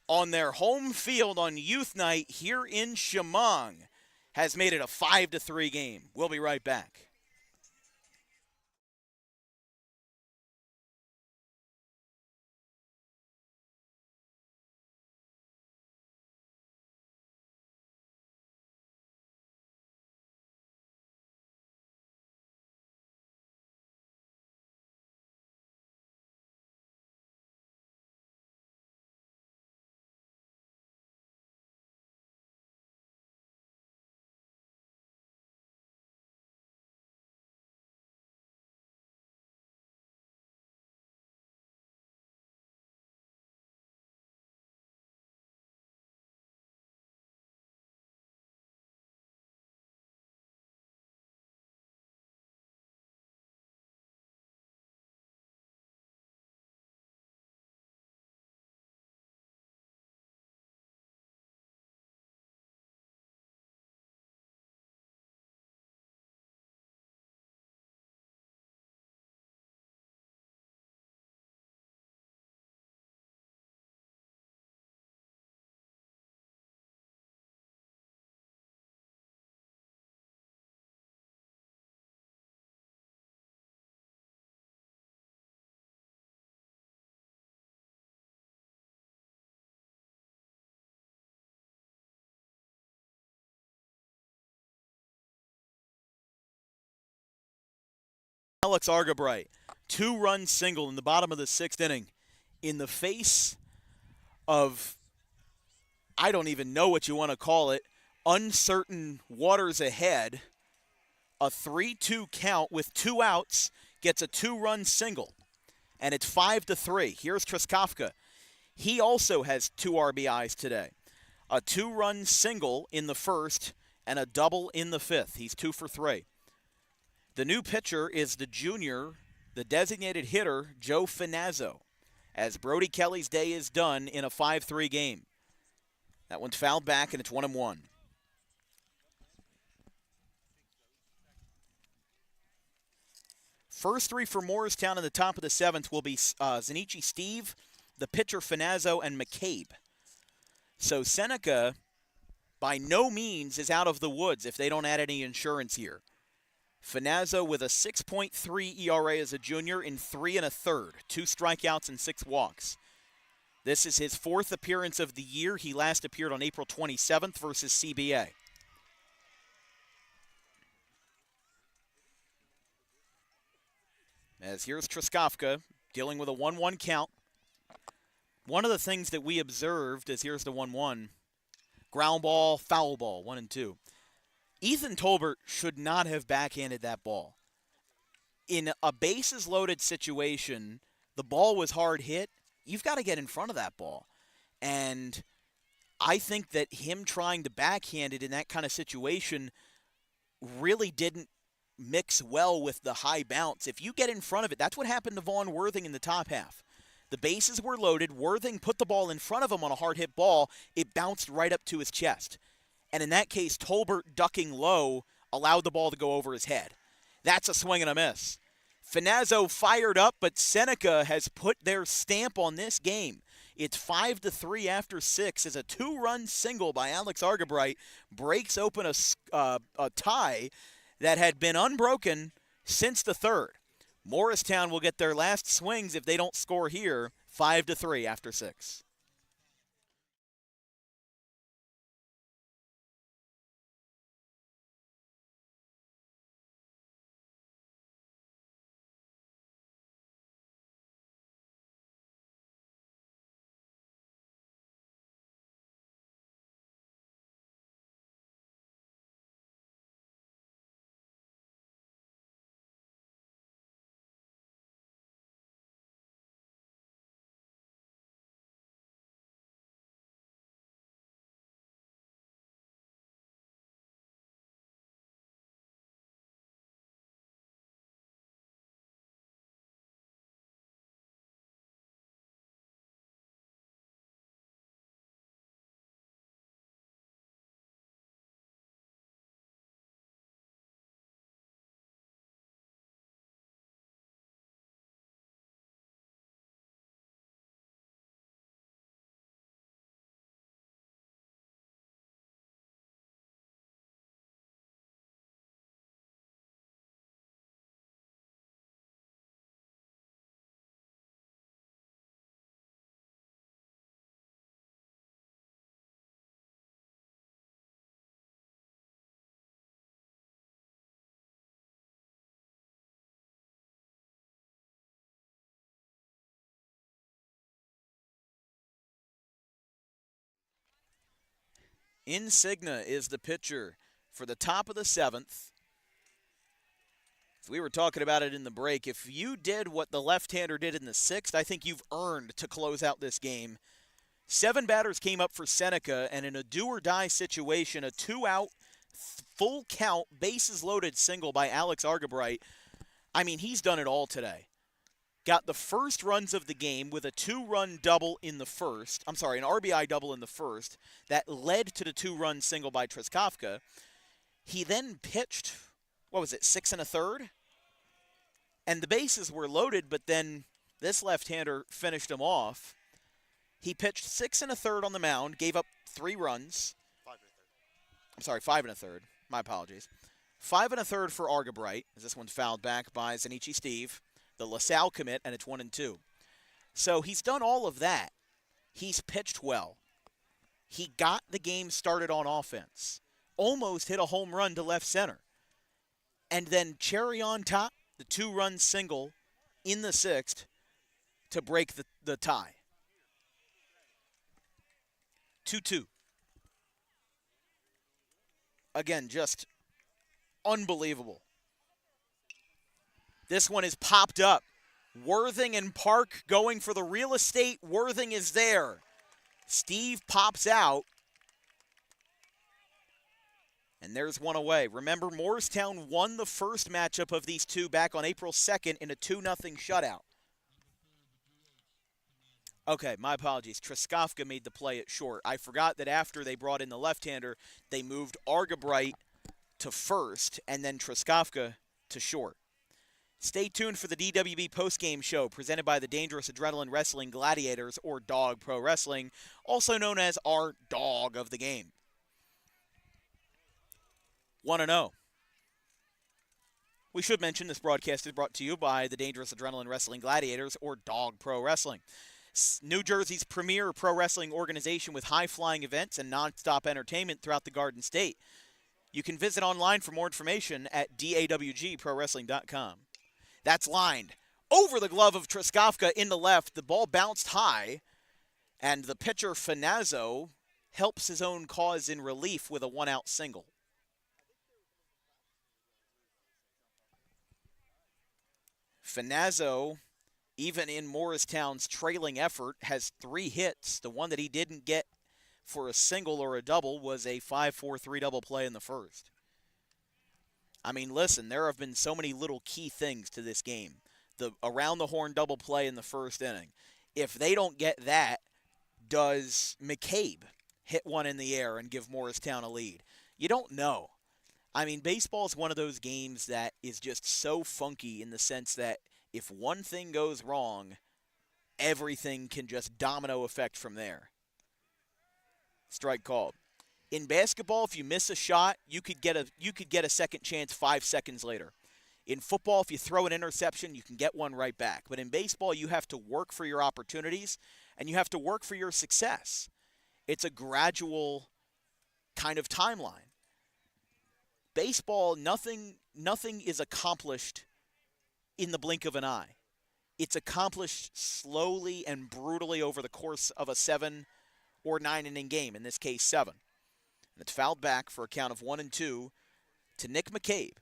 on their home field on Youth Night here in Chemung has made it a 5-3 game. We'll be right back. Alex Argabright, 2-run single in the bottom of the 6th inning in the face of, I don't even know what you want to call it, uncertain waters ahead. A 3-2 count with 2 outs gets a 2-run single, and it's 5-3. Here's Truskowka. He also has 2 RBIs today. A 2-run single in the 1st and a double in the 5th. He's 2 for 3. The new pitcher is the junior, the designated hitter, Joe Finazzo, as Brody Kelly's day is done in a 5-3 game. That one's fouled back, and it's 1-1. First 3 for Moorestown in the top of the 7th will be Zanichi Steve, the pitcher Finazzo, and McCabe. So Seneca, by no means, is out of the woods if they don't add any insurance here. Finazzo with a 6.3 ERA as a junior in 3 1/3, 2 strikeouts and 6 walks. This is his 4th appearance of the year. He last appeared on April 27th versus CBA. As here's Truskowka dealing with a 1-1 count. One of the things that we observed as here's the 1-1, ground ball, foul ball, 1-2. Ethan Tolbert should not have backhanded that ball. In a bases-loaded situation, the ball was hard hit. You've got to get in front of that ball. And I think that him trying to backhand it in that kind of situation really didn't mix well with the high bounce. If you get in front of it, that's what happened to Vaughn Worthing in the top half. The bases were loaded. Worthing put the ball in front of him on a hard hit ball. It bounced right up to his chest. And in that case, Tolbert ducking low allowed the ball to go over his head. That's a swing and a miss. Finazzo fired up, but Seneca has put their stamp on this game. It's 5-3 after 6 as a 2-run single by Alex Argabright breaks open a tie that had been unbroken since the third. Morristown will get their last swings if they don't score here, 5-3 after 6. Insignia is the pitcher for the top of the 7th. We were talking about it in the break. If you did what the left-hander did in the 6th, I think you've earned to close out this game. 7 batters came up for Seneca, and in a do-or-die situation, a 2-out, full count, bases-loaded single by Alex Argabright. I mean, he's done it all today. Got the first runs of the game with a 2-run double in the first. I'm sorry, an RBI double in the first. That led to the 2-run single by Treskovka. He then pitched, 6 1/3? And the bases were loaded, but then this left-hander finished him off. He pitched 6 1/3 on the mound, gave up 3 runs. 5 1/3. I'm sorry, 5 1/3. My apologies. 5 1/3 for Argabright, as this one's fouled back by Zanichi Steve. The LaSalle commit, and it's 1-2. So he's done all of that. He's pitched well. He got the game started on offense. Almost hit a home run to left center. And then cherry on top, the 2-run single in the 6th to break the tie. 2-2. Again, just unbelievable. This one is popped up. Worthing and Park going for the real estate. Worthing is there. Steve pops out. And there's one away. Remember, Moorestown won the first matchup of these two back on April 2nd in a 2-0 shutout. Okay, my apologies. Treskovka made the play at short. I forgot that after they brought in the left-hander, they moved Argabright to first and then Treskovka to short. Stay tuned for the DWB postgame show presented by the Dangerous Adrenaline Wrestling Gladiators, or Dog Pro Wrestling, also known as our dog of the game. 1-0. We should mention this broadcast is brought to you by the Dangerous Adrenaline Wrestling Gladiators, or Dog Pro Wrestling. New Jersey's premier pro wrestling organization with high-flying events and non-stop entertainment throughout the Garden State. You can visit online for more information at dawgprowrestling.com. That's lined over the glove of Treskovka in the left. The ball bounced high, and the pitcher, Finazzo, helps his own cause in relief with a 1-out single. Finazzo, even in Morristown's trailing effort, has 3 hits. The one that he didn't get for a single or a double was a 5-4-3 double play in the first. I mean, listen, there have been so many little key things to this game. The around-the-horn double play in the first inning. If they don't get that, does McCabe hit one in the air and give Morristown a lead? You don't know. I mean, baseball is one of those games that is just so funky in the sense that if one thing goes wrong, everything can just domino effect from there. Strike called. In basketball, if you miss a shot, you could get a second chance 5 seconds later. In football, if you throw an interception, you can get one right back. But in baseball, you have to work for your opportunities, and you have to work for your success. It's a gradual kind of timeline. Baseball, nothing is accomplished in the blink of an eye. It's accomplished slowly and brutally over the course of a 7 or 9 inning game, in this case 7. And it's fouled back for a count of 1-2 to Nick McCabe.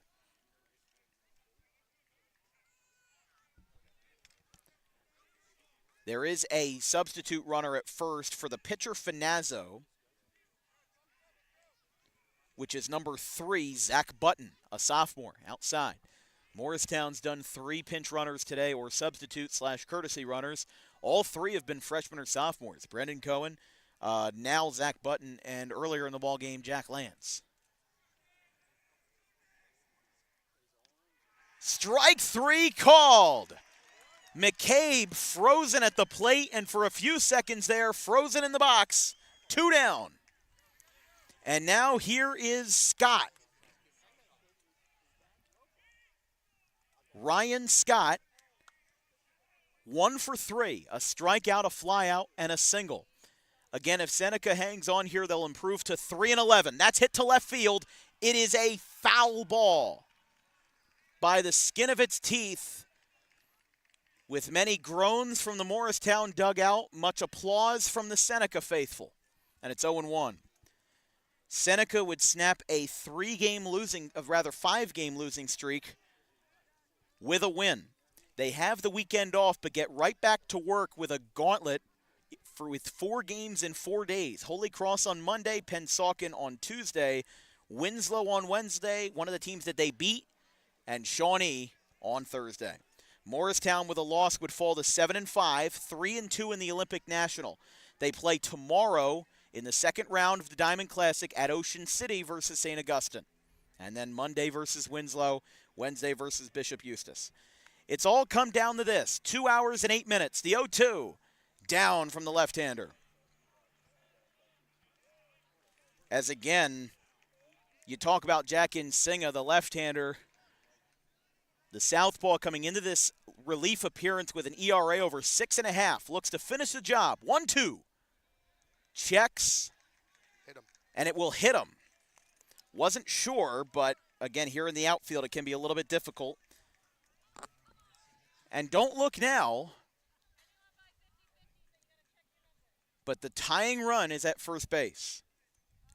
There is a substitute runner at first for the pitcher Finazzo, which is number 3, Zach Button, a sophomore, outside. Morristown's done 3 pinch runners today, or substitute/courtesy runners. All 3 have been freshmen or sophomores. Brendan Cohen, now Zach Button, and earlier in the ballgame, Jack Lance. Strike 3 called. McCabe frozen at the plate, and for a few seconds there, frozen in the box. 2 down. And now here is Scott. Ryan Scott, 1 for 3, a strikeout, a flyout, and a single. Again, if Seneca hangs on here, they'll improve to 3-11. That's hit to left field. It is a foul ball by the skin of its teeth, with many groans from the Morristown dugout, much applause from the Seneca faithful. And it's 0-1. Seneca would snap a 5-game losing streak with a win. They have the weekend off, but get right back to work with a gauntlet with 4 games in 4 days. Holy Cross on Monday, Pennsauken on Tuesday, Winslow on Wednesday, one of the teams that they beat, and Shawnee on Thursday. Morristown with a loss would fall to 7-5, 3-2 in the Olympic National. They play tomorrow in the second round of the Diamond Classic at Ocean City versus St. Augustine. And then Monday versus Winslow, Wednesday versus Bishop Eustace. It's all come down to this. 2 hours and 8 minutes. The 0-2 down from the left-hander. As again, you talk about Jack Insinga, the left-hander. The southpaw coming into this relief appearance with an ERA over 6.5. Looks to finish the job. 1-2. Checks. Hit him. And it will hit him. Wasn't sure, but again, here in the outfield, it can be a little bit difficult. And don't look now, but the tying run is at first base.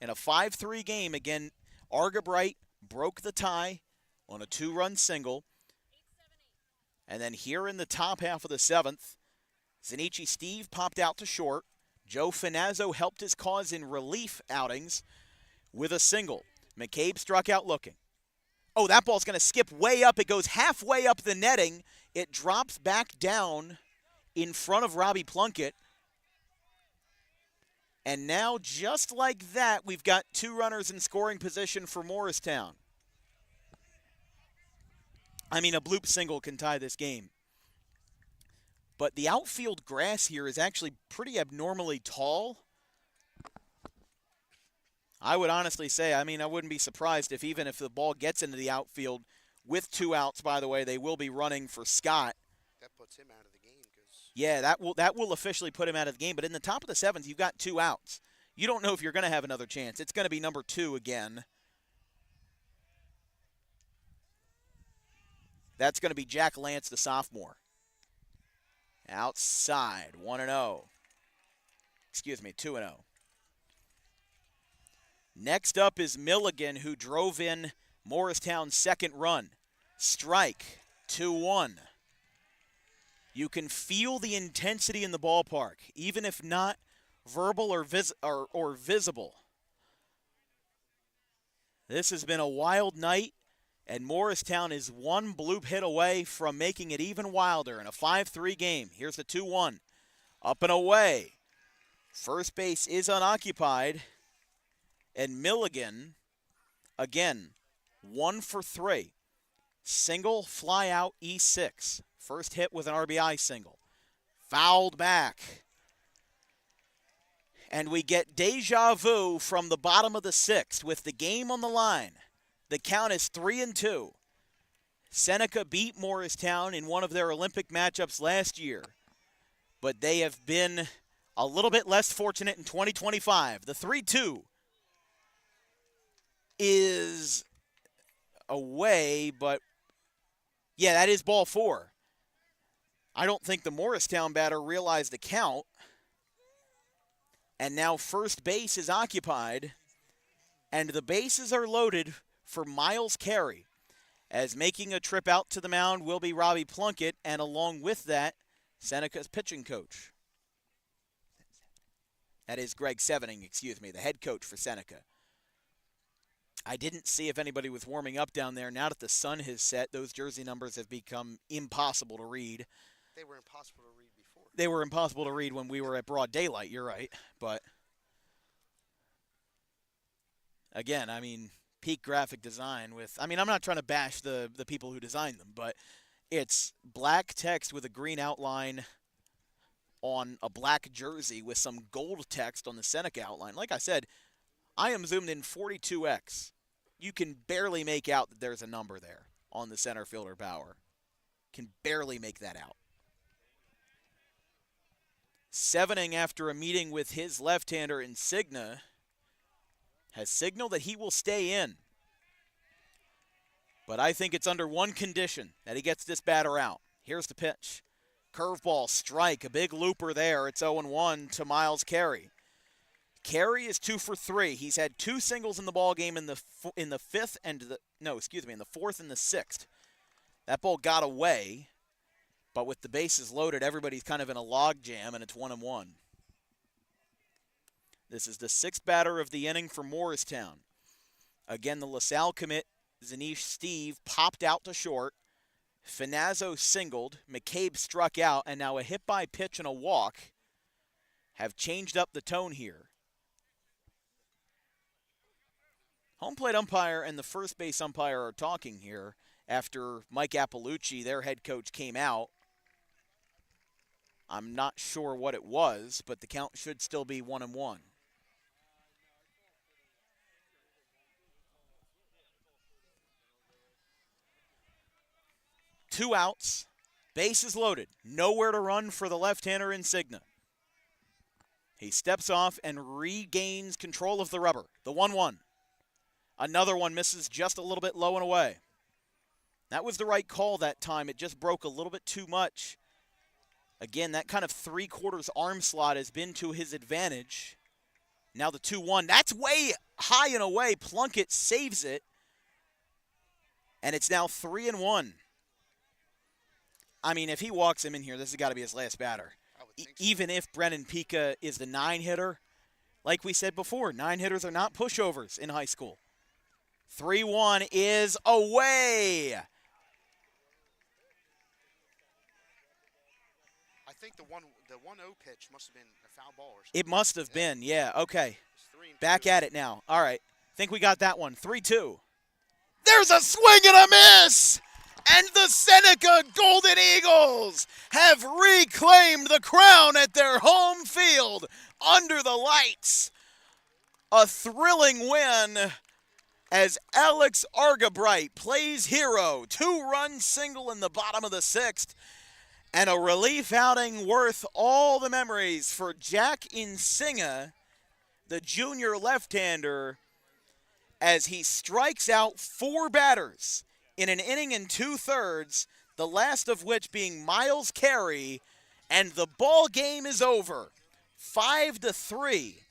In a 5-3 game, again, Argabright broke the tie on a 2-run single. And then here in the top half of the 7th, Zanichi Steve popped out to short. Joe Finazzo helped his cause in relief outings with a single. McCabe struck out looking. Oh, that ball's going to skip way up. It goes halfway up the netting. It drops back down in front of Robbie Plunkett. And now, just like that, we've got 2 runners in scoring position for Morristown. I mean, a bloop single can tie this game. But the outfield grass here is actually pretty abnormally tall. I would honestly say, I wouldn't be surprised if even if the ball gets into the outfield with 2 outs, by the way, they will be running for Scott. That puts him out of the game. Yeah, that will officially put him out of the game. But in the top of the 7th, you've got 2 outs. You don't know if you're going to have another chance. It's going to be number 2 again. That's going to be Jack Lance, the sophomore. Outside, 1-0. Excuse me, 2-0. Next up is Milligan, who drove in Morristown's second run. Strike, 2-1. You can feel the intensity in the ballpark, even if not verbal or visible. This has been a wild night, and Morristown is 1 bloop hit away from making it even wilder in a 5-3 game. Here's the 2-1. Up and away. First base is unoccupied. And Milligan, again, 1 for 3. Single, fly out, E6. First hit with an RBI single. Fouled back. And we get deja vu from the bottom of the 6th with the game on the line. The count is 3-2. Seneca beat Morristown in one of their Olympic matchups last year, but they have been a little bit less fortunate in 2025. The 3-2 is away, but yeah, that is ball 4. I don't think the Morristown batter realized the count, and now first base is occupied, and the bases are loaded for Miles Carey, as making a trip out to the mound will be Robbie Plunkett, and along with that, Seneca's pitching coach. That is Greg Sevening, the head coach for Seneca. I didn't see if anybody was warming up down there. Now that the sun has set, those jersey numbers have become impossible to read. They were impossible to read before. They were impossible to read when we were at broad daylight, you're right. But, again, I mean, peak graphic design with, I mean, I'm not trying to bash the people who designed them, but it's black text with a green outline on a black jersey with some gold text on the Seneca outline. Like I said, I am zoomed in 42x. You can barely make out that there's a number there on the center fielder Bauer. Can barely make that out. Sevening, after a meeting with his left-hander Insignia, has signaled that he will stay in. But I think it's under one condition, that he gets this batter out. Here's the pitch. Curveball, strike, a big looper there. It's 0-1 to Miles Carey. Carey is 2 for 3. He's had 2 singles in the ball game in the fourth and the sixth. That ball got away, but with the bases loaded, everybody's kind of in a log jam, and it's 1-1. This is the 6th batter of the inning for Morristown. Again, the LaSalle commit, Zanish Steve, popped out to short. Finazzo singled. McCabe struck out, and now a hit-by pitch and a walk have changed up the tone here. Home plate umpire and the first base umpire are talking here after Mike Appalucci, their head coach, came out. I'm not sure what it was, but the count should still be 1-1. Two outs, bases loaded, nowhere to run for the left-hander Insignia. He steps off and regains control of the rubber. The 1-1. Another one misses just a little bit low and away. That was the right call that time. It just broke a little bit too much. Again, that kind of 3/4 arm slot has been to his advantage. Now the 2-1. That's way high and away. Plunkett saves it. And it's now 3-1. I mean, if he walks him in here, this has got to be his last batter. Even if Brennan Pica is the 9-hitter, like we said before, 9-hitters are not pushovers in high school. 3-1 is away. I think the 1-0 pitch must have been a foul ball or something. It must have been, yeah. Okay. Back at it now. All right. Think we got that one. 3-2. There's a swing and a miss! And the Seneca Golden Eagles have reclaimed the crown at their home field under the lights. A thrilling win as Alex Argabright plays hero. 2-run single in the bottom of the 6th. And a relief outing worth all the memories for Jack Insignia, the junior left-hander, as he strikes out 4 batters in an inning and 2/3, the last of which being Miles Carey, and the ball game is over. 5-3.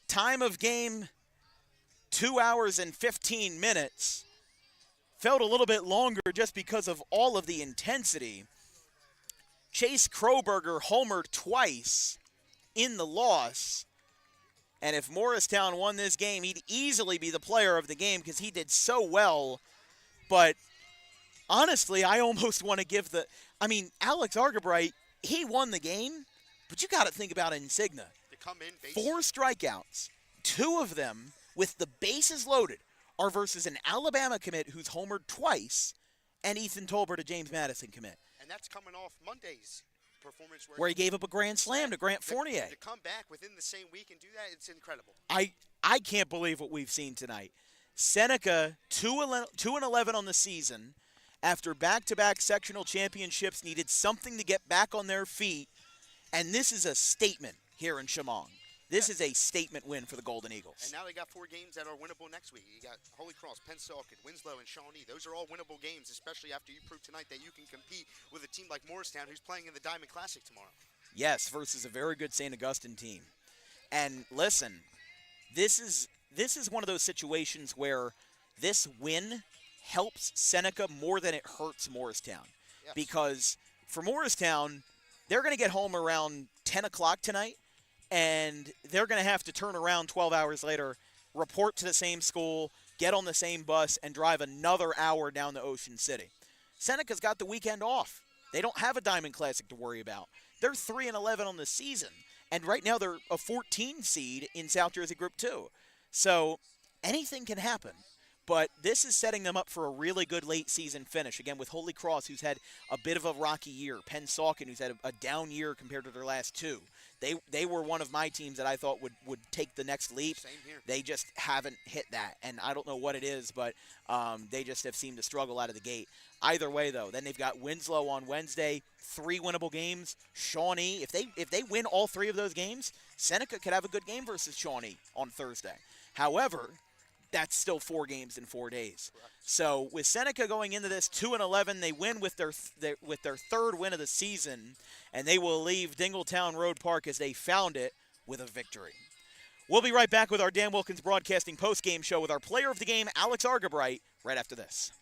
Time of game, 2 hours and 15 minutes. Felt a little bit longer just because of all of the intensity. Chase Crowberger homered twice in the loss. And if Morristown won this game, he'd easily be the player of the game because he did so well. But honestly, I almost want to give Alex Argabright, he won the game, but you got to think about Insignia. To come in, 4 strikeouts, 2 of them with the bases loaded are versus an Alabama commit who's homered twice and Ethan Tolbert, a James Madison commit. And that's coming off Monday's performance where he gave up a grand slam to Grant Fournier. To come back within the same week and do that, it's incredible. I can't believe what we've seen tonight. Seneca, 2-11 on the season, after back-to-back sectional championships, needed something to get back on their feet, and this is a statement here in Chemung. This is a statement win for the Golden Eagles. And now they got 4 games that are winnable next week. You got Holy Cross, Pennsauken, Winslow, and Shawnee. Those are all winnable games, especially after you prove tonight that you can compete with a team like Moorestown, who's playing in the Diamond Classic tomorrow. Yes, versus a very good St. Augustine team. And listen, this is one of those situations where this win helps Seneca more than it hurts Morristown. Yes. Because for Morristown, they're going to get home around 10 o'clock tonight, and they're going to have to turn around 12 hours later, report to the same school, get on the same bus, and drive another hour down to Ocean City. Seneca's got the weekend off. They don't have a Diamond Classic to worry about. They're 3-11 on the season, and right now they're a 14 seed in South Jersey Group 2. So anything can happen. But this is setting them up for a really good late season finish. Again, with Holy Cross, who's had a bit of a rocky year. Pennsauken, who's had a down year compared to their last 2. They were one of my teams that I thought would take the next leap. Same here. They just haven't hit that. And I don't know what it is, but they just have seemed to struggle out of the gate. Either way, though, then they've got Winslow on Wednesday, 3 winnable games. Shawnee, if they win all 3 of those games, Seneca could have a good game versus Shawnee on Thursday. However, that's still 4 games in 4 days. Correct. So with Seneca going into this 2-11, they win with their 3rd win of the season, and they will leave Dingletown Road Park as they found it with a victory. We'll be right back with our Dan Wilkins Broadcasting post-game show with our player of the game, Alex Argabright, right after this.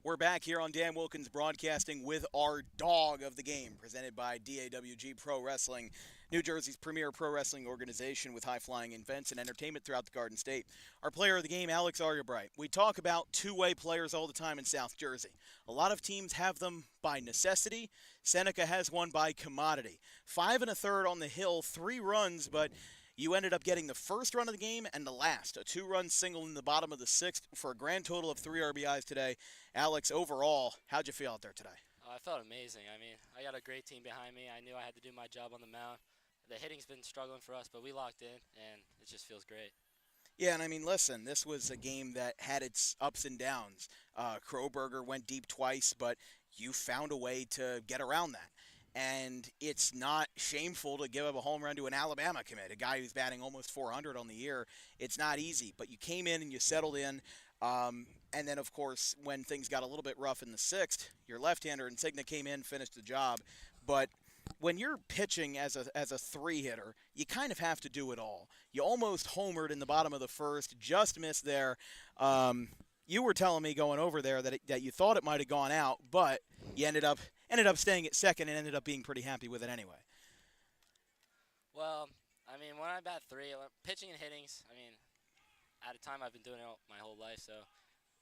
We're back here on Dan Wilkins Broadcasting with our dog of the game, presented by DAWG Pro Wrestling, New Jersey's premier pro wrestling organization with high-flying events and entertainment throughout the Garden State. Our player of the game, Alex Argabright. We talk about two-way players all the time in South Jersey. A lot of teams have them by necessity. Seneca has one by commodity. 5 1/3 on the hill, 3 runs, but you ended up getting the first run of the game and the last, a 2-run single in the bottom of the 6th for a grand total of 3 RBIs today. Alex, overall, how'd you feel out there today? I felt amazing. I mean, I got a great team behind me. I knew I had to do my job on the mound. The hitting's been struggling for us, but we locked in, and it just feels great. Yeah, and I mean, listen, this was a game that had its ups and downs. Crowberger went deep twice, but you found a way to get around that. And it's not shameful to give up a home run to an Alabama commit, a guy who's batting almost 400 on the year. It's not easy, but you came in and you settled in. And then, of course, when things got a little bit rough in the 6th, your left-hander Insignia came in, finished the job. But when you're pitching as a 3-hitter, you kind of have to do it all. You almost homered in the bottom of the 1st, just missed there. You were telling me going over there that you thought it might have gone out, but you ended up staying at second and ended up being pretty happy with it anyway. Well, I mean, when I bat 3, pitching and hittings, I mean, at a time I've been doing it my whole life, so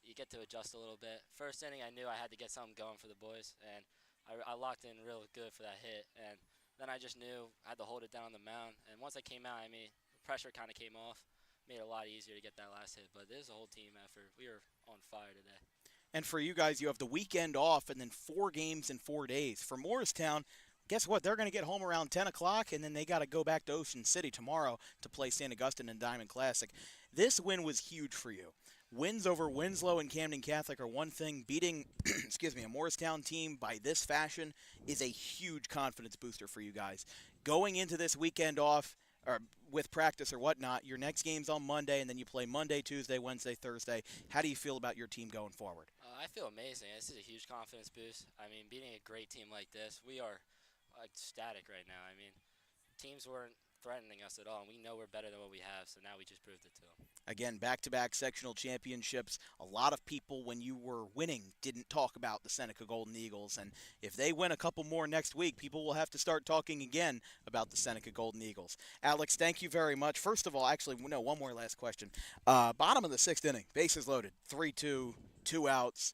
you get to adjust a little bit. First inning, I knew I had to get something going for the boys, and I locked in real good for that hit. And then I just knew I had to hold it down on the mound. And once I came out, I mean, the pressure kind of came off. Made it a lot easier to get that last hit. But this is a whole team effort. We were on fire today. And for you guys, you have the weekend off and then 4 games in 4 days. For Moorestown, guess what? They're going to get home around 10 o'clock, and then they got to go back to Ocean City tomorrow to play St. Augustine and Diamond Classic. This win was huge for you. Wins over Winslow and Camden Catholic are one thing. Beating a Moorestown team by this fashion is a huge confidence booster for you guys. Going into this weekend off, or with practice or whatnot, your next game's on Monday, and then you play Monday, Tuesday, Wednesday, Thursday. How do you feel about your team going forward? I feel amazing. This is a huge confidence boost. I mean, beating a great team like this, we are ecstatic right now. I mean, teams weren't threatening us at all, and we know we're better than what we have, so now we just proved it to them. Again, back-to-back sectional championships. A lot of people, when you were winning, didn't talk about the Seneca Golden Eagles, and if they win a couple more next week, people will have to start talking again about the Seneca Golden Eagles. Alex, thank you very much. First of all, actually, no, one more last question. Bottom of the 6th inning, bases loaded, 3-2, 2 outs.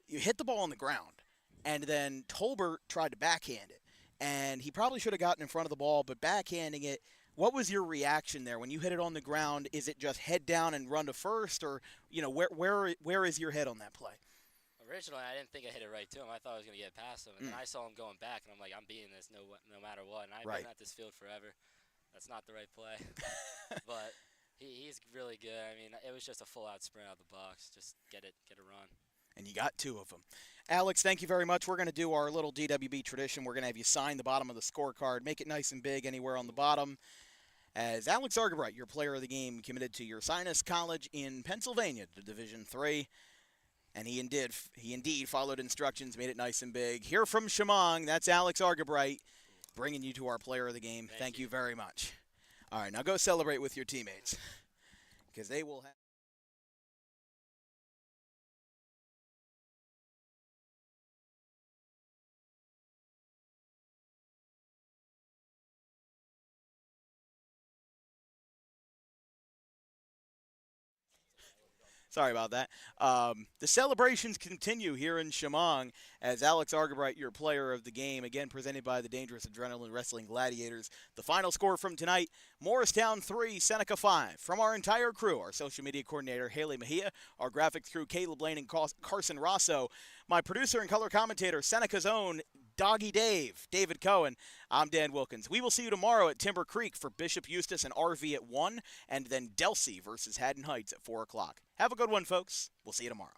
You hit the ball on the ground, and then Tolbert tried to backhand it. And he probably should have gotten in front of the ball, but backhanding it, what was your reaction there? When you hit it on the ground, is it just head down and run to first, or, you know, where is your head on that play? Originally, I didn't think I hit it right to him. I thought I was going to get past him. And then I saw him going back, and I'm like, I'm beating this no matter what. And I've been at this field forever. That's not the right play. But he's really good. I mean, it was just a full-out sprint out of the box. Just get a run. And you got 2 of them. Alex, thank you very much. We're going to do our little DWB tradition. We're going to have you sign the bottom of the scorecard. Make it nice and big anywhere on the bottom. As Alex Argabright, your player of the game, committed to Ursinus College in Pennsylvania to Division III. And he indeed followed instructions, made it nice and big. Here from Shamong, that's Alex Argabright bringing you to our player of the game. Thank you very much. All right, now go celebrate with your teammates because they will have. Sorry about that. The celebrations continue here in Shamong as Alex Argabright, your player of the game, again presented by the Dangerous Adrenaline Wrestling Gladiators. The final score from tonight, Moorestown 3, Seneca 5. From our entire crew, our social media coordinator, Haley Mejia, our graphics crew, Caleb Lane and Carson Rosso, my producer and color commentator, Seneca's own Doggy Dave, David Cohen. I'm Dan Wilkins. We will see you tomorrow at Timber Creek for Bishop Eustace and RV at 1, and then Delsey versus Haddon Heights at 4 o'clock. Have a good one, folks. We'll see you tomorrow.